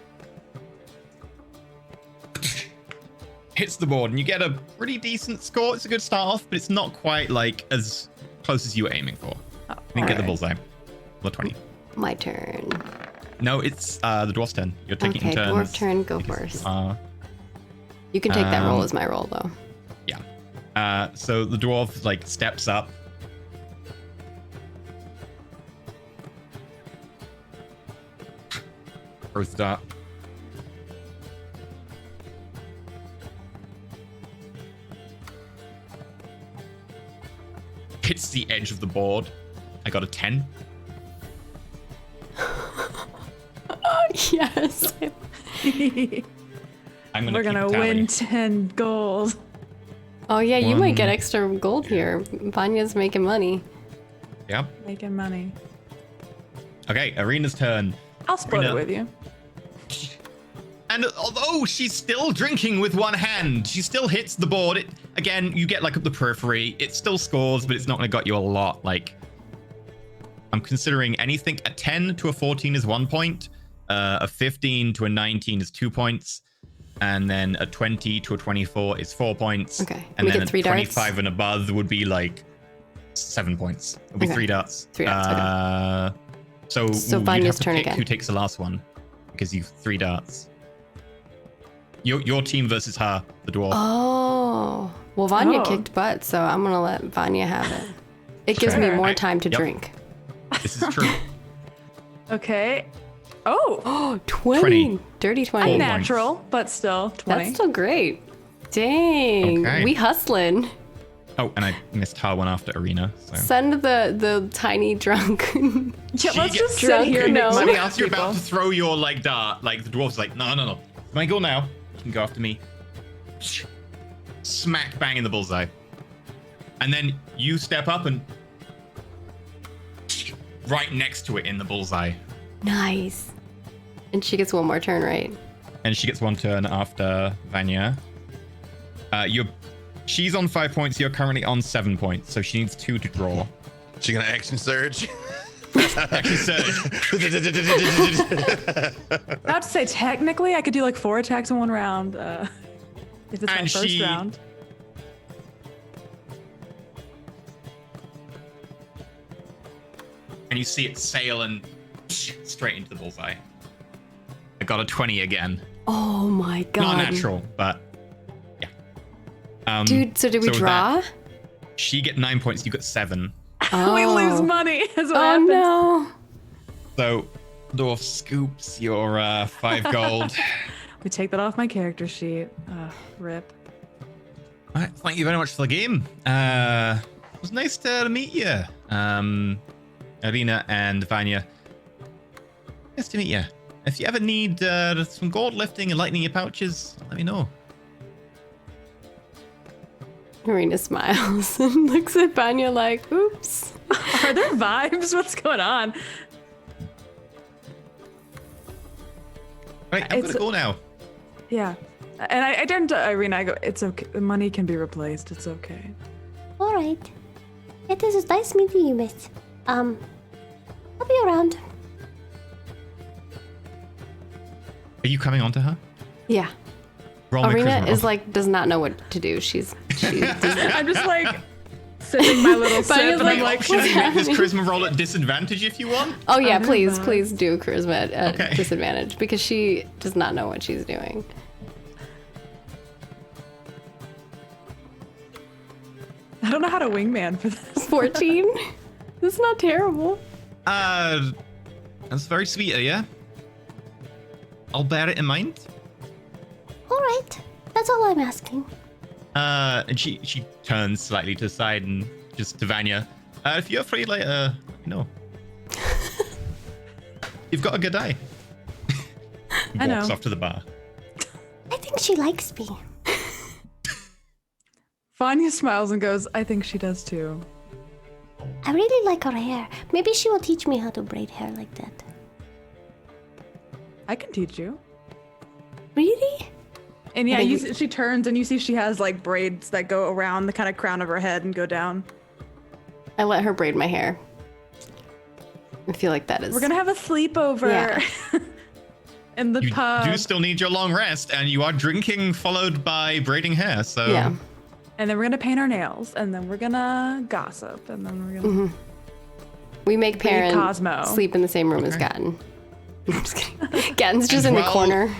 Hits the board, and you get a pretty decent score. It's a good start off, but it's not quite like as close as you were aiming for. Oh, You didn't get the alright. bullseye. Well, 20. My turn. No, it's the dwarf's turn. You're taking Okay, turns. dwarf turn. Go because, first. You You can take that roll um, as my roll though. yeah. So the dwarf like steps up. Throws the dart. Hits the edge of the board. I got a 10. Yes. I'm gonna We're keep gonna a tally. win 10 gold. Oh yeah, you might get One. extra gold here. Vanya's making money. Yep. Making money. Okay, Arena's turn. I'll split Arena. it with you. And although she's still drinking with one hand, she still hits the board. Again, you get like up the periphery. It still scores, but it's not going to got you a lot. Like, I'm considering anything a 10 to a 14 is 1 point, a 15 to a 19 is 2 points, and then a 20 to a 24 is 4 points. Okay. And We then get a 3 darts? 25 and above would be like 7 points. It'll be Okay. 3 darts. 3 darts, So So you'd Vanya's have to turn pick again. who takes the last one, because you've 3 darts. Your team versus her, the dwarf. Oh. Well, Vanya Oh. kicked butt, so I'm gonna let Vanya have it. It gives me Sure. more time to Yep. drink. This is true. Okay. Oh, Oh, 20. 20. Dirty 20. points. unnatural, but still 20. That's still great. Dang. Okay. We hustling. Oh, and I missed her one after Arena. So. Send the tiny drunk. Yeah, She let's gets just sit drunk here or and make no? money As off you're people. about to throw your like dart, like the dwarf's like, no. It's my goal now. You can go after me. Smack bang in the bullseye. And then you step up and right next to it in the bullseye. Nice. And she gets one more turn, right? And she gets one turn after Vanya. She's on 5 points. You're currently on 7 points, so she needs 2 to draw. She gonna action surge? Action surge. I have to say, technically, I could do like 4 attacks in one round. If it's my And first round. And you see it sail and straight into the bullseye. I got a 20 again. Oh my god. Not natural, but yeah. Dude, so did we with draw? that, she get 9 points, you got 7. Oh. We lose money. Is what Oh happens. no. So dwarf scoops your 5 gold. We take that off my character sheet. Rip. All right, thank you very much for the game. It was nice to meet you, Arena and Vanya. Nice to meet you. If you ever need some gold lifting and lightening your pouches, let me know. Marina smiles and looks at Vanya like, oops. Are there vibes? What's going on? Right, I'm It's- gonna go now. Yeah. And I turn to Irina. I go, it's okay. The money can be replaced. It's okay. All right. It is nice meeting you, miss. I'll be around. Are you coming on to her? Yeah. Roll me Arena charisma. is like, does not know what to do. She I'm just like sipping my little sip, Vanya's and I'm like, like, Should we make this happening? charisma roll at disadvantage if you want? Oh yeah, don't please, know. please do charisma at Okay. disadvantage because she does not know what she's doing. I don't know how to wingman for this. 14? That's not terrible. That's very sweet of you. I'll bear it in mind. All right. That's all I'm asking. And she turns slightly to the side and just to Vanya. If you're free later, let me know. You've got a good eye. I know. Walks off to the bar. I think she likes me. Vanya smiles and goes, I think she does too. I really like her hair. Maybe she will teach me how to braid hair like that. I can teach you. Really? And yeah, I think she turns and you see she has like braids that go around the kind of crown of her head and go down. I let her braid my hair. I feel like that is. We're gonna have a sleepover Yeah. in the You pub. do still need your long rest, and you are drinking followed by braiding hair, so... Yeah. And then we're gonna paint our nails, and then we're gonna gossip, and then we're gonna. Mm-hmm. We make Read Perrin Cosmo. sleep in the same room as Okay. Gatton. I'm just kidding. Gatton's just And in the while- corner.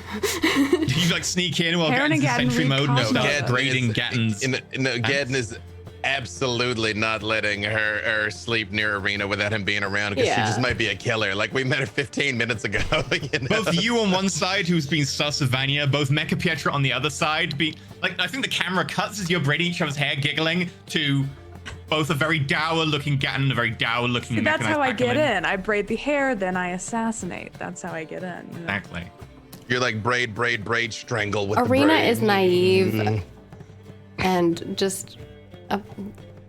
You like sneak in while Perrin and Gatton's in Gatton sentry read mode and Cosmo. start braiding Gatton's... Gadden is absolutely not letting her sleep near Arena without him being around because she Yeah. just might be a killer. Like we met her 15 minutes ago. You know? Both you on one side, who's been sus of Vanya, both Mecha Pietra on the other side, being like, I think the camera cuts as you're braiding each other's hair, giggling, to both a very dour-looking Gatton and a very dour-looking. See, that's mechanized how I get Pangolin. in. I braid the hair, then I assassinate. That's how I get in. You know? Exactly. You're like braid, strangle with the Arena braid. is naive and just a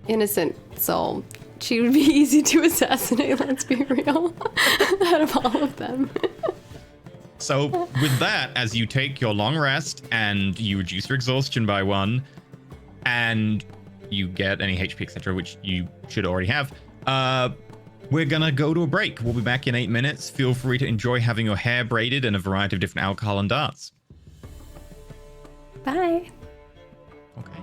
innocent soul. She would be easy to assassinate, let's be real, out of all of them. So with that, as you take your long rest and you reduce your exhaustion by 1, and you get any HP, etc., which you should already have, we're gonna go to a break. We'll be back in 8 minutes. Feel free to enjoy having your hair braided and a variety of different alcohol and darts. Bye. Okay.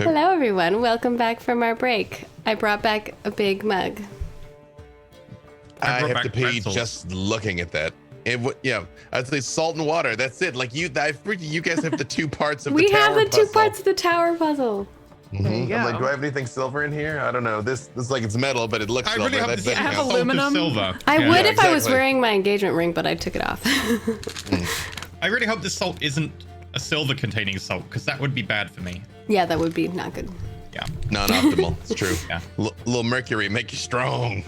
Hello, everyone. Welcome back from our break. I brought back a big mug. I brought have to back pee pretzels. just looking at that. I'd say salt and water. That's it. Like you guys have the two parts of the We tower have the two puzzle. parts of the tower puzzle. There you go. I'm like, do I have anything silver in here? I don't know. This is like it's metal, but it looks I silver. really hope That this doesn't isn't have count. salt of aluminum. silver. I Yeah. would if I was exactly. wearing my engagement ring, but I took it off. I really hope this salt isn't a silver-containing salt, because that would be bad for me. Yeah, that would be not good. Yeah. Non-optimal. It's true. Yeah. Little mercury make you strong.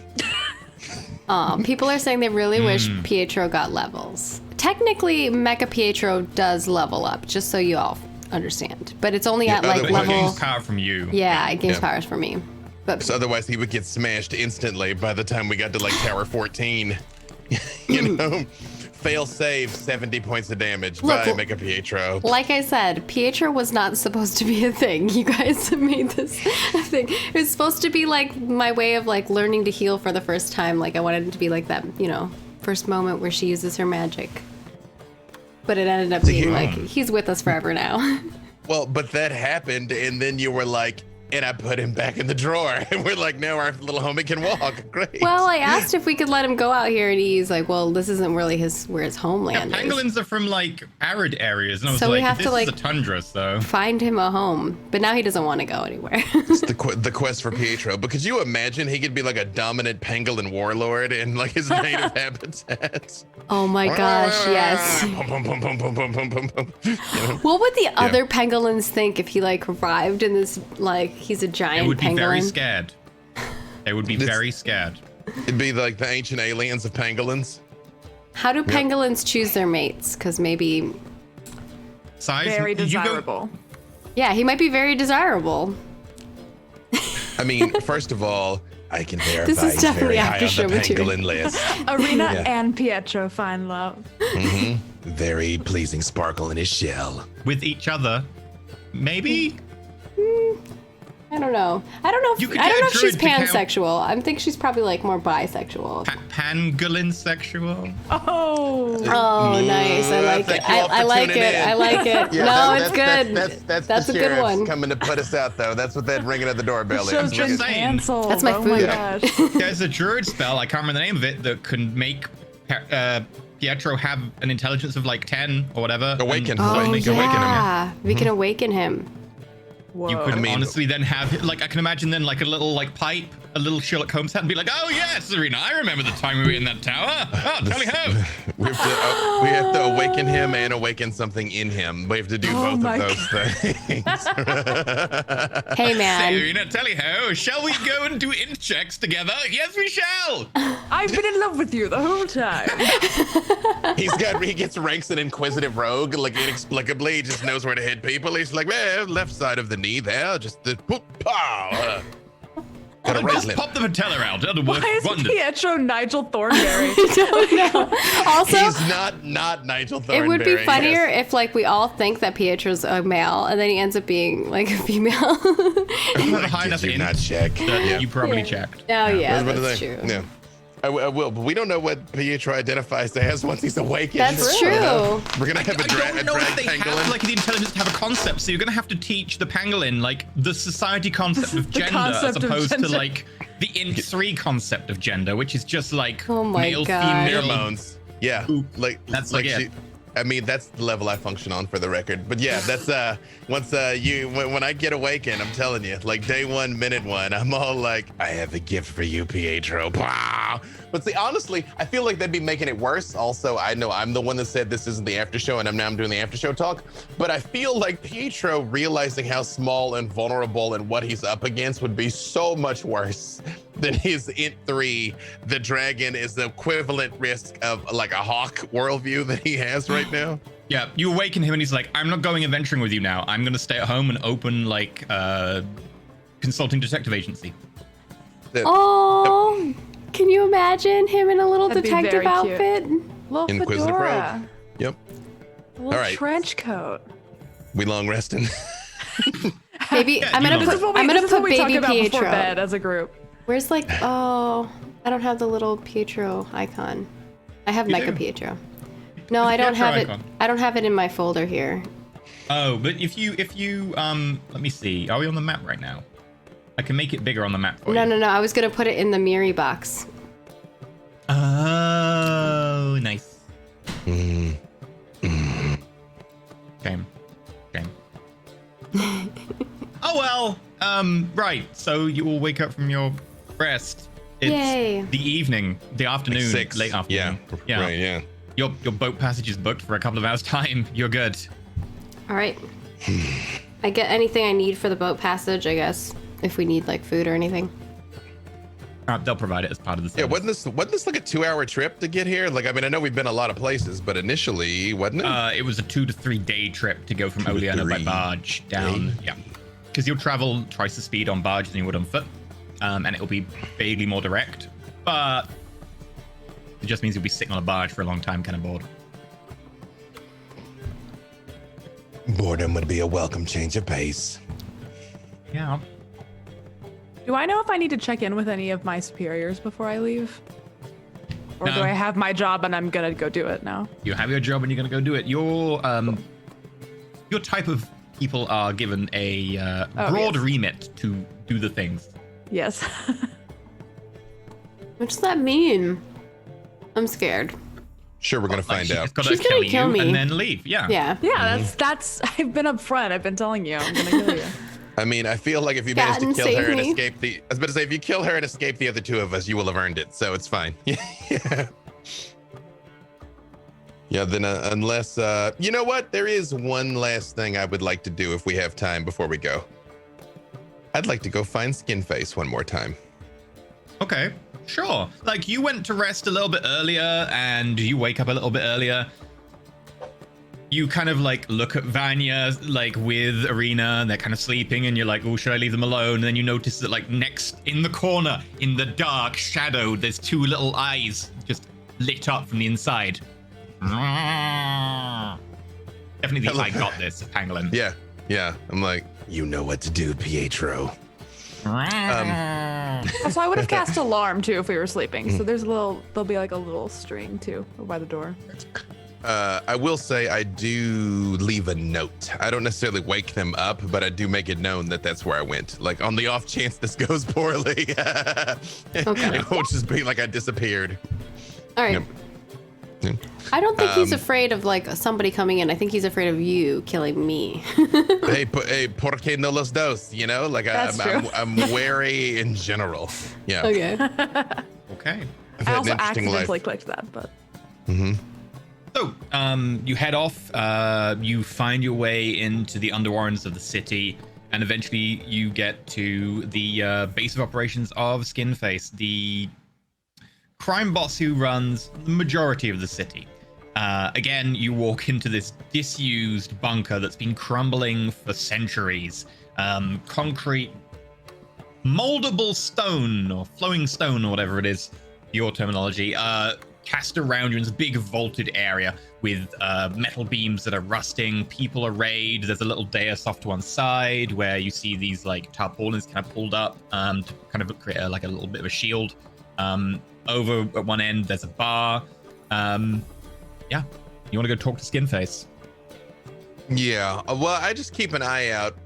People are saying they really wish Pietro got levels. Technically, Mecha Pietro does level up, just so you all understand. But it's only at like otherwise- But he level. gains power from you. Yeah, it gains Yeah. powers for me. But So otherwise, he would get smashed instantly by the time we got to like Tower 14. You know, fail save 70 points of damage. Look, Bye, Mega Pietro. like I said, Pietro was not supposed to be a thing. You guys made this a thing. It was supposed to be like my way of like learning to heal for the first time. Like I wanted it to be like that, first moment where she uses her magic. But it ended up being like he's with us forever now. Well, but that happened, and then you were like, and I put him back in the drawer, and we're like, now our little homie can walk. Great. Well, I asked if we could let him go out here, and he's like, "Well, this isn't really where his Yeah, homeland is. pangolins are from like arid areas, and I was So we like, have this to, like- is a tundra, so Find him a home." But now he doesn't want to go anywhere. It's the quest for Pietro. But could you imagine he could be like a dominant pangolin warlord in like his native habitat? Oh my gosh, yes. Pum, pum, pum, pum, pum, pum, pum, pum, pum. You know? What would the other pangolins think if he like arrived in this like he's a they giant would be pangolin? very scared. They would be This- very scared. It'd be like the ancient aliens of pangolins. How do pangolins choose their mates? Because maybe, Size? Very you go- desirable. yeah, he might be very desirable. I mean, first of all, I can verify This is he's definitely very high after on show the material. pangolin list. Arena Yeah. and Pietro find love. Very pleasing sparkle in his shell. with each other. Maybe? I don't know. I don't know You if, could I don't get know a if she's druid to count- pansexual. I think she's probably like more bisexual. Pangolin sexual? Oh, Oh, nice. I like Thank it. you all I for like tuning it. in. I like it. No, it's good. That's a the good sheriff's one. coming to put us out, though. That's what that ringing at the doorbell is. show's been just saying. canceled. That's my oh my food. gosh. There's a druid spell, I can't remember the name of it, that can make Pietro have an intelligence of like 10 or whatever. Awaken. and, Oh, like, Awaken him. yeah. We can awaken him. Whoa. You could I mean- honestly then have, like, I can imagine then like a little like pipe, a little Sherlock Holmes hat, and be like, oh yes, Serena, I remember the time we were in that tower. Oh, tell me how. We have to awaken him and awaken something in him. We have to do Oh both my of those things. Hey, man. Serena, tell you how. Shall we go and do int checks together? Yes, we shall. I've been in love with you the whole time. He gets ranks an inquisitive rogue, like inexplicably, he just knows where to hit people. He's like, well, left side of the knee there, just the pow. Got a right Just limb. pop the patella out. That'll work Why is wonders. Pietro Nigel Thornberry? don't know. Also, He's not Nigel Thornberry. it would be funnier yes. if like we all think that Pietro's a male and then he ends up being like a female. If you have a high Did enough you int not check? that Yeah. you probably checked. Oh yeah, That's what that's I true. think. Yeah. I will, but we don't know what Pietro identifies as once he's awakened. That's true. We're gonna have a drag don't know if they pangolin. have like the intelligence to have a concept, so you're gonna have to teach the pangolin like the society concept of The gender as concept of opposed to gender. like the int 3 concept of gender, which is just like Oh my male, God. female. Pheromones. Yeah, That's like it. I mean, that's the level I function on for the record. But yeah, that's once when I get awakened, I'm telling you, like day 1, minute 1, I'm all like, I have a gift for you, Pietro. Wow. But see, honestly, I feel like that'd be making it worse. Also, I know I'm the one that said this isn't the after show, and I'm doing the after show talk. But I feel like Pietro realizing how small and vulnerable and what he's up against would be so much worse than his int 3. The dragon is the equivalent risk of like a hawk worldview that he has right now. Yeah, you awaken him and he's like, I'm not going adventuring with you now. I'm gonna stay at home and open like consulting detective agency. Oh, can you imagine him in a little That'd be detective very cute. outfit? Little Inquisitive fedora. rogue. Yep. Little All right. trench coat. We long resting. Maybe Yeah, I'm gonna you put know. I'm gonna This is what put we talk baby about before Pietro. bed as a group. Where's like I don't have the little Pietro icon. I have You Mecha do. Pietro. No, The I don't Pietro have icon. it. I don't have it in my folder here. Oh, but if you let me see. Are we on the map right now? I can make it bigger on the map for you. No. I was gonna put it in the Miri box. Oh, nice. Shame. Oh well. Right. So you will wake up from your rest. It's Yay. the evening, the afternoon, Like 6. late afternoon. Yeah. Right. Yeah. Your boat passage is booked for a couple of hours' time. You're good. All right. I get anything I need for the boat passage, I guess, if we need like food or anything. They'll provide it as part of the service. Yeah. Wasn't this like a 2-hour trip to get here? Like, I mean, I know we've been a lot of places, but initially, wasn't it? It was a 2 to 3 day trip to go from Oleana by barge down. Yeah. Because you'll travel twice the speed on barge than you would on foot. And it'll be vaguely more direct. But it just means you'll be sitting on a barge for a long time, kind of bored. Boredom would be a welcome change of pace. Yeah. Do I know if I need to check in with any of my superiors before I leave? Or No. do I have my job and I'm gonna go do it now? You have your job and you're going to go do it. Your type of people are given a broad yes. remit to do the things. Yes. What does that mean? I'm scared. Sure, we're gonna find out. It's got to She's gonna kill you me. and then leave. Yeah. Yeah. Yeah, that's I've been upfront. I've been telling you I'm gonna kill you. I mean, I feel like if you manage to Gatton, kill her save and me. escape I was about to say, if you kill her and escape the other 2 of us, you will have earned it. So it's fine. Yeah. Yeah. Then unless you know what, there is one last thing I would like to do if we have time before we go. I'd like to go find Skinface one more time. Okay, sure. Like, you went to rest a little bit earlier and you wake up a little bit earlier. You kind of like look at Vanya like with Arena and they're kind of sleeping and you're like, oh, should I leave them alone? And then you notice that like next in the corner, in the dark shadow, there's 2 little eyes just lit up from the inside. Definitely the I got this, Pangolin. Yeah. Yeah. I'm like, you know what to do, Pietro. Also, I would have cast alarm too if we were sleeping. So there'll be like a little string too by the door. I will say I do leave a note. I don't necessarily wake them up, but I do make it known that that's where I went. Like, on the off chance this goes poorly, it won't just be like I disappeared. All right. Yep. Yeah. I don't think he's afraid of like somebody coming in. I think he's afraid of you killing me. Hey, por qué no los dos? You know, like That's true. I'm wary in general. Yeah. Okay. Okay. I've I had also an interesting accidentally life. clicked that, but So, you head off, you find your way into the underworlds of the city, and eventually you get to the base of operations of Skinface, the crime boss who runs the majority of the city. Again, you walk into this disused bunker that's been crumbling for centuries. Concrete, moldable stone, or flowing stone, or whatever it is, your terminology, cast around you in this big vaulted area with metal beams that are rusting. People arrayed. There's a little dais off to one side where you see these like tarpaulins kind of pulled up to kind of create like a little bit of a shield. Over at one end, there's a bar. Yeah, you want to go talk to Skinface? Yeah. Well, I just keep an eye out.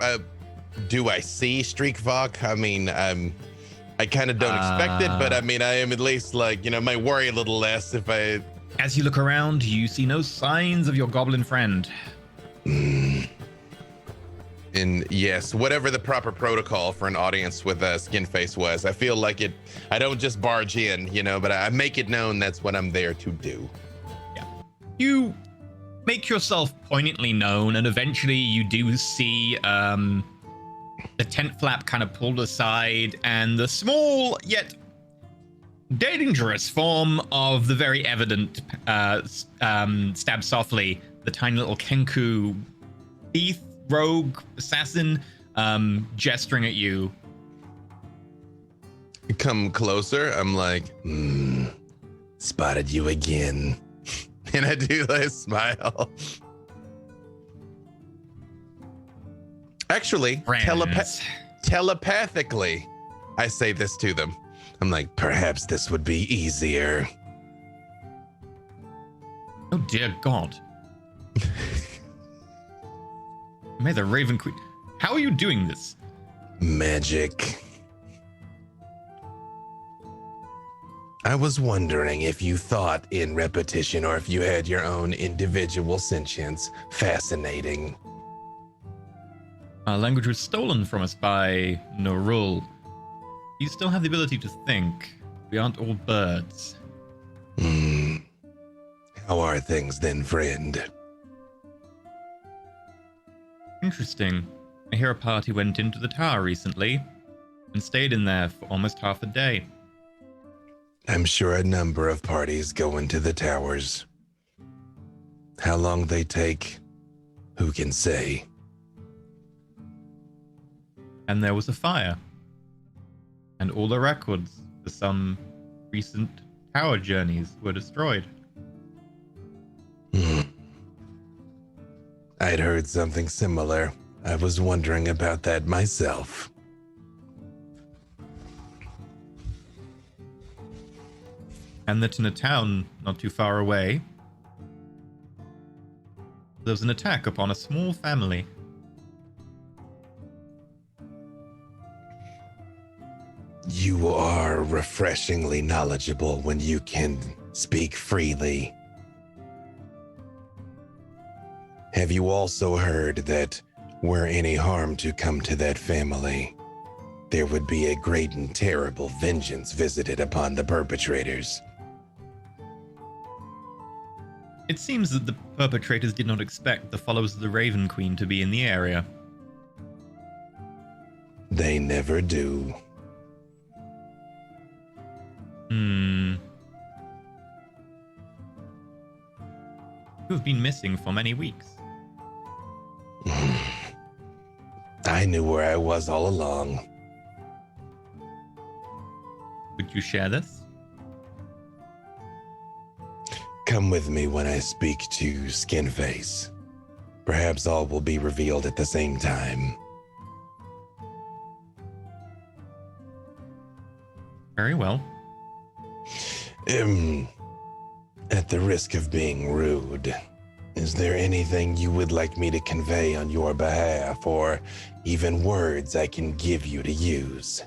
Do I see Streakvok? I mean, I kind of don't expect it, but I mean, I am at least like, you know, might worry a little less if I. As you look around, you see no signs of your goblin friend. And yes, whatever the proper protocol for an audience with Skinface was, I feel like it. I don't just barge in, you know, but I make it known that's what I'm there to do. Yeah. You make yourself poignantly known, and eventually you do see the tent flap kind of pulled aside, and the small yet dangerous form of the very evident Stab Softly, the tiny little Kenku thief, rogue, assassin, gesturing at you. Come closer. I'm like, spotted you again. And I do like smile. Actually, Friends. telepathically, I say this to them. I'm like, perhaps this would be easier. Oh dear God. May the Raven Queen. How are you doing this? Magic. I was wondering if you thought in repetition or if you had your own individual sentience. Fascinating. Our language was stolen from us by Norul. You still have the ability to think. We aren't all birds. How are things then, friend? Interesting. I hear a party went into the tower recently and stayed in there for almost half a day. I'm sure a number of parties go into the towers. How long they take, who can say? And there was a fire. And all the records for some recent tower journeys were destroyed. I'd heard something similar. I was wondering about that myself. And that in a town not too far away, there was an attack upon a small family. You are refreshingly knowledgeable when you can speak freely. Have you also heard that were any harm to come to that family, there would be a great and terrible vengeance visited upon the perpetrators? It seems that the perpetrators did not expect the followers of the Raven Queen to be in the area. They never do. You have been missing for many weeks. I knew where I was all along. Would you share this? Come with me when I speak to Skinface. Perhaps all will be revealed at the same time. Very well. At the risk of being rude, is there anything you would like me to convey on your behalf, or even words I can give you to use?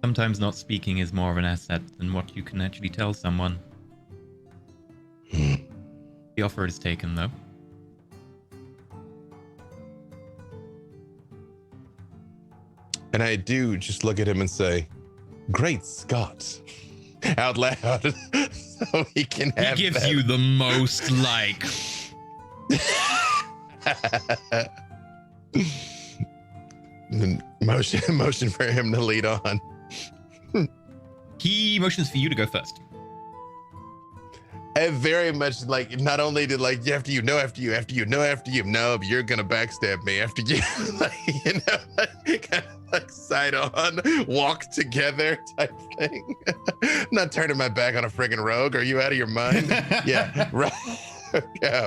Sometimes not speaking is more of an asset than what you can actually tell someone. The offer is taken, though. And I do just look at him and say, "Great Scott," out loud, so he can have. He gives that. you the most, like... motion for him to lead on. He motions for you to go first. I very much like, not only did like after you, no, but you're gonna backstab me after you, like, you know, kind of like side on, walk together type thing. I'm not turning my back on a friggin' rogue. Are you out of your mind? Yeah, right. Yeah.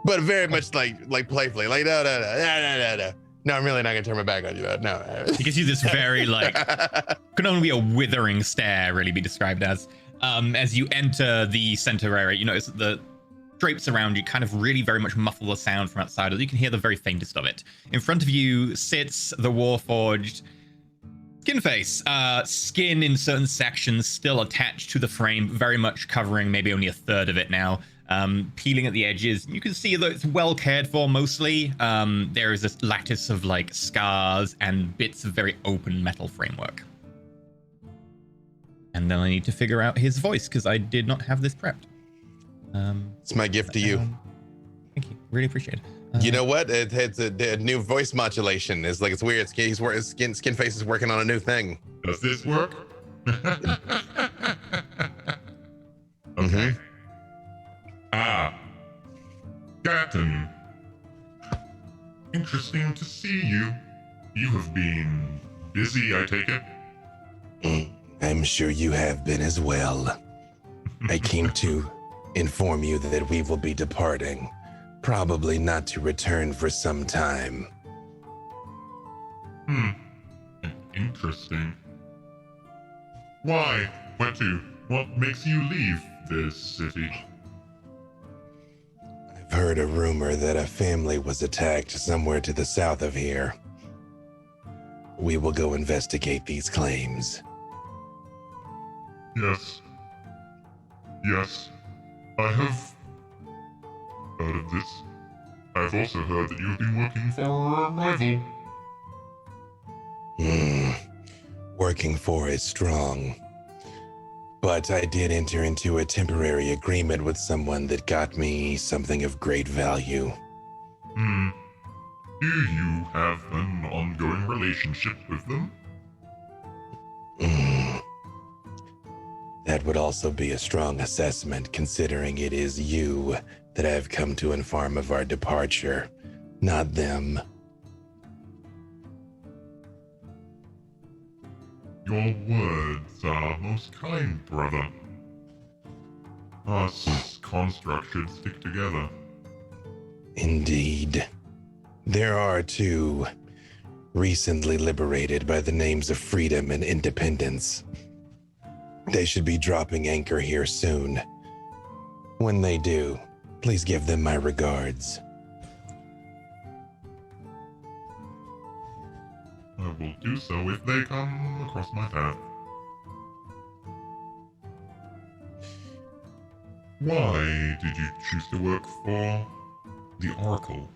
But very much like playfully, like no. No, I'm really not gonna turn my back on you. No. He gives you this very, like, could only be a withering stare, really be described as you enter the center area. You notice that the drapes around you kind of really very much muffle the sound from outside. You can hear the very faintest of it. In front of you sits the Warforged Skinface. Skin in certain sections still attached to the frame, very much covering maybe only a third of it now. Peeling at the edges. You can see that it's well cared for mostly. There is this lattice of like scars and bits of very open metal framework. And then I need to figure out his voice because I did not have this prepped. It's my gift to you. Thank you. Really appreciate it. You know what? It's a new voice modulation. It's like, it's weird. Skinface is working on a new thing. Does this work? Okay. Captain. Interesting to see you. You have been busy, I take it? I'm sure you have been as well. I came to inform you that we will be departing, probably not to return for some time. Interesting. Why? Where to? what makes you leave this city? I've heard a rumor that a family was attacked somewhere to the south of here. We will go investigate these claims. Yes. Yes. I have heard of this. I've also heard that you've been working for a rival. Working for is strong. But I did enter into a temporary agreement with someone that got me something of great value. Do you have an ongoing relationship with them? That would also be a strong assessment, considering it is you that I have come to inform of our departure, not them. Your words are most kind, brother. Us construct should stick together. Indeed. There are two, recently liberated by the names of Freedom and Independence. They should be dropping anchor here soon. When they do, please give them my regards. I will do so if they come across my path. Why did you choose to work for the Oracle?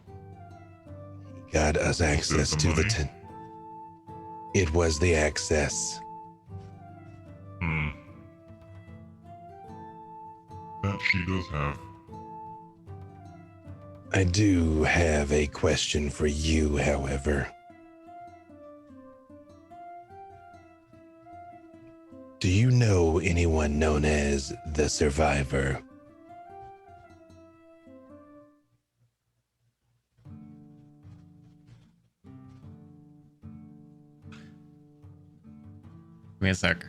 Got us access to the money? It was the access. That she does have. I do have a question for you, however. Do you know anyone known as the Survivor? Give me a sec.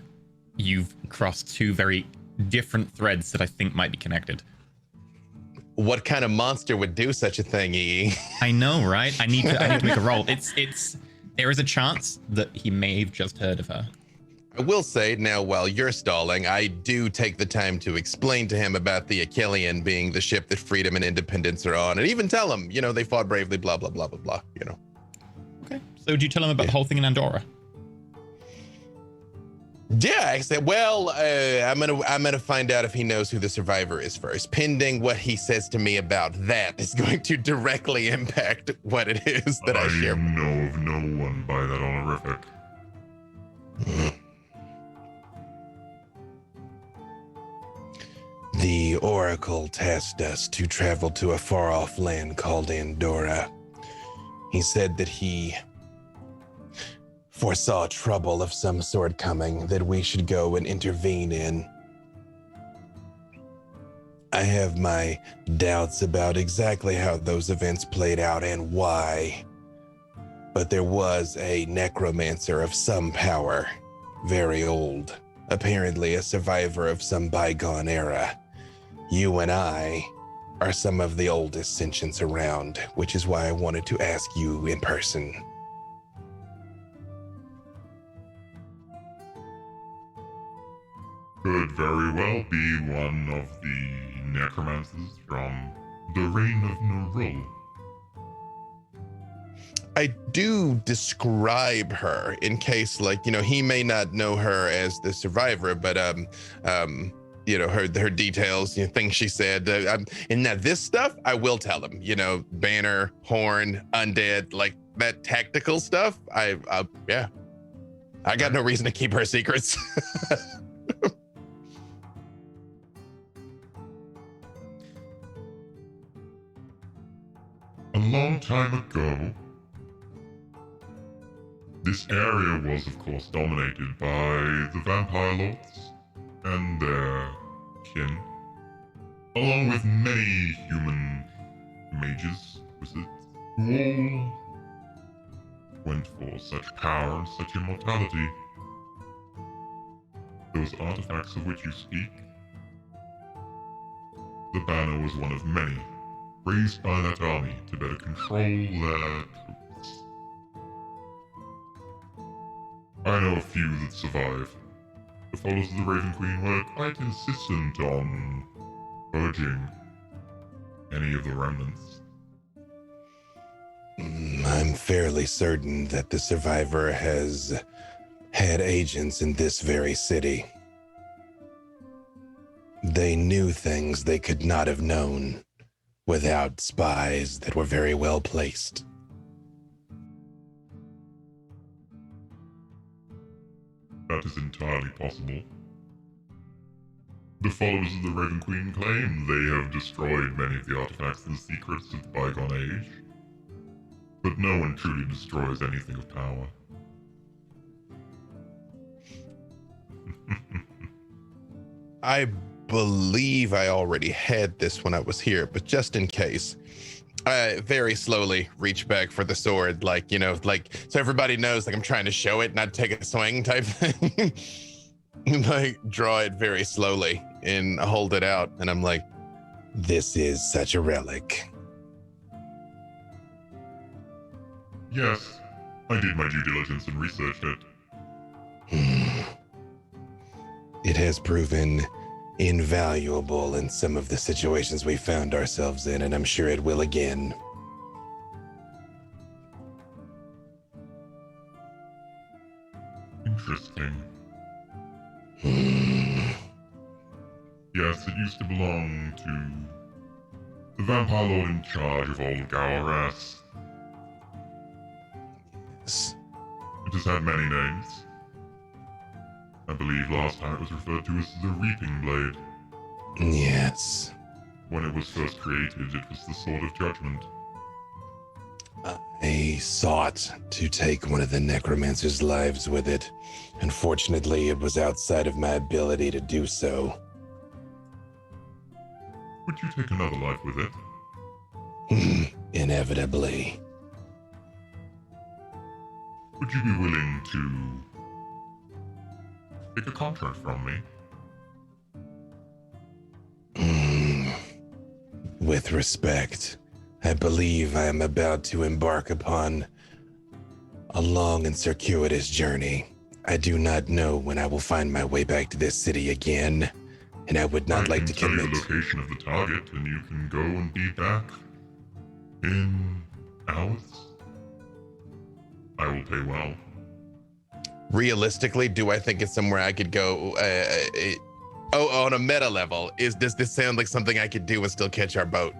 You've crossed two very different threads that I think might be connected. What kind of monster would do such a thing, E? I know, right? I need to make a roll. There is a chance that he may have just heard of her. I will say now, while you're stalling, I do take the time to explain to him about the Achillean being the ship that Freedom and Independence are on, and even tell him, they fought bravely, blah, blah, blah, blah, blah, Okay. So do you tell him about the whole thing in Andorra? Yeah, I said, well, I'm gonna find out if he knows who the Survivor is first. Pending what he says to me about that is going to directly impact what it is that I share. I know of no one by that honorific. The Oracle tasked us to travel to a far-off land called Andorra. He said that he foresaw trouble of some sort coming that we should go and intervene in. I have my doubts about exactly how those events played out and why, but there was a necromancer of some power, very old, apparently a survivor of some bygone era. You and I are some of the oldest sentients around, which is why I wanted to ask you in person. Could very well be one of the necromancers from the Reign of Nerul. I do describe her in case, he may not know her as the survivor, but her details, things she said, and now this stuff I will tell him. Banner, horn, undead, like that tactical stuff. I got no reason to keep her secrets. A long time ago, this area was, of course, dominated by the vampire lords and their kin, along with many human mages, wizards, who all went for such power and such immortality. Those artifacts of which you speak, the banner was one of many, raised by that army to better control their troops. I know a few that survive. The followers of the Raven Queen were quite insistent on purging any of the remnants. I'm fairly certain that the survivor has had agents in this very city. They knew things they could not have known without spies that were very well placed. That is entirely possible. The followers of the Raven Queen claim they have destroyed many of the artifacts and secrets of the bygone age. But no one truly destroys anything of power. I believe I already had this when I was here, but just in case, I very slowly reach back for the sword, like, you know, like, so everybody knows, like, I'm trying to show it, not take a swing type thing. Like, draw it very slowly and hold it out, and I'm like, this is such a relic. Yes, I did my due diligence and researched it. It has proven invaluable in some of the situations we found ourselves in, and I'm sure it will again. Interesting. Yes, it used to belong to the vampire lord in charge of all of Gawaras. Yes. It has had many names. I believe last time it was referred to as the Reaping Blade. Yes. When it was first created, it was the Sword of Judgment. I sought to take one of the necromancer's lives with it. Unfortunately, it was outside of my ability to do so. Would you take another life with it? Inevitably. Would you be willing to take a contract from me? With respect, I believe I am about to embark upon a long and circuitous journey. I do not know when I will find my way back to this city again, and I would not like to commit. I can tell you the location of the target, and you can go and be back in hours. I will pay well. Realistically, do I think it's somewhere I could go? On a meta level, does this sound like something I could do and still catch our boat?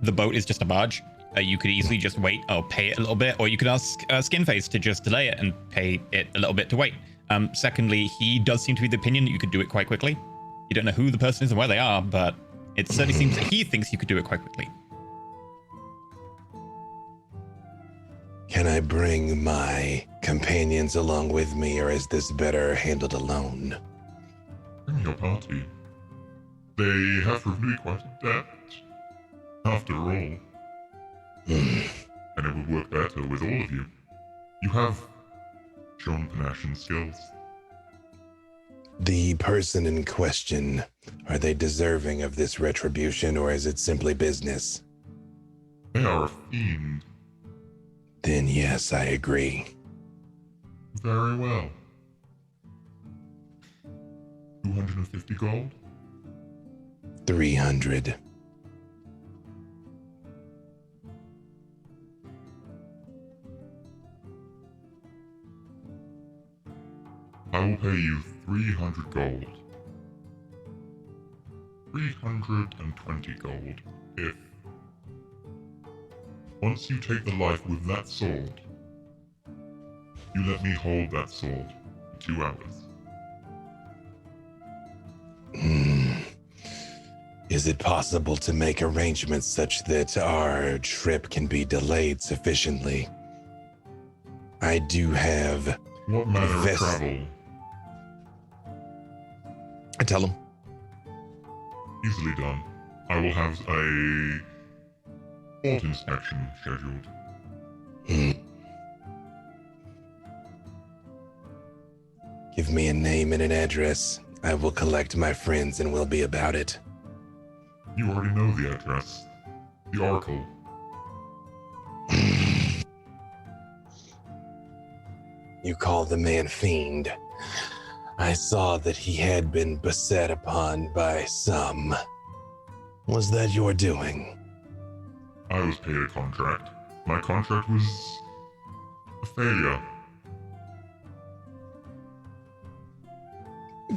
The boat is just a barge. You could easily just wait or pay it a little bit, or you could ask Skinface to just delay it and pay it a little bit to wait. Secondly, he does seem to be the opinion that you could do it quite quickly. You don't know who the person is and where they are, but it certainly seems that he thinks you could do it quite quickly. Can I bring my companions along with me, or is this better handled alone? Bring your party. They have proved to be quite adept, after all. And it would work better with all of you. You have shown panache and skills. The person in question, are they deserving of this retribution, or is it simply business? They are a fiend. Then yes, I agree. Very well. 250 gold? 300. I will pay you 300 gold. 320 gold if, once you take the life with that sword, you let me hold that sword for 2 hours. Is it possible to make arrangements such that our trip can be delayed sufficiently? I do have... What manner of travel? I tell him. Easily done. I will have a port inspection scheduled. Give me a name and an address. I will collect my friends and we'll be about it. You already know the address. The Oracle. You call the man fiend. I saw that he had been beset upon by some. Was that your doing? I was paid a contract. My contract was a failure.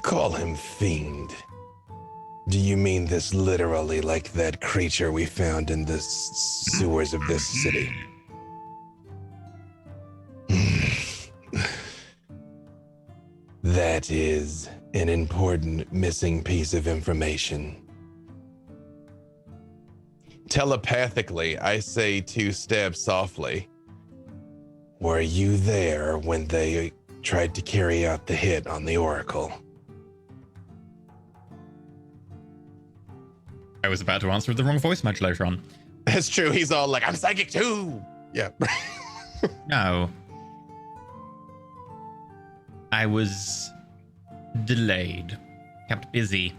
Call him fiend. Do you mean this literally, like that creature we found in the sewers of this city? That is an important missing piece of information. Telepathically, I say 2 steps softly. Were you there when they tried to carry out the hit on the Oracle? I was about to answer with the wrong voice modulator on. That's true. He's all like, I'm psychic too. Yeah. No. I was delayed. Kept busy.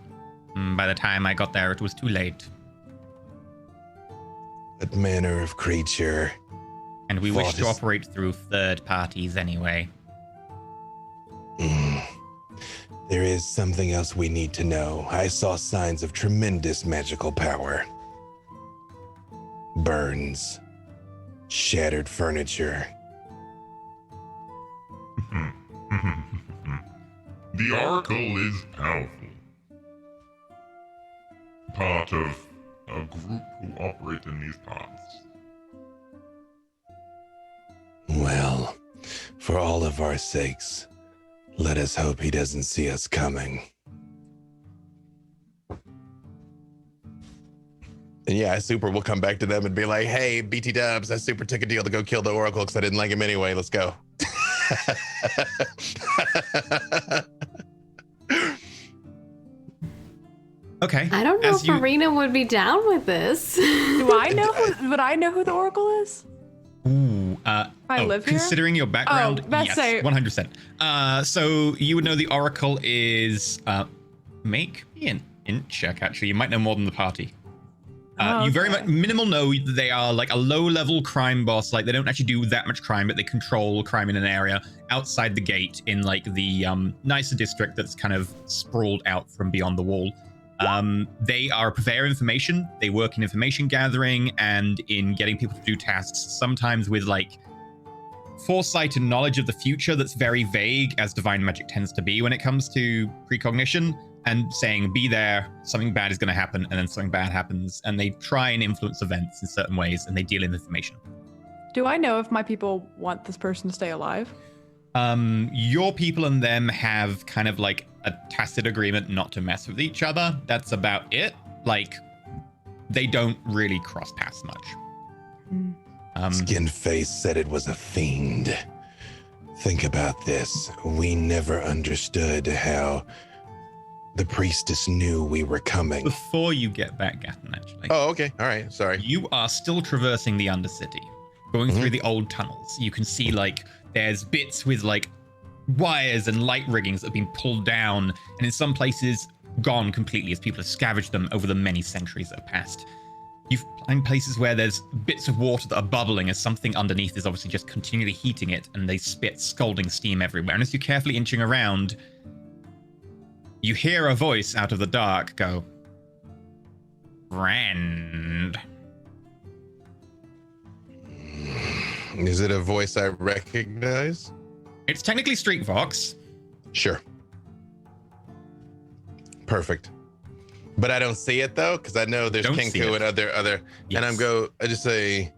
By the time I got there, it was too late. What manner of creature? And we wish to operate through third parties anyway. There is something else we need to know. I saw signs of tremendous magical power. Burns. Shattered furniture. The Oracle is powerful. Part of a group who operate in these parts. Well, for all of our sakes, let us hope he doesn't see us coming. And yeah, Super will come back to them and be like, hey, BT Dubs, I Super took a deal to go kill the Oracle because I didn't like him anyway. Let's go. Okay. I don't know if Arena would be down with this. Do I know would I know who the Oracle is? Ooh, I live here? considering your background, that's yes, safe. 100%. So you would know the Oracle is, make me an int check, actually. You might know more than the party. You very much minimal know that they are like a low-level crime boss. Like they don't actually do that much crime, but they control crime in an area outside the gate in like the nicer district that's kind of sprawled out from beyond the wall. They are a purveyor of information. They work in information gathering and in getting people to do tasks, sometimes with like foresight and knowledge of the future that's very vague, as divine magic tends to be when it comes to precognition, and saying, be there, something bad is going to happen, and then something bad happens. And they try and influence events in certain ways, and they deal in information. Do I know if my people want this person to stay alive? Your people and them have kind of like a tacit agreement not to mess with each other. That's about it. Like, they don't really cross paths much. Skin Face said it was a fiend. Think about this. We never understood how the priestess knew we were coming. Before you get back, Gatton, actually. Oh, okay. All right. Sorry. You are still traversing the Undercity, going through the old tunnels. You can see, like, there's bits with, like, wires and light riggings that have been pulled down, and in some places gone completely as people have scavenged them over the many centuries that have passed. You find places where there's bits of water that are bubbling as something underneath is obviously just continually heating it, and they spit scalding steam everywhere. And as you're carefully inching around, you hear a voice out of the dark go, "Friend." Is it a voice I recognize? It's technically Street Vox. Sure. Perfect. But I don't see it though, because I know there's Kenku and other. Yes. And I just say,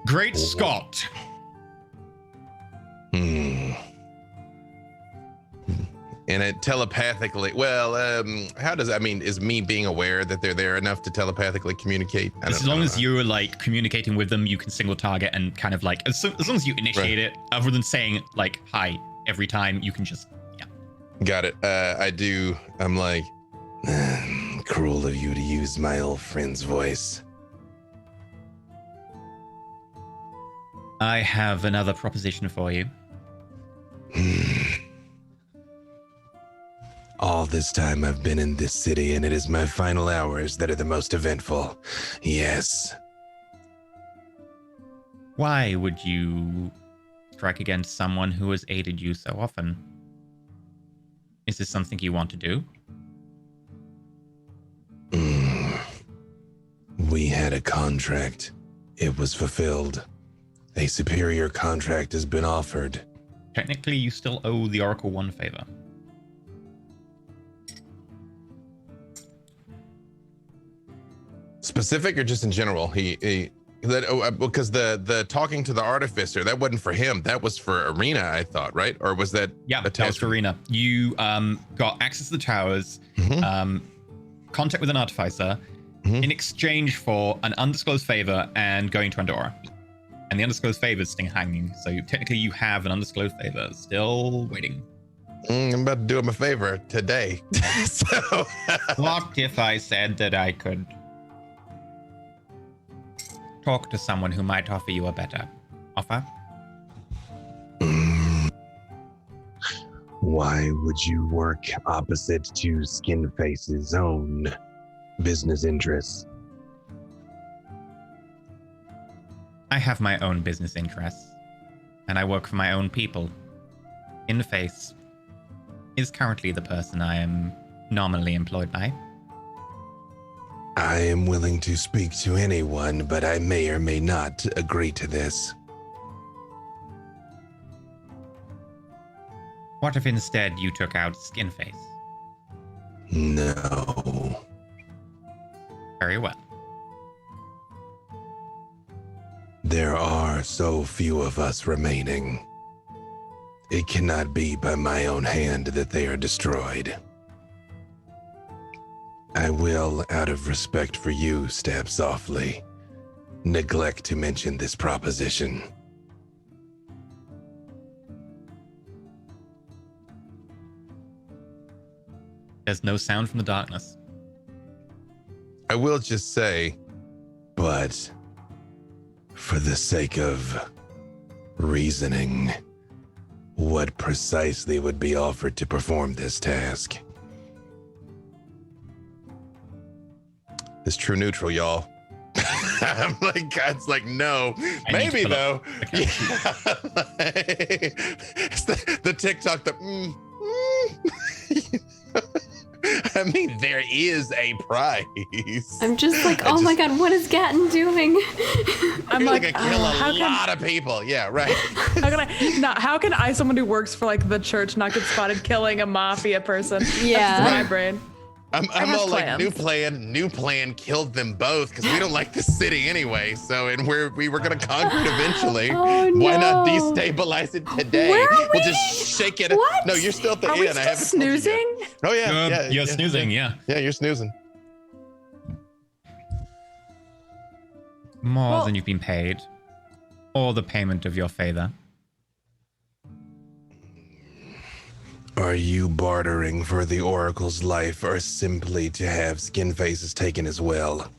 Great Scott. And it telepathically, how does, is me being aware that they're there enough to telepathically communicate? As long as you're like communicating with them, you can single target and kind of like, as long as you initiate it, other than saying like, hi, every time, you can just, yeah. Got it. I'm like, cruel of you to use my old friend's voice. I have another proposition for you. All this time I've been in this city, and it is my final hours that are the most eventful. Yes. Why would you strike against someone who has aided you so often. Is this something you want to do? We had a contract. It was fulfilled. A superior contract has been offered. Technically, you still owe the Oracle one favor. Specific or just in general? Because the talking to the artificer, that wasn't for him. That was for Arena, I thought, right? Or was that? Yeah, that was for Arena. You got access to the towers, contact with an artificer, in exchange for an undisclosed favor and going to Andorra. And the undisclosed favor is still hanging, so technically you have an undisclosed favor still waiting. I'm about to do him a favor today. So, what if I said that I could talk to someone who might offer you a better offer? Why would you work opposite to Skinface's own business interests? I have my own business interests, and I work for my own people. Inface is currently the person I am nominally employed by. I am willing to speak to anyone, but I may or may not agree to this. What if instead you took out Skinface? No. Very well. There are so few of us remaining. It cannot be by my own hand that they are destroyed. I will, out of respect for you, Stab Softly, neglect to mention this proposition. There's no sound from the darkness. I will just say, But for the sake of reasoning, what precisely would be offered to perform this task? it's true neutral, y'all. I'm like, God's like, no, maybe though. It's the TikTok, I mean, there is a price. I'm just like, oh my god, what is Gatton doing? I'm You're like, gonna kill how a lot of people. Yeah, right. how can I, someone who works for like the church, not get spotted killing a mafia person? Yeah. That's my brain. I'm have all like, plans. new plan, killed them both because we don't like the city anyway. So, and we were gonna conquer it eventually. Oh, Why not no. destabilize it today? Where are We'll we? just shake it. What? No, you're still at the Are end. we I still haven't told you yet. snoozing? Oh yeah, You're snoozing, yeah. Yeah, you're snoozing. More than you've been paid, or the payment of your favor. Are you bartering for the Oracle's life or simply to have Skinfaces taken as well?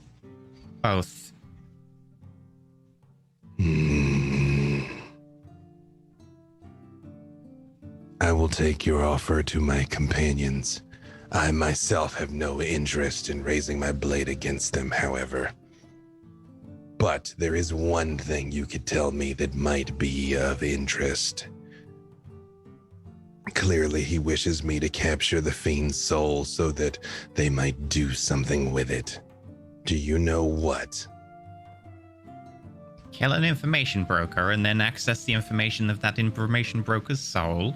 Both. I will take your offer to my companions. I myself have no interest in raising my blade against them, however. But there is one thing you could tell me that might be of interest. Clearly, he wishes me to capture the fiend's soul so that they might do something with it. Do you know what? Kill an information broker and then access the information of that information broker's soul.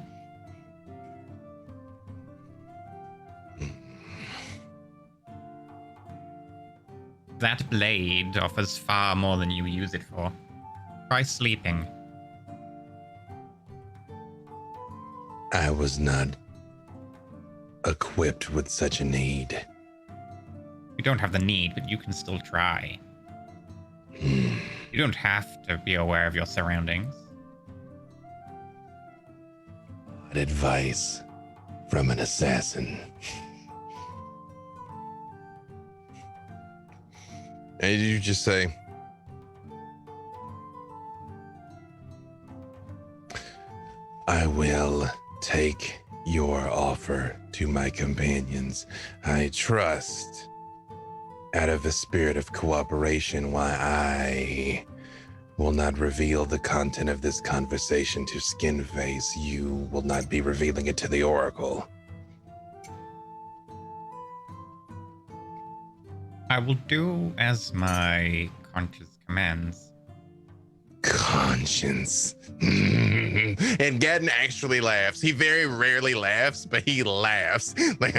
That blade offers far more than you use it for. Try sleeping. I was not equipped with such a need. You don't have the need, but you can still try. You don't have to be aware of your surroundings. Odd advice from an assassin. And you just say, I will take your offer to my companions. I trust, out of a spirit of cooperation, why I will not reveal the content of this conversation to Skinface, you will not be revealing it to the Oracle. I will do as my conscience commands. Conscience. And Gadden actually laughs. He very rarely laughs, but he laughs. Like,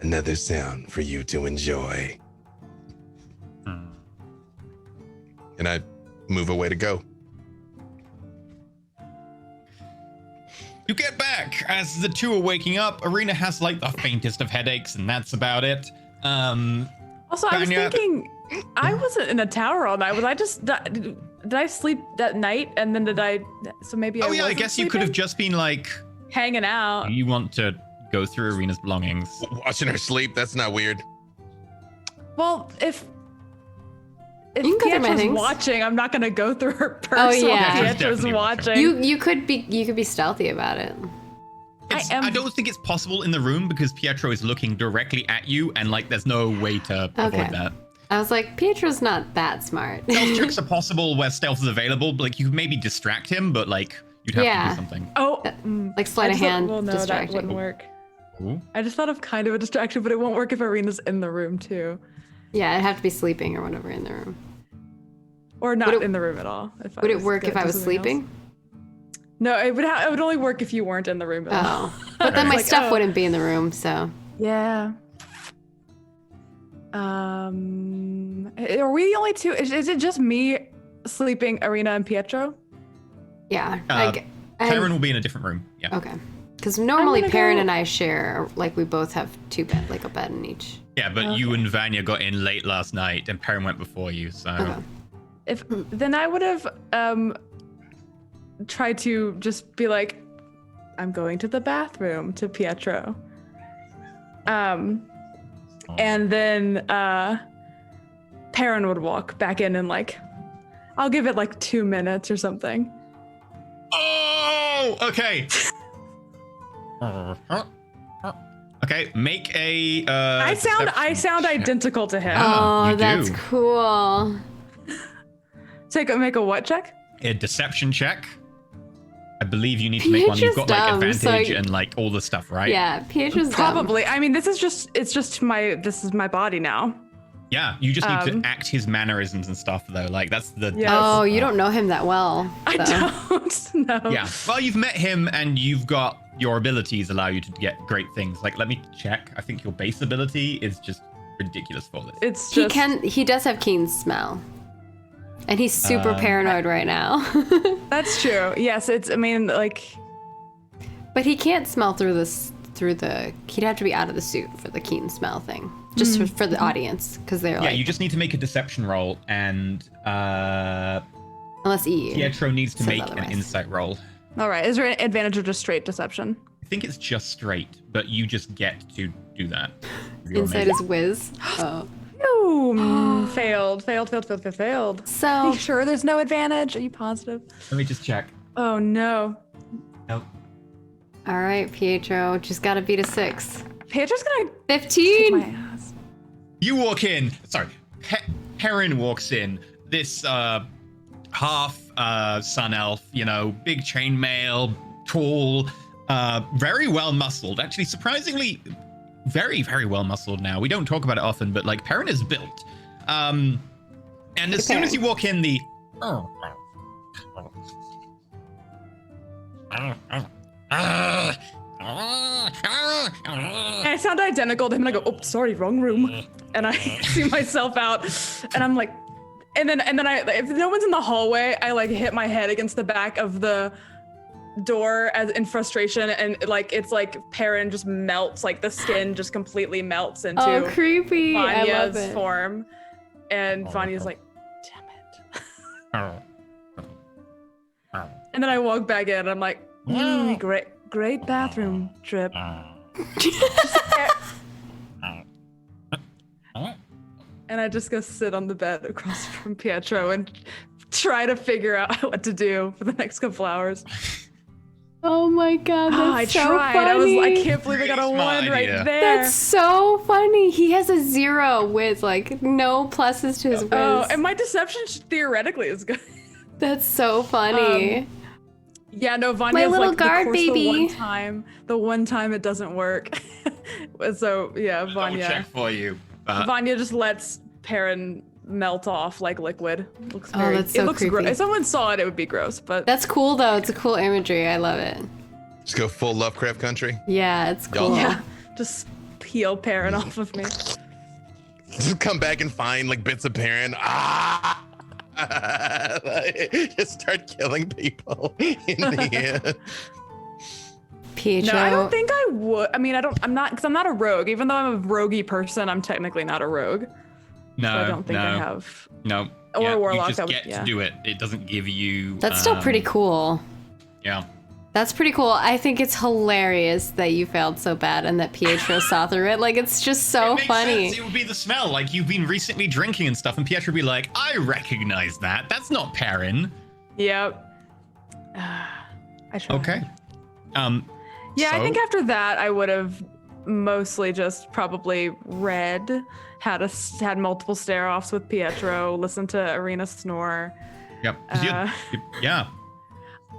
another sound for you to enjoy. And I move away to go. You get back as the two are waking up. Arena has like the faintest of headaches, and that's about it. Also, I was Vanya- thinking, I wasn't in a tower all night. Was I just, did I sleep that night? And then so maybe I Oh yeah, I wasn't guess you could have sleeping? just been like, Hanging out. you want to go through Arena's belongings. Watching her sleep, that's not weird. Well, if You can go through my Pietro's things. watching, I'm not gonna go through her purse Oh, yeah. while Pietro's Pietro's definitely watching. You could be stealthy about it. I don't think it's possible in the room because Pietro is looking directly at you, and like there's no way to Okay. avoid that. I was like, Pietro's not that smart. Stealth tricks are possible where stealth is available, but like you could maybe distract him, but like you'd have to Yeah. do something. Oh, Like sleight of hand, well, no, that distracting. wouldn't work. Ooh. I just thought of kind of a distraction, but it won't work if Arena's in the room too, Yeah, I'd have to be sleeping or whatever in the room. or not Would it- in the room at all. Would it work if I was sleeping? No, it would only work if you weren't in the room at all. Oh, but then my Like, stuff oh. wouldn't be in the room, so. Yeah. Are we the only two? Is it just me sleeping, Arena and Pietro? Yeah. Karen will be in a different room. Yeah. Okay. Because normally gonna Perrin go- and I share, like we both have two bed, like a bed in each. Yeah, but you and Vanya got in late last night, and Perrin went before you, so. Okay. Then I would have tried to just be like, I'm going to the bathroom to Pietro. And then Perrin would walk back in and like, I'll give it like 2 minutes or something. Oh, okay. Okay, make a. I sound identical to him. Oh, you that's do. cool. Make a what check? A deception check. I believe you need to make one. You've got Pietro's like dumb, so advantage and like all the stuff, right? Yeah, Pietro's dumb. Probably. I mean, this is my body now. Yeah, you just need to act his mannerisms and stuff, though. Like that's the. Yes. Oh, you don't know him that well. I so. don't know. Yeah. Well, you've met him, and you've got your abilities allow you to get great things. Like, let me check. I think your base ability is just ridiculous for this. It's just He does have keen smell. And he's super paranoid right now. that's true. Yes, I mean, like, But he can't smell through he'd have to be out of the suit for the keen smell thing. Just for the audience, because they're Yeah, like, you just need to make a deception roll, and unless E. Pietro needs to says make an otherwise. insight roll. all right. Is there an advantage of just straight deception? I think it's just straight, but you just get to do that. You're Insight amazing. is whiz. Oh. Ooh, failed. So, Are you sure there's no advantage? Are you positive? Let me just check. Oh no. Nope. all right, Pietro, just gotta beat a 6. Pietro's gonna kick 15. my ass. You walk in. Sorry, Perrin walks in. This half sun elf, big chainmail, tall, very well muscled. Actually, surprisingly, very, very well muscled now. We don't talk about it often, but like Perrin is built. And as soon as you walk in, the I sound identical to him, and I go, "Oh, sorry, wrong room." And I see myself out, and I'm like, and then if no one's in the hallway, I like hit my head against the back of the door as in frustration, and like it's like Perrin just melts, like the skin just completely melts into Oh, creepy. I love Vanya's it. form, and Vanya's like, "Damn it!" And then I walk back in, and I'm like, great bathroom trip. And I just go sit on the bed across from Pietro and try to figure out what to do for the next couple hours. Oh my god, that's I so tried. funny. I can't believe I got a Smart 1 right idea. there. That's so funny. He has a 0 with like no pluses to his whiz. Oh, and my deception theoretically is good. That's so funny. Yeah, no, Vanya's My little like guard the course baby. The one time it doesn't work. So yeah, Double Vanya. check for you. Vanya just lets Perrin melt off like liquid. Looks Oh, very. that's so it looks creepy. gross. If someone saw it, it would be gross. But That's cool though. It's a cool imagery. I love it. Just go full Lovecraft country. Yeah, it's Y'all- cool. yeah, just peel Perrin off of me. Just come back and find like bits of Perrin. Like, just start killing people in the end. Pietro. No, I don't think I would. I mean, I'm not, because I'm not a rogue. Even though I'm a roguey person, I'm technically not a rogue. No, So I don't think no, I have. no. Or yeah, warlock, You I just would- get yeah. to do it. It doesn't give you. That's still pretty cool. Yeah. That's pretty cool. I think it's hilarious that you failed so bad and that Pietro saw through it. Like, it's just so It makes funny. sense. It would be the smell. Like you've been recently drinking and stuff, and Pietro would be like, "I recognize that. That's not Perrin." Yep. I tried. Okay. Yeah, I so- think after that, I would have mostly just probably read, had multiple stare-offs with Pietro, listened to Arena snore. Yep. 'Cause yeah.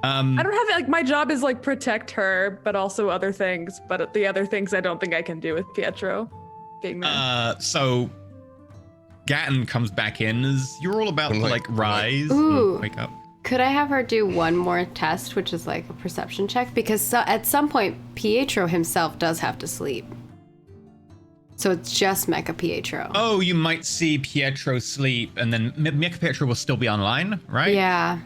I don't have like my job is like protect her, but also other things. But the other things I don't think I can do with Pietro being there. So Gatton comes back in as you're all about to like rise. Ooh. Wake up. Could I have her do one more test, which is like a perception check? Because at some point, Pietro himself does have to sleep. So it's just Mecha Pietro. Oh, you might see Pietro sleep, and then Mecha Pietro will still be online, right? Yeah.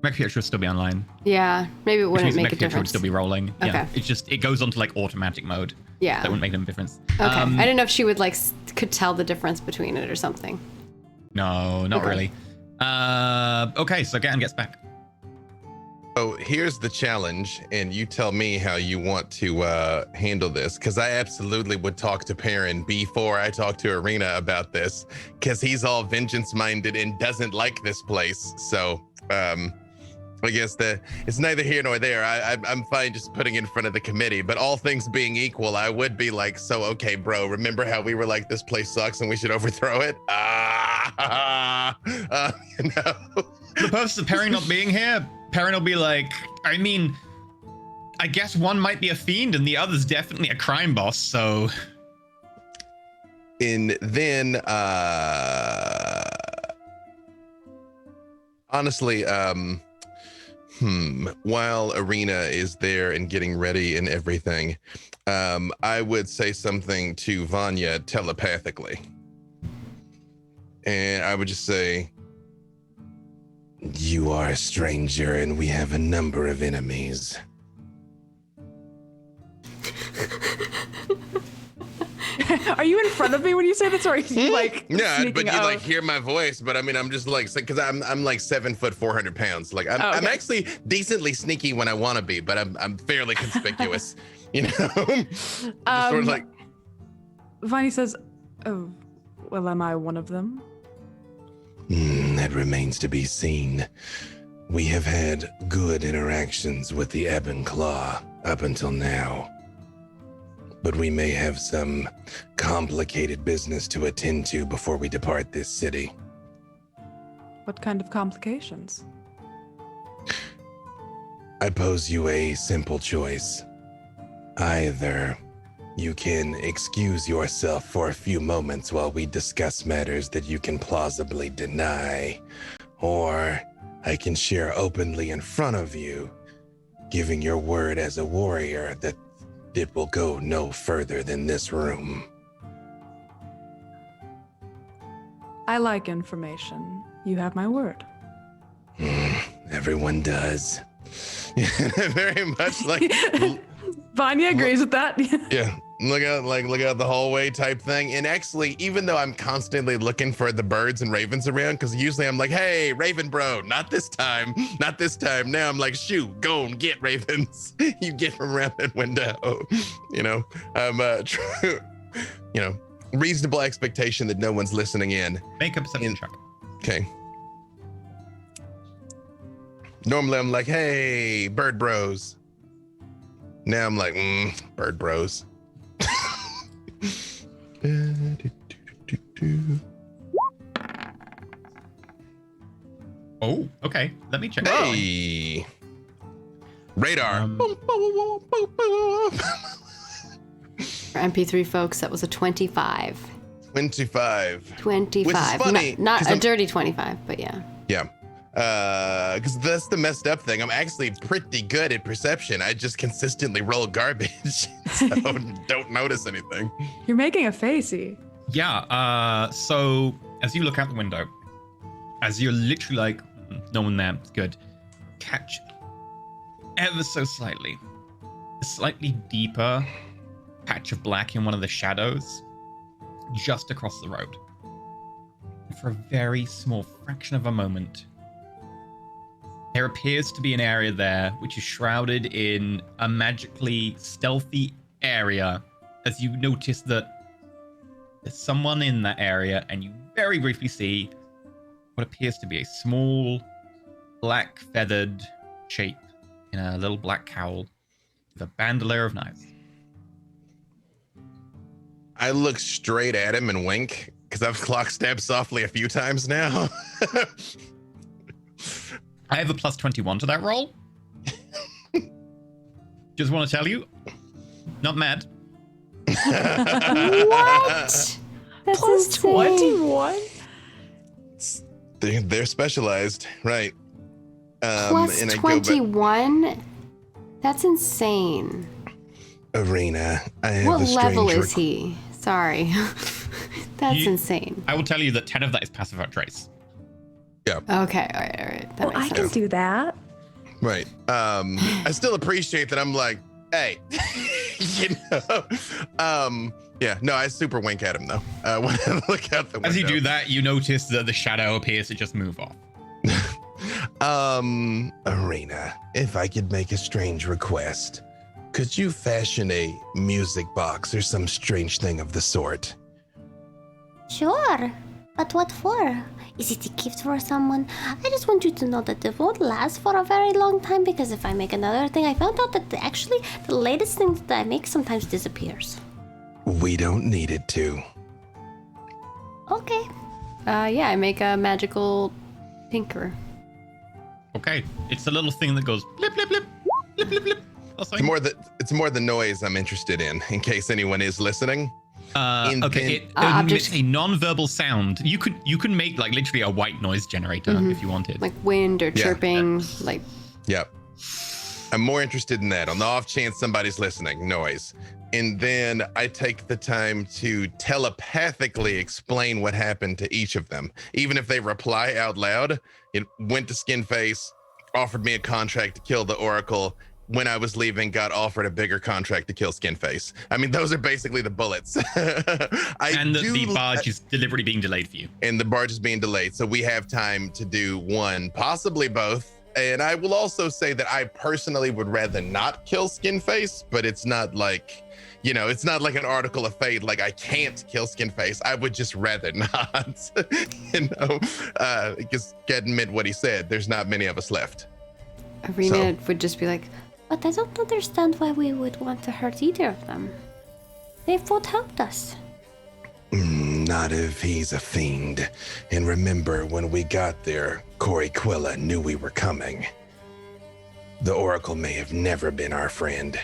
Mecha Pietro will still be online. Yeah. Maybe it Which wouldn't means make a Mecha Pietro would difference. still be rolling. Okay. Yeah. It's just, it goes onto like automatic mode. Yeah. That wouldn't make any difference. Okay. I didn't know if she would like could tell the difference between it or something. No, not Okay. really. Okay, so Gatton gets back. So here's the challenge, and you tell me how you want to handle this, because I absolutely would talk to Perrin before I talk to Arena about this, because he's all vengeance-minded and doesn't like this place. So I guess it's neither here nor there. I'm fine just putting it in front of the committee, but all things being equal, I would be like, so okay, bro, remember how we were like, this place sucks and we should overthrow it? You know. For the purpose of Perrin not being here, Perrin will be like, I mean, I guess one might be a fiend and the other's definitely a crime boss, so... And then honestly, while Arena is there and getting ready and everything, I would say something to Vanya telepathically. And I would just say, You are a stranger, and we have a number of enemies. Are you in front of me when you say this, or are you like yeah, sneaking but you out? like hear my voice, but I mean, I'm just like, because I'm like 7 foot 400 pounds. Like I'm, Oh, okay. I'm actually decently sneaky when I want to be, but I'm fairly conspicuous, you know. Just sort of like, Vanya says, "Oh, well, am I one of them?" That remains to be seen. We have had good interactions with the Ebb and Claw up until now. But we may have some complicated business to attend to before we depart this city. What kind of complications? I pose you a simple choice. Either you can excuse yourself for a few moments while we discuss matters that you can plausibly deny, or I can share openly in front of you, giving your word as a warrior that it will go no further than this room. I like information. You have my word. Everyone does. very much like, Vanya agrees with that. yeah, look out the hallway type thing. And actually, even though I'm constantly looking for the birds and ravens around, because usually I'm like, hey, Raven bro, not this time. Now I'm like, shoot, go and get ravens. You get from around that window. You know, I'm true. You know, reasonable expectation that no one's listening in. Make a perception check. Okay. Normally I'm like, hey, bird bros, Now I'm like, bird bros. Oh, okay. Let me check. Hey. Radar. For MP3 folks, that was a 25. 25. 25. Which is funny, Not 'cause a I'm- dirty 25, but yeah. Yeah. Because that's the messed up thing. I'm actually pretty good at perception. I just consistently roll garbage. So don't notice anything. You're making a facey. Yeah, so as you look out the window, as you're literally like, no one there, it's good, catch ever so slightly, a slightly deeper patch of black in one of the shadows just across the road. And for a very small fraction of a moment, there appears to be an area there which is shrouded in a magically stealthy area as you notice that there's someone in that area, and you very briefly see what appears to be a small, black feathered shape in a little black cowl with a bandolier of knives. I look straight at him and wink because I've clock stabbed softly a few times now. I have a plus 21 to that roll. Just want to tell you, not mad. What? That's Plus insane. 21? They're specialized, right? Plus and I go back- 21? That's insane. Arena, I have What a strange level is he? Sorry. That's You- insane. I will tell you that 10 of that is passive out trace. Okay, all right. That Well, I makes can sense. do that. Right. I still appreciate that. I'm like, hey, you know. Yeah. No, I super wink at him though. When I look out the window. As you do that, you notice that the shadow appears to just move off. Arena, if I could make a strange request, could you fashion a music box or some strange thing of the sort? Sure. But what for? Is it a gift for someone? I just want you to know that it won't last for a very long time, because if I make another thing, I found out that actually the latest thing that I make sometimes disappears. We don't need it to. Okay. Yeah, I make a magical tinker. Okay, it's a little thing that goes blip, blip, blip, blip, blip, blip. It's more the noise I'm interested in case anyone is listening. Okay, it emits a non-verbal sound. You can make like literally a white noise generator if you wanted. Like wind or chirping, like... Yep. I'm more interested in that. On the off chance somebody's listening, noise. And then I take the time to telepathically explain what happened to each of them. Even if they reply out loud, it went to Skinface, offered me a contract to kill the Oracle. When I was leaving, got offered a bigger contract to kill Skinface. I mean, those are basically the bullets. And the barge is deliberately being delayed for you. And the barge is being delayed. So we have time to do one, possibly both. And I will also say that I personally would rather not kill Skinface, but it's not like, you know, it's not like an article of fate, like I can't kill Skinface. I would just rather not, you know, just admit what he said. There's not many of us left. Arena would just be like, But I don't understand why we would want to hurt either of them. They've both helped us. Not if he's a fiend. And remember, when we got there, Coriquilla knew we were coming. The Oracle may have never been our friend.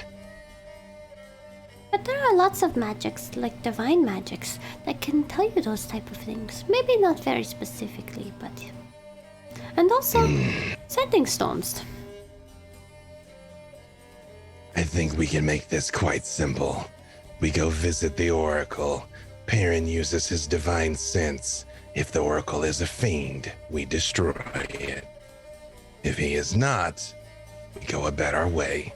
But there are lots of magics, like divine magics, that can tell you those type of things. Maybe not very specifically, but... And also, sending stones. I think we can make this quite simple. We go visit the Oracle. Perrin uses his divine sense. If the Oracle is a fiend, we destroy it. If he is not, we go about our way.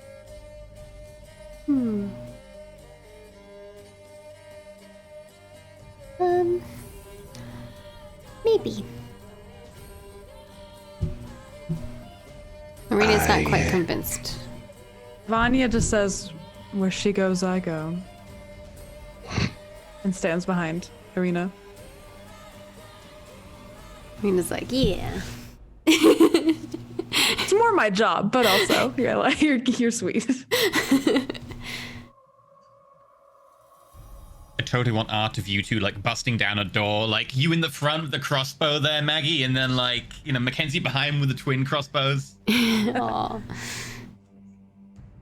Maybe. Arena's not quite convinced. Vanya just says, where she goes, I go. And stands behind Arena. Arena's like, yeah. It's more my job, but also, yeah, like, you're sweet. totally want art of you two like busting down a door, like you in the front with the crossbow there, Maggie, and then like, you know, Mackenzie behind with the twin crossbows. Aw.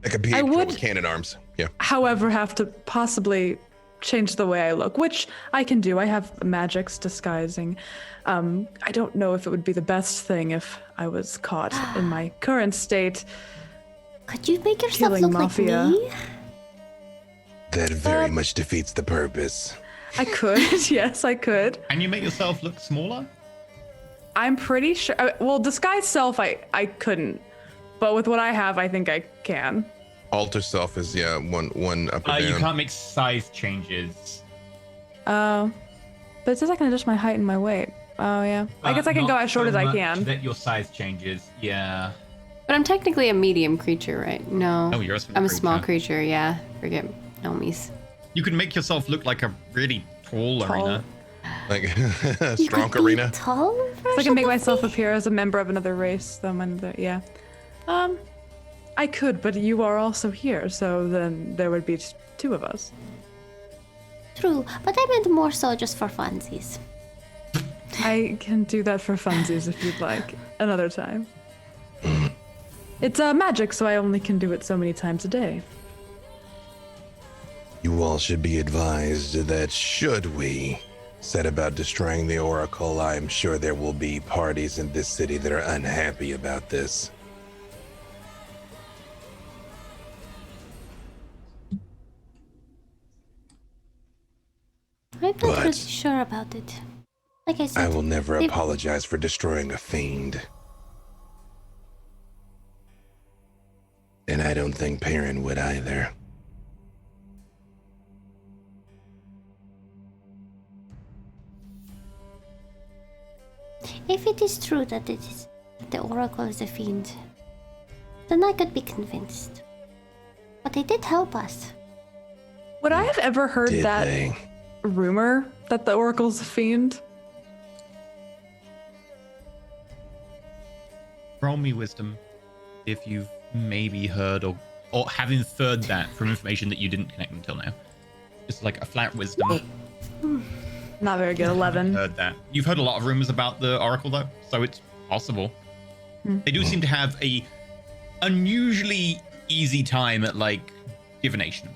Like a PH with cannon arms. Yeah. However, have to possibly change the way I look, which I can do. I have magics disguising. I don't know if it would be the best thing if I was caught in my current state. Could you make yourself Killing look mafia. like me? That very much defeats the purpose. I could. Yes, I could. Can you make yourself look smaller? I'm pretty sure. Well, disguise self, I couldn't. But with what I have, I think I can. Alter self is one up or down. You can't make size changes. But it says I can adjust my height and my weight. Oh yeah. I guess I can go Not as short so as I much can. That your size changes. Yeah. But I'm technically a medium creature, right? No. Oh, you're a small I'm a small creature. creature, yeah. Forget Nomies. You can make yourself look like a really tall arena. Like You strong could be arena. tall So I version can make of myself me? appear as a member of another race. Yeah. I could, but you are also here, so then there would be just two of us. True, but I meant more so just for funsies. I can do that for funsies if you'd like. Another time. It's magic, so I only can do it so many times a day. You all should be advised that should we set about destroying the Oracle, I'm sure there will be parties in this city that are unhappy about this. I'm not But- really sure about it. Like I I said, will never if- apologize for destroying a fiend. And I don't think Perrin would either. If it is true that the Oracle is a fiend, then I could be convinced. But they did help us. Would I have ever heard Did that they? rumor that the Oracle's a fiend? Roll me wisdom if you've maybe heard or have inferred that from information that you didn't connect until now. Just like a flat wisdom. Not very good. 11. Heard that. You've heard a lot of rumors about the Oracle though, so it's possible. They do seem to have a unusually easy time at like divination.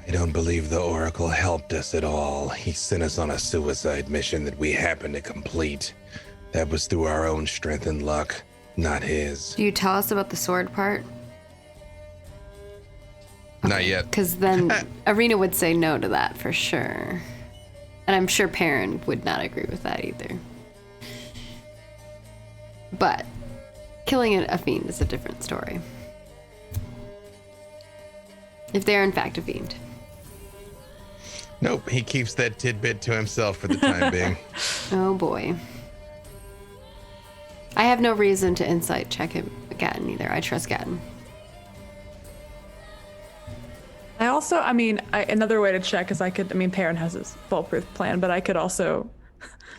I don't believe the Oracle helped us at all. He sent us on a suicide mission that we happened to complete. That was through our own strength and luck, not his. Do you tell us about the sword part? Not yet. Because then Arena would say no to that for sure. And I'm sure Perrin would not agree with that either. But killing a fiend is a different story. If they're in fact a fiend. Nope, he keeps that tidbit to himself for the time being. Oh boy. I have no reason to insight check him Gatton either. I trust Gatton. I also, another way to check is Perrin has his foolproof plan, but I could also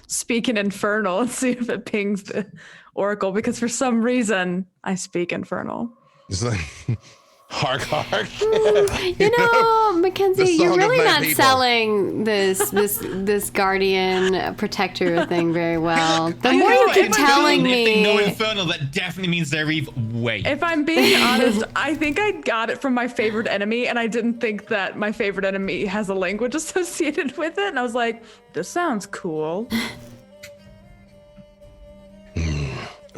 speak in Infernal and see if it pings the Oracle, because for some reason I speak Infernal. It's like, hark, hark. You know, Mackenzie, the you're song of really my not people. selling this guardian protector thing very well. The I more know, you keep if telling If they know me, Infernal, that definitely means they're evil. Wait. If I'm being honest, I think I got it from my favorite enemy, and I didn't think that my favorite enemy has a language associated with it, and I was like, this sounds cool.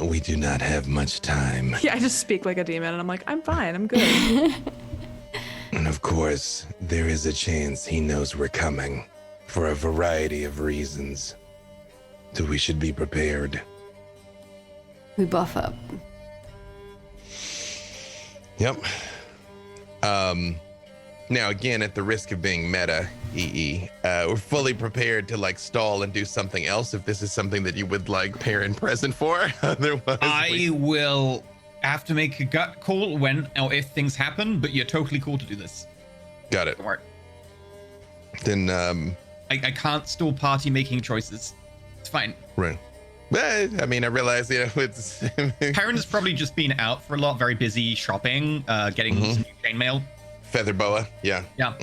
We do not have much time. Yeah, I just speak like a demon, and I'm like, I'm fine, I'm good. And of course, there is a chance he knows we're coming for a variety of reasons. So we should be prepared. we buff up. Yep. Now again, at the risk of being meta, we're fully prepared to like stall and do something else if this is something that you would like Perrin present for. Otherwise, I will have to make a gut call when or if things happen, but you're totally cool to do this. got it. Don't worry. Then I can't stall party making choices. It's fine. right. I realize, it's Perrin's probably just been out for a lot, very busy shopping, getting some new chainmail. feather boa. Yeah. Yeah.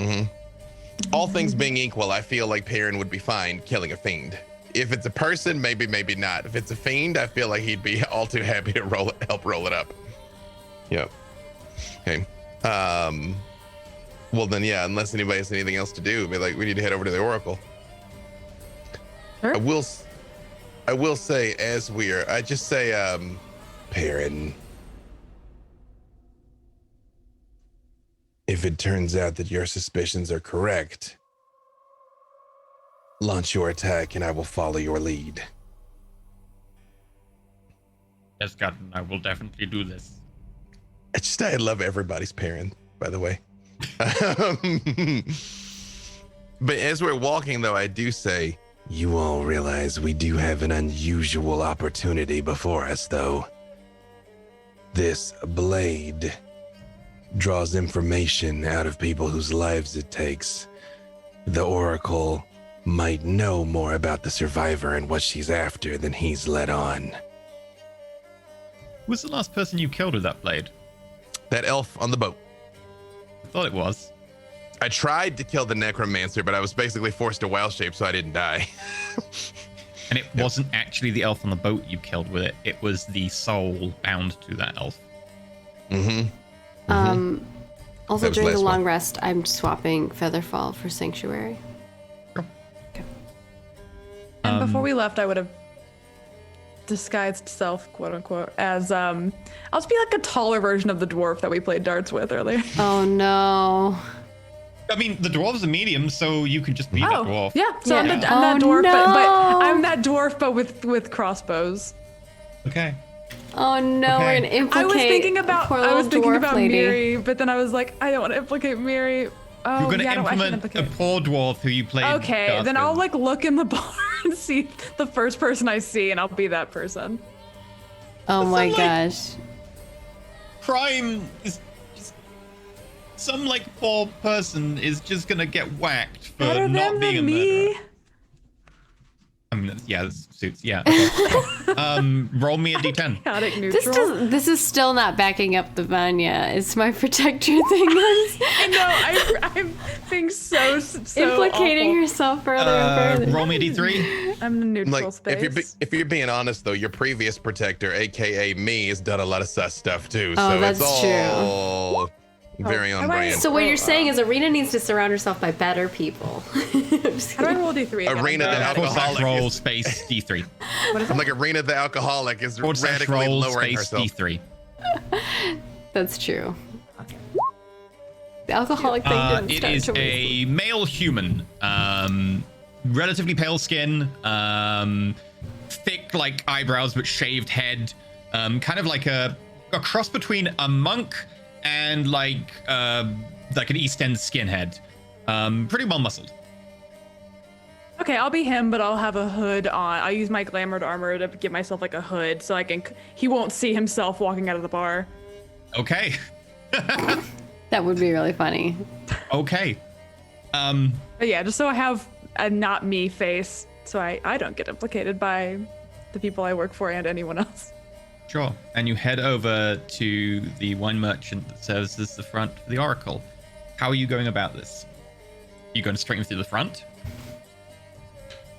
all things being equal, I feel like Perrin would be fine killing a fiend. If it's a person, maybe not. If it's a fiend, I feel like he'd be all too happy to help roll it up. Yep. Okay. Well then, yeah. Unless anybody has anything else to do, be like, we need to head over to the Oracle. Sure. I will say, I just say, Perrin, if it turns out that your suspicions are correct, launch your attack and I will follow your lead. Yes, Captain, I will definitely do this. I love everybody's Perrin, by the way. But as we're walking, though, I do say, You all realize we do have an unusual opportunity before us, though. This blade draws information out of people whose lives it takes. The Oracle might know more about the survivor and what she's after than he's let on. Who was the last person you killed with that blade? that elf on the boat. I thought it was. I tried to kill the necromancer, but I was basically forced to wild shape, so I didn't die. And it wasn't actually the elf on the boat you killed with it. It was the soul bound to that elf. Also, That was during the last long one. rest, I'm swapping Featherfall for Sanctuary. And before we left, I would have disguised self, quote unquote, as I'll just be like a taller version of the dwarf that we played darts with earlier. Oh no. I mean, the dwarves are medium, so you could just be that dwarf. Yeah, so Yeah. I'm that Oh, dwarf, but no. I'm that dwarf, but with crossbows. Okay. Oh no, Okay. we're gonna implicate I was thinking about poor little dwarf lady. Miri, but then I was like, I don't want to implicate Miri. Oh, You're going to yeah, no, I should implement a implicate. poor dwarf who you played. Okay, darts then I'll with. like look in the bar and see the first person I see, and I'll be that person. Oh my like- gosh. Crime is just... Some, like, poor person is just going to get whacked for Better not them being a than murderer. me. I mean, yeah, this suits. Yeah. Okay. Roll me a d10. Chaotic This neutral. this is still not backing up the Vanya. It's my protector thing. I know. I'm being so Implicating awful. herself further and further. Roll me a d3. I'm in a neutral Like, space. if you're being honest though, your previous protector, aka me, has done a lot of sus stuff too. Oh, So that's it's true. all very on am I- brand. So what you're saying is Arena needs to surround herself by better people. I'm just How do I kidding. roll D3 again? Arena the Forward slash alcoholic. roll Is, space d3. I'm like Arena the alcoholic is Forward slash radically roll lowering space herself. d3. That's true. The alcoholic thing didn't It start is till a male human, relatively pale skin, thick like eyebrows but shaved head, kind of like a cross between a monk and like an East End skinhead. Pretty well muscled. Okay, I'll be him, but I'll have a hood on. I'll use my glamored armor to give myself like a hood, so he won't see himself walking out of the bar. Okay. That would be really funny. Okay. But yeah, just so I have a not me face, so I don't get implicated by the people I work for and anyone else. Sure. And you head over to the wine merchant that serves as the front for the Oracle. How are you going about this? You going straight in through the front?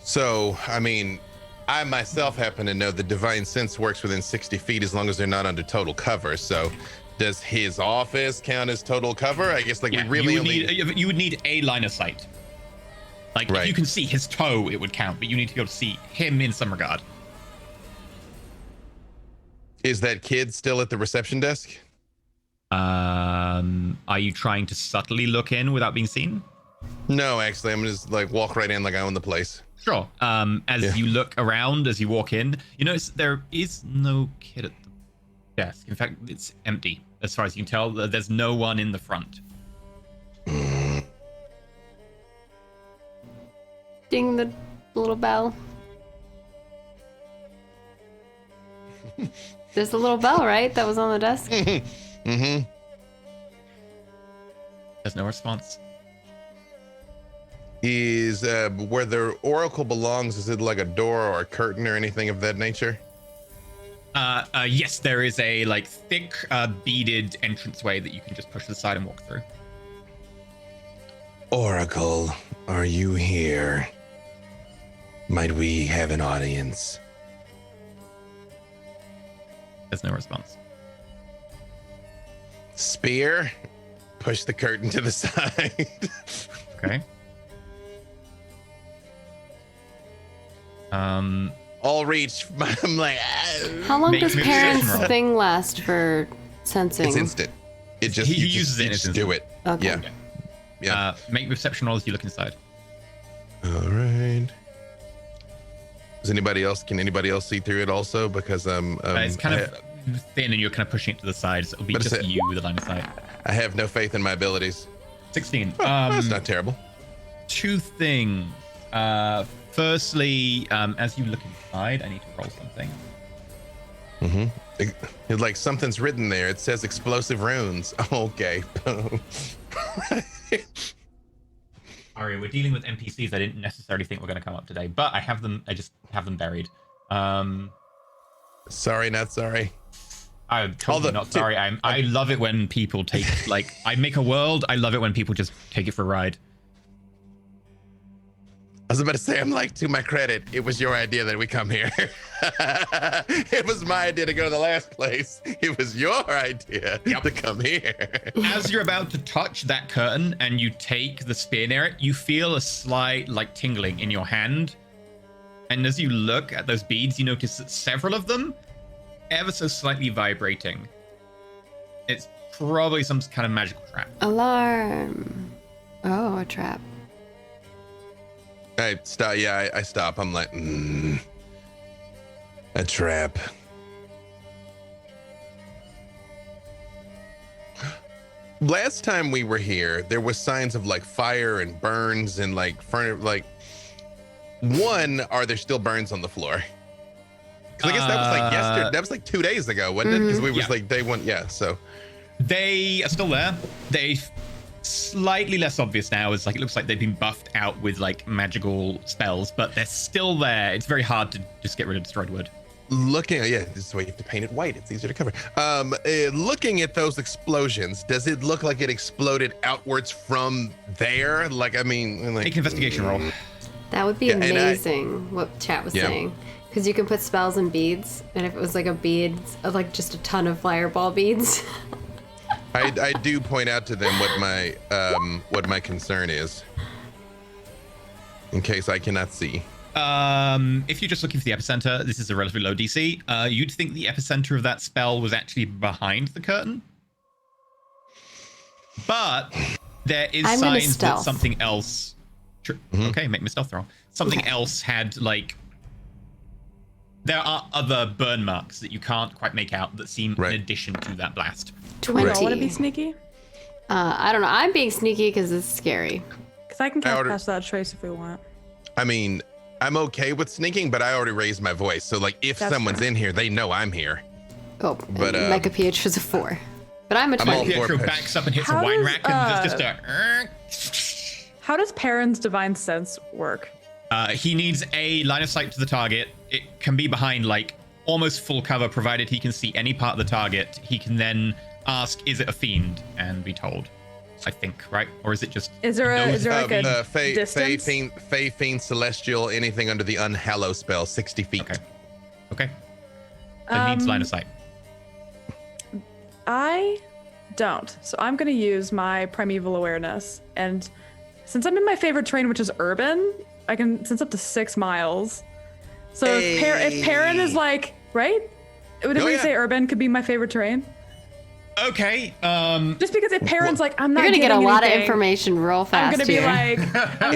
So, I mean, I myself happen to know the divine sense works within 60 feet as long as they're not under total cover. So, does his office count as total cover? I guess we really you would need a line of sight. Like if Right. you can see his toe, it would count, but you need to be able to see him in some regard. Is that kid still at the reception desk? Are you trying to subtly look in without being seen? No, actually, I'm gonna just like walk right in like I own the place. Sure. As you look around, as you walk in, you notice there is no kid at the desk. In fact, it's empty as far as you can tell. There's no one in the front. Ding the little bell. There's a little bell, right? That was on the desk. Mm-hmm. There's no response. Is where the oracle belongs? Is it like a door or a curtain or anything of that nature? Yes, there is a like thick beaded entranceway that you can just push to the side and walk through. Oracle, are you here? Might we have an audience? There's no response. Spear, push the curtain to the side. Okay. All reach. I'm like, How long Make does me a perception parents' roll. thing last for sensing? it's instant. It just He you uses it you in just his do instant. it. Okay. Yeah. Yeah. Make perception rolls as you look inside. All right. Can anybody else see through it also? Because It's kind of thin, and you're kind of pushing it to the side, so it'll be But is just it- you with the line of sight. I have no faith in my abilities. 16. That's not terrible. Two things. Firstly, as you look inside, I need to roll something. It's like something's written there. It says explosive runes. Okay. Ari, we're dealing with NPCs I didn't necessarily think were going to come up today, but I just have them buried. Sorry, not sorry. I'm totally Although- not sorry. I love it when people take, like, I make a world. I love it when people just take it for a ride. I was about to say, I'm like, to my credit, it was your idea that we come here. It was my idea to go to the last place. It was your idea to come here. As you're about to touch that curtain and you take the spear near it, you feel a slight, like, tingling in your hand. And as you look at those beads, you notice that several of them ever so slightly vibrating. It's probably some kind of magical trap. Alarm. Oh, a trap. I stop. Yeah, I stop. I'm like, A trap. last time we were here, there was signs of like fire and burns and like are there still burns on the floor? 'Cause I guess that was like yesterday. That was like 2 days ago, wasn't it? Because we was like day one. Yeah. So They are still there. They slightly less obvious now. It's like it looks like they've been buffed out with like magical spells, but they're still there. It's very hard to just get rid of destroyed wood. looking, yeah, this is why you have to paint it white. It's easier to cover. Looking at those explosions, does it look like it exploded outwards from there? Like, I mean, like, Make an investigation roll. That would be Yeah, and amazing, what chat was saying. Because you can put spells and beads, and if it was like a bead, like just a ton of fireball beads. I do point out to them what my concern is, in case I cannot see. If you're just looking for the epicenter, this is a relatively low DC. You'd think the epicenter of that spell was actually behind the curtain, but there is I'm gonna signs that stealth. something else. Okay, make me stealth roll. Something else had like. There are other burn marks that you can't quite make out that seem in addition to that blast. 20. I want to be sneaky I don't know. I'm being sneaky because it's scary. because I can cast Pass Without Trace if we want. I mean, I'm okay with sneaking, but I already raised my voice, so like if That's someone's fair. in here, they know I'm here. Oh, But, Mega PH was a 4. But I'm a I'm 20. all for Pietro pitch. backs up and hits a How wine does, rack, and there's just a. How does Perrin's Divine Sense work? He needs a line of sight to the target. It can be behind like almost full cover, provided he can see any part of the target. He can then ask, "Is it a fiend?" and be told. I think, right? Or is it just? Is there like a Fey distance? Fiend, Celestial, anything under the Unhallow spell, 60 feet. Okay. So he needs line of sight. I don't. So I'm going to use my Primeval Awareness. And since I'm in my favorite terrain, which is urban, I can sense up to 6 miles. So if Perrin is like, right? Did we say urban could be my favorite terrain? Okay. Just because if Perrin's like, I'm not You're going to get a lot of anything, information real fast I'm going to be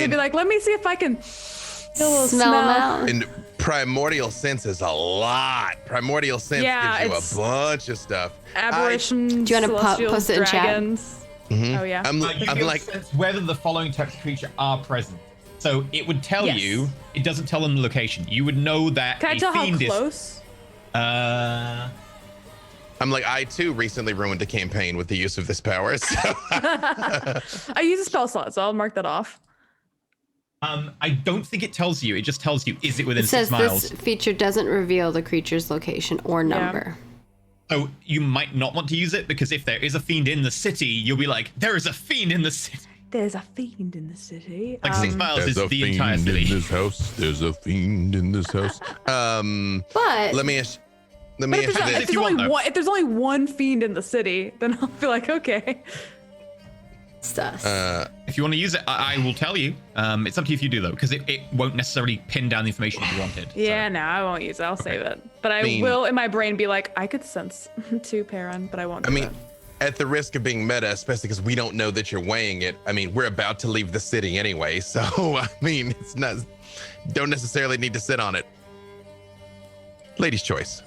here. like, let me see if I can feel a little Smell 'em out. And Primordial Sense is a lot. Primordial Sense gives you a bunch of stuff. Aberrations, Do you wanna celestials, post it in chat? dragons. Oh, yeah. I'm You can like, sense whether the following types of creature are present. So it would tell Yes. you. It doesn't tell them the location. You would know that. Can I a tell how fiend is- close? I'm like, I too recently ruined a campaign with the use of this power. So I use a spell slot, so I'll mark that off. I don't think it tells you. It just tells you, is it within It says 6 miles? this feature doesn't reveal the creature's location or number. So you might not want to use it because if there is a fiend in the city, you'll be like, there is a fiend in the city. there's a fiend in the city. Like 6 miles is There's a the fiend entire in city. this house. There's a fiend in this house. But Let me ask. Let But me if ask there's, you this. if there's only one fiend in the city, then I'll be like, okay. sus. If you want to use it, I will tell you. It's up to you if you do though, because it won't necessarily pin down the information if you wanted. Yeah, no, I won't use it. I'll save it. But I mean- will in my brain be like, I could sense to Perrin, but I won't do I mean, it. at the risk of being meta, especially because we don't know that you're weighing it. I mean, we're about to leave the city anyway, so I mean, it's not. Don't necessarily need to sit on it. Lady's choice.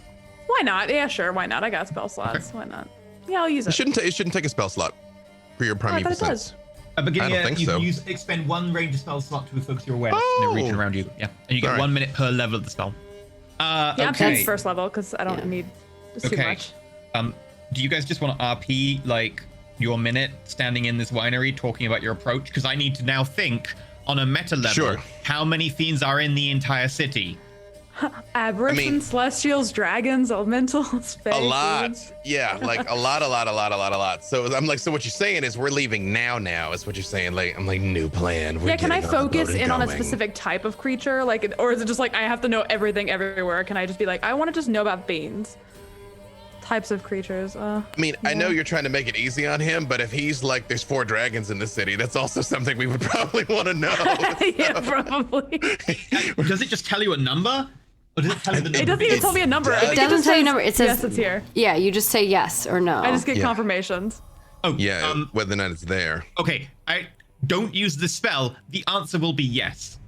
Why not? Yeah, sure. Why not? I got spell slots. Why not? Yeah, I'll use It it. shouldn't take a spell slot for your I primeval thought it does. sense. At the beginning, I don't think you so. can expend 1 range spell slot to focus your awareness in a region around you. Yeah, and you get Alright. 1 minute per level of the spell. Yeah, I'm okay. past first level because I don't need too Okay. much. Do you guys just want to RP like your minute standing in this winery talking about your approach? Because I need to now think on a meta level Sure. how many fiends are in the entire city. Aberrations, I mean- celestials, dragons, elementals, fae, A lot. fiends. Yeah, like a lot. So I'm like, so what you're saying is we're leaving now is what you're saying. Like, I'm like, new plan. We're Yeah, can I getting on the boat focus and in on a going. specific type of creature? Like, or is it just like I have to know everything everywhere? Can I just be like, I want to just know about fiends? Types of creatures. I mean, I know you're trying to make it easy on him, but if he's like, there's 4 dragons in the city, that's also something we would probably want to know. Yeah, probably. Does it just tell you a number? Or does it tell you the number? It doesn't even tell me a number. I It think doesn't just tell you says, number. It says yes, it's here. Yeah, you just say yes or no. I just get Yeah. confirmations. Oh, Yeah, whether or not it's there. Okay, I don't use the spell. The answer will be yes.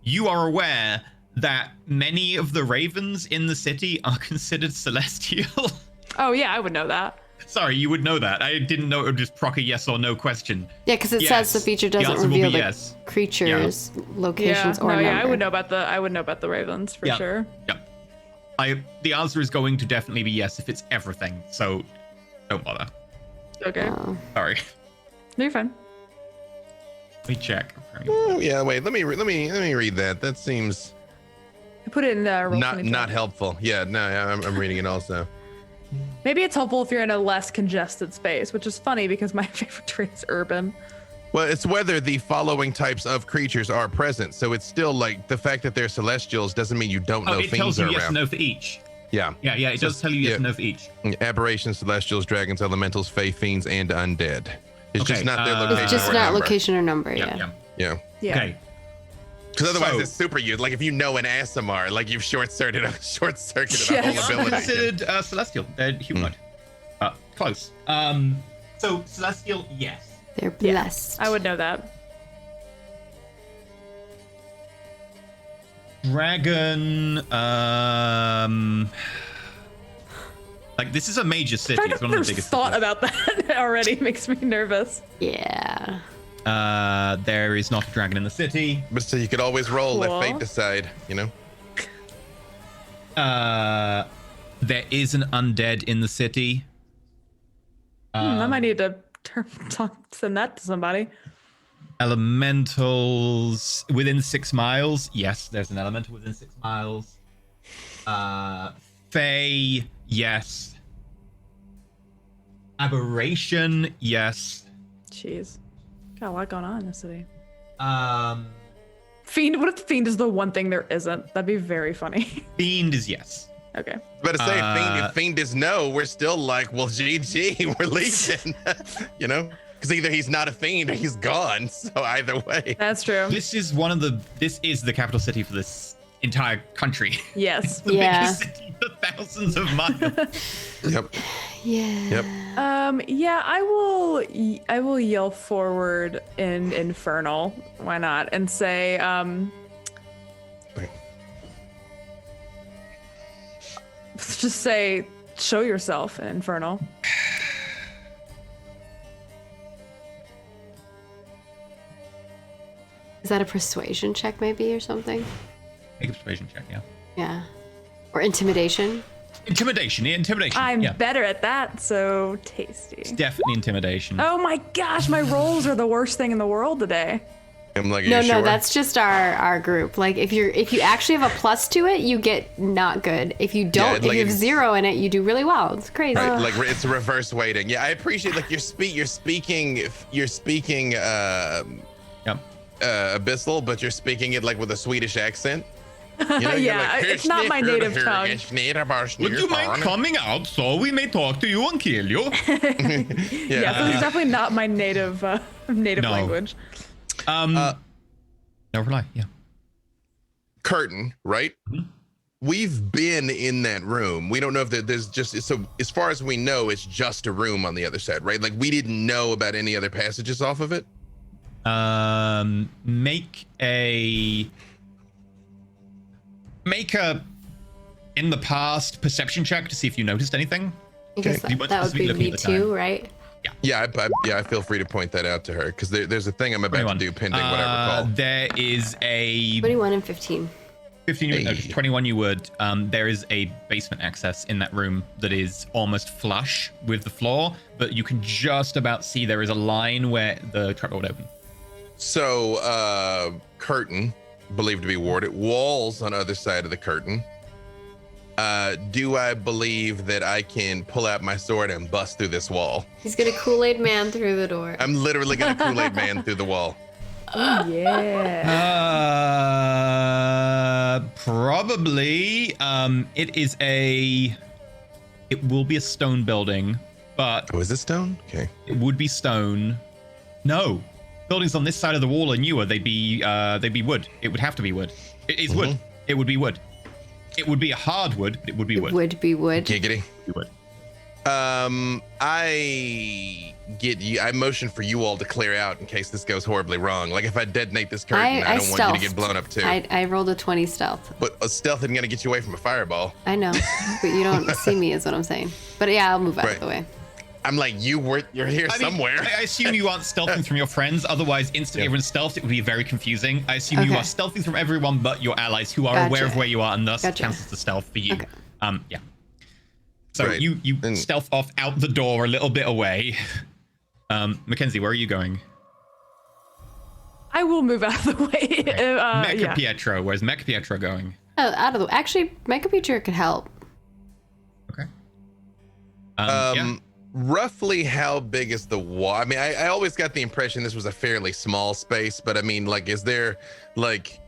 You are aware that many of the ravens in the city are considered celestial. Oh yeah, I would know that. Sorry, you would know that. I didn't know it would just proc a yes or no question. Yeah, because it Yes. says the feature The doesn't answer will reveal be the yes. creatures, locations, Yeah, or no, number. yeah, I would know about the ravens for sure. Yep. The answer is going to definitely be yes if it's everything. So don't bother. Okay, Sorry. no, you're fine. Let me check. Oh, yeah, wait. Let me read that. That seems I put it in roll not 22. helpful. Yeah, no, I'm reading it also. Maybe it's helpful if you're in a less congested space, which is funny because my favorite trait is urban. Well, it's whether the following types of creatures are present. So it's still like the fact that they're celestials doesn't mean you don't know it tells fiends you are yes around. and no for each. Yeah. Yeah, it does tell you yes and no for each. Aberrations, celestials, dragons, elementals, fae, fiends, and undead. It's Okay, just not their location. It's just or not number. location or number. Yeah. Yeah. Yeah. Yeah. Okay. Because otherwise So- it's super used. Like if you know an ASMR, like you've short-circuited a whole Yes. ability. Considered celestial. They're humanoid. Close. So celestial, yes. They're Yeah, blessed. I would know that. Dragon. Like this is a major The city. fact It's that one of there's the biggest. thought cities. about that already makes me nervous. Yeah. There is not a dragon in the city. But so you could always roll, Cool. let fate decide, you know? There is an undead in the city. I might need to send that to somebody. Elementals within 6 miles. Yes, there's an elemental within 6 miles. Fae, yes. Aberration, yes. Jeez. Got a lot going on in this city. Fiend, what if Fiend is the one thing there isn't? That'd be very funny. Fiend is yes. Okay. But to say Uh, if Fiend is no, we're still like, well, GG, we're leaving. You know? Because either he's not a Fiend or he's gone. So either way. That's true. This is the capital city for this entire country. Yes. The Yeah. biggest city for thousands of miles. Yep. Yeah. Yep. Yeah, I will yell forward in Infernal. Why not? And say, Okay. just say, show yourself in Infernal. Is that a persuasion check maybe or something? Make a persuasion check, yeah. Yeah. Or intimidation? Intimidation, I'm yeah. better at that, so tasty. Definitely intimidation. Oh my gosh, my rolls are the worst thing in the world today. I'm like, are No, you sure? that's just our group. Like if you actually have a plus to it, you get not good. If you don't, if you have 0 in it, you do really well. It's crazy. Right, like it's a reverse weighting. Yeah, I appreciate like you're speaking Abyssal, but you're speaking it like with a Swedish accent. You know, Yeah, like, it's not my native tongue. Would you mind coming out so we may talk to you and kill you? Yeah, so it's definitely not my native No. language. No reply. Yeah. Curtain, right? We've been in that room. We don't know if there's just, so as far as we know, it's just a room on the other side, right? Like we didn't know about any other passages off of it. Make a in the past perception check to see if you noticed anything. I guess You weren't that would supposed to be be looking me at the time. too, right? Yeah, I feel free to point that out to her because there's a thing I'm about 21. to do pending what I recall. There is a 21 and 15. 15, Hey. 21 you would. There is a basement access in that room that is almost flush with the floor, but you can just about see there is a line where the trapdoor would open. So, curtain, believed to be warded, walls on other side of the curtain. Do I believe that I can pull out my sword and bust through this wall? He's gonna Kool-Aid man through the door. I'm literally gonna Kool-Aid man through the wall. Yeah. Probably. It will be a stone building, but Oh, is this stone? Okay. it would be stone. No, buildings on this side of the wall are newer. They'd be wood. It would have to be wood. It is wood. It would be wood. It would be a hardwood, but it would be wood. Would be wood. Giggity. It would. I motion for you all to clear out in case this goes horribly wrong. Like if I detonate this curtain, I don't want you to get blown up too. I rolled a 20 stealth. But a stealth isn't gonna get you away from a fireball. I know, but you don't see me is what I'm saying. But yeah, I'll move out Right. of the way. I'm like, you're here I mean, somewhere. I assume you aren't stealthing from your friends. Otherwise, instantly everyone's stealthed. It would be very confusing. I assume you Okay. are stealthing from everyone but your allies who are aware of Gotcha. where you are, and thus Gotcha. cancels the stealth for you. Okay. Yeah. So Right. you And- stealth off out the door a little bit away. Mackenzie, where are you going? I will move out of the way. Mecha Yeah. Pietro. Where's Mecha Pietro going? Oh, out of the actually, Mecha Picture could help. Okay. Yeah. Roughly how big is the wall? I mean, I always got the impression this was a fairly small space, but I mean, like, is there, like,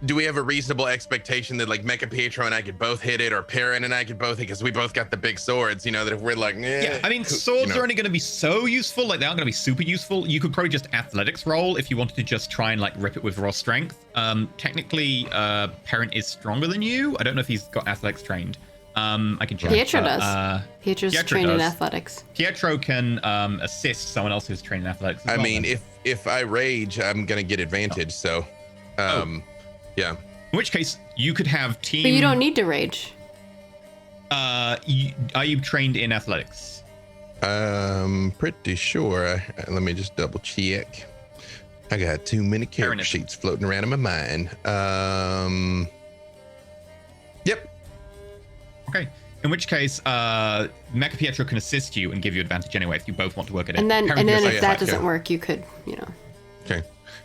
do we have a reasonable expectation that, like, Mecha Pietro and I could both hit it, or Perrin and I could both hit, because we both got the big swords, you know, that if we're like, Yeah, I mean, swords are only going to be so useful. Like, they aren't going to be super useful. You could probably just athletics roll if you wanted to just try and, like, rip it with raw strength. Technically, Perrin is stronger than you. I don't know if he's got athletics trained. I can check. Pietro but, does. Pietro's Pietro trained in does. athletics. Pietro can assist someone else who's trained in athletics. as I well, mean, then. if I rage, I'm gonna get advantage. So, yeah. In which case, you could have team. But you don't need to rage. Are you trained in athletics? Pretty sure. Let me just double check. I got too many character enough. sheets floating around in my mind. Yep. Okay. In which case, Mecha Pietro can assist you and give you advantage anyway if you both want to work at it. And then, Perrin and can then just- if yeah, that okay. doesn't work, you could, you know. Okay.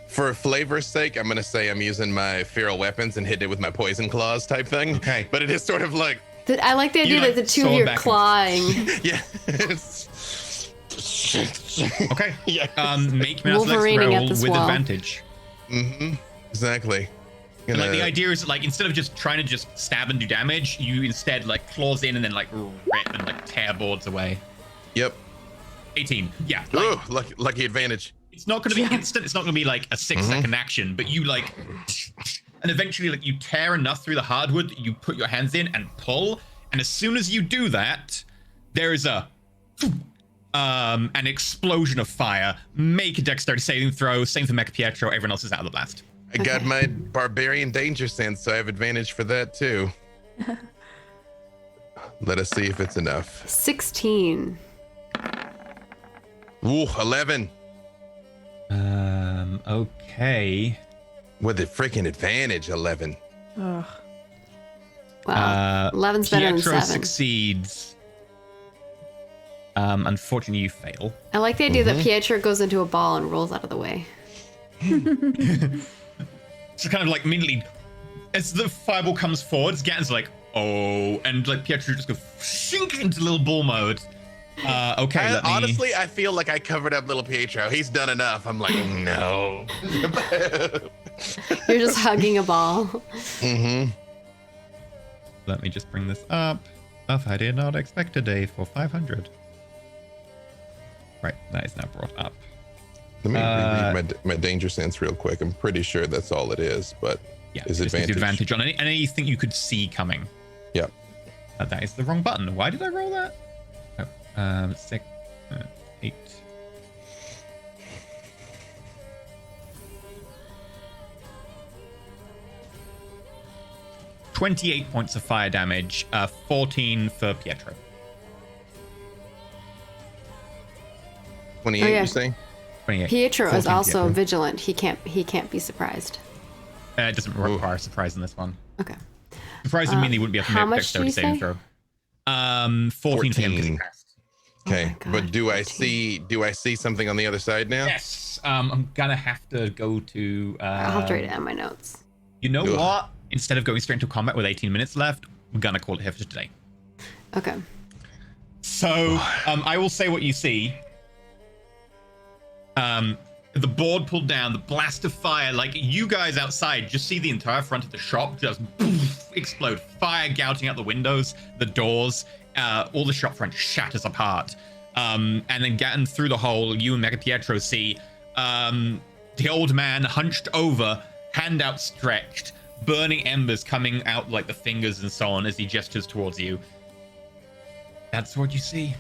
For flavor's sake, I'm gonna say I'm using my feral weapons and hitting it with my poison claws type thing. Okay. But it is sort of like, I like the idea You, like, that the two of sword you are backwards. clawing. yeah. Okay. Yeah. Make me an athletics Wolverining at roll this with wall. advantage. Exactly. And, like, the Gonna- idea is, like, instead of just trying to just stab and do damage, you instead, like, claws in and then, like, rip and, like, tear boards away. Yep. 18. Yeah. Like, Ooh, lucky advantage. it's not going to be instant. It's not going to be, like, a 6-second action, but you, like... And eventually, like, you tear enough through the hardwood that you put your hands in and pull. And as soon as you do that, there is an explosion of fire. Make a dexterity saving throw. Same for Mecha Pietro. Everyone else is out of the blast. I got my barbarian danger sense, so I have advantage for that too. Let us see if it's enough. 16. Ooh, 11 Okay. with the freaking advantage. 11. Ugh. Wow. 11's better than Pietro 7. succeeds. Unfortunately, you fail. I like the idea that Pietro goes into a ball and rolls out of the way. Just kind of like immediately, as the fireball comes forward, Gatton's like, oh, and like Pietro just goes shink into little ball mode. Okay, Honestly, I feel like I covered up little Pietro. He's done enough. I'm like, no. You're just hugging a ball. Mm-hmm. Let me just bring this up. Stuff I did not expect today for 500. Right, that is now brought up. Let me reread my danger sense real quick. I'm pretty sure that's all it is, but Yeah, is just advantage. advantage on anything you could see coming. Yep. That is the wrong button. Why did I roll that? Oh, 6, 8. $28 points of fire damage, 14 for Pietro. 28, Oh, yeah. you say? 28. Pietro is 14 also Pietro. vigilant. He can't be surprised. It doesn't require a surprise in this one. Okay. Surprise would mean they wouldn't be able to how make a much do dexterity you saving say? throw. 14 for him because he 14. passed. Okay, my God, but do I 14. see something on the other side now? Yes. I'm gonna have to go to. I'll have to write it down my notes. You know Ugh. what? Instead of going straight into combat with 18 minutes left, we're gonna call it here for today. Okay. So, I will say what you see. The board pulled down, the blast of fire, like you guys outside just see the entire front of the shop just poof, explode. Fire gouting out the windows, the doors, all the shop front shatters apart. And then getting through the hole, you and Mega Pietro see the old man hunched over, hand outstretched, burning embers coming out like the fingers and so on as he gestures towards you. That's what you see.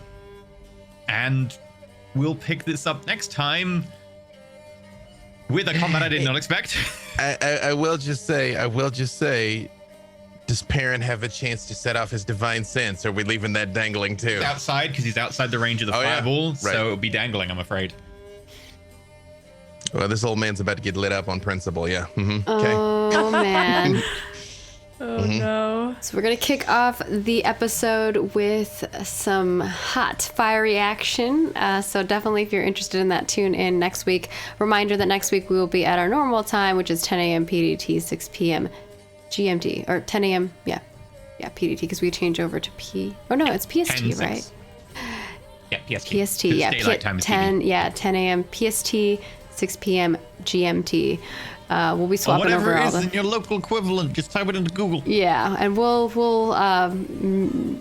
And we'll pick this up next time with a combat I did not expect. I will just say, does Perrin have a chance to set off his divine sense? Or are we leaving that dangling too? He's outside because he's outside the range of the Oh, yeah. fireball, Right. so it'll be dangling, I'm afraid. Well, this old man's about to get lit up on principle, yeah. Okay. Oh man. Oh no. So we're gonna kick off the episode with some hot, fiery action. So definitely, if you're interested in that, tune in next week. Reminder that next week we will be at our normal time, which is 10 a.m. PDT, 6 p.m. GMT, or 10 a.m. Yeah, PDT, because we change over to P. Oh no, it's PST, 10, 6. right? Yeah, PST. PST, yeah, Daylight time is 10 a.m. PST, 6 p.m. GMT. We'll be swapping whatever over it all is the. in your local equivalent, just type it into Google. Yeah, and we'll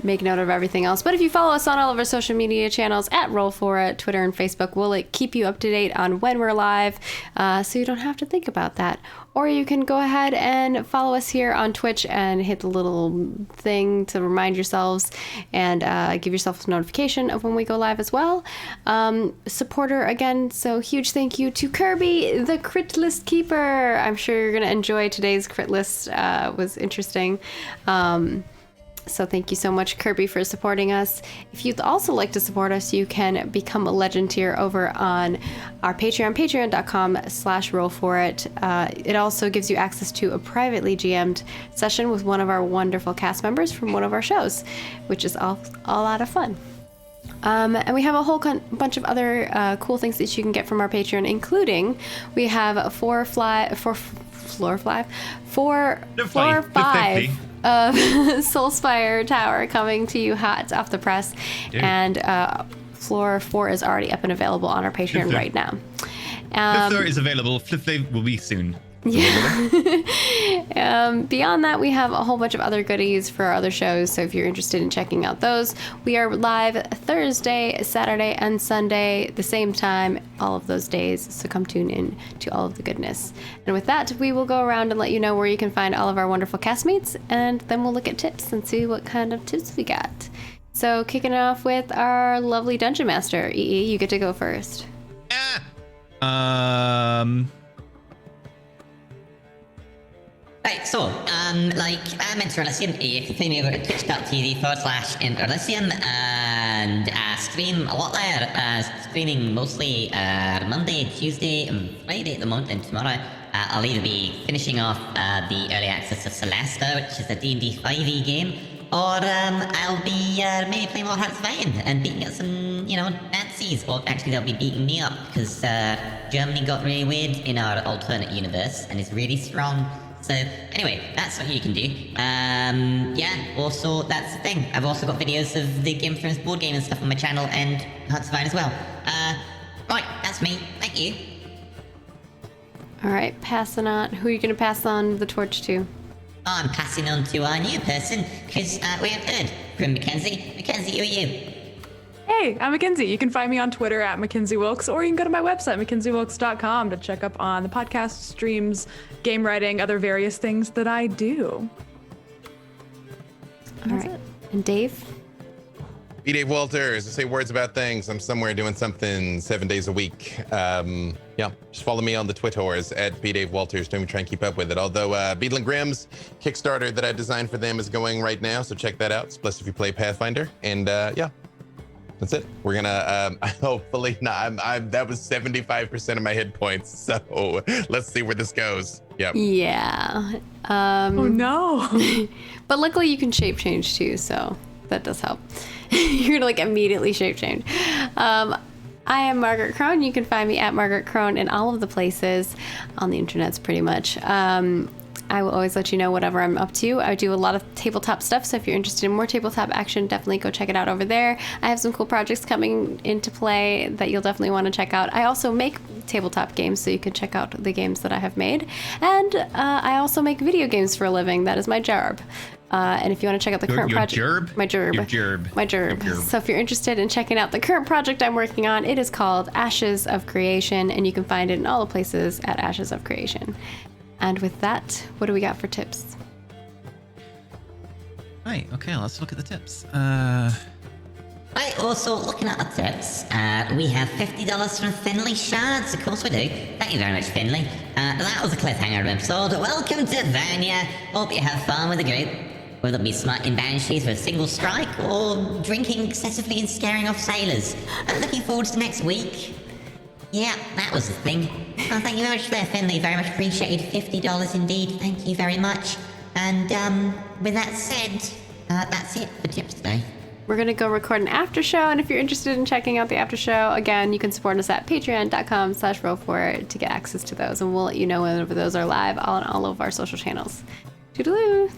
make note of everything else. But if you follow us on all of our social media channels at Roll For It, Twitter and Facebook, we'll keep you up to date on when we're live, so you don't have to think about that. Or you can go ahead and follow us here on Twitch and hit the little thing to remind yourselves and give yourself a notification of when we go live as well. Supporter again, so huge thank you to Kirby, the crit list keeper. I'm sure you're going to enjoy today's crit list. Was interesting. So thank you so much, Kirby, for supporting us. If you'd also like to support us, you can become a legend tier over on our Patreon, patreon.com/rollforit. It also gives you access to a privately GM'd session with one of our wonderful cast members from one of our shows, which is all a lot of fun. And we have a whole bunch of other cool things that you can get from our Patreon, including we have 4 or 5 of Soulspire Tower coming to you hot off the press. Dude. And floor 4 is already up and available on our Patreon Flip right now. Flipflare is available. Flipflare will be soon. Yeah. Beyond that, we have a whole bunch of other goodies for our other shows. So if you're interested in checking out those, we are live Thursday, Saturday, and Sunday, the same time, all of those days. So come tune in to all of the goodness. And with that, we will go around and let you know where you can find all of our wonderful castmates, and then we'll look at tips and see what kind of tips we got. So kicking it off with our lovely Dungeon Master, EE, you get to go first. Right, so, like I mentioned earlier, you can find me over at twitch.tv/Interlysian and stream a lot there, streaming mostly Monday, Tuesday, and Friday at the moment, and tomorrow I'll either be finishing off the early access of Celesta, which is a D&D 5e game, or I'll be maybe playing more Hearts of Iron and beating up some, Nazis. Or actually, they'll be beating me up because Germany got really weird in our alternate universe and is really strong. So anyway, that's what you can do. Also that's the thing. I've also got videos of the Game of Thrones board game and stuff on my channel and Hearts of Iron as well. Right, that's me. Thank you. All right, passing on. Who are you going to pass on the torch to? I'm passing on to our new person because we have heard from Mackenzie. Mackenzie, who are you? Hey, I'm Mackenzie. You can find me on Twitter at Mackenzie Wilkes, or you can go to my website, mackenziewilkes.com, to check up on the podcast, streams, game writing, other various things that I do. All right. And Dave? Be Dave Walters. I say words about things. I'm somewhere doing something 7 days a week. Just follow me on the Twitters at B Dave Walters. Don't even try and keep up with it. Although Beetle and Grimm's Kickstarter that I designed for them is going right now, so check that out. Plus, if you play Pathfinder, and that's it. We're gonna hopefully not. That was 75% of my hit points. So let's see where this goes. Yep. Yeah. Oh no. But luckily you can shape change too, so that does help. You're gonna immediately shape change. I am Margaret Crone. You can find me at Margaret Crone in all of the places on the internets pretty much. I will always let you know whatever I'm up to. I do a lot of tabletop stuff, so if you're interested in more tabletop action, definitely go check it out over there. I have some cool projects coming into play that you'll definitely want to check out. I also make tabletop games, so you can check out the games that I have made. And I also make video games for a living. That is my job. And if you want to check out the current project, my gerb. So if you're interested in checking out the current project I'm working on, it is called Ashes of Creation, and you can find it in all the places at Ashes of Creation. And with that, what do we got for tips? Right, okay, let's look at the tips. Right, also looking at the tips, we have $50 from Finley Shards. Of course we do. Thank you very much, Finley. That was a cliffhanger episode. Welcome to Vania. Hope you have fun with the group. Whether it be smiting banshees with a single strike, or drinking excessively and scaring off sailors. Looking forward to next week. Yeah, that was the thing. Oh, thank you very much there, Finley. Very much appreciated. $50 indeed. Thank you very much. And with that said, that's it for tips today. We're going to go record an after show, and if you're interested in checking out the after show, again, you can support us at patreon.com/roll4 to get access to those, and we'll let you know whenever those are live on all of our social channels. Toodaloo!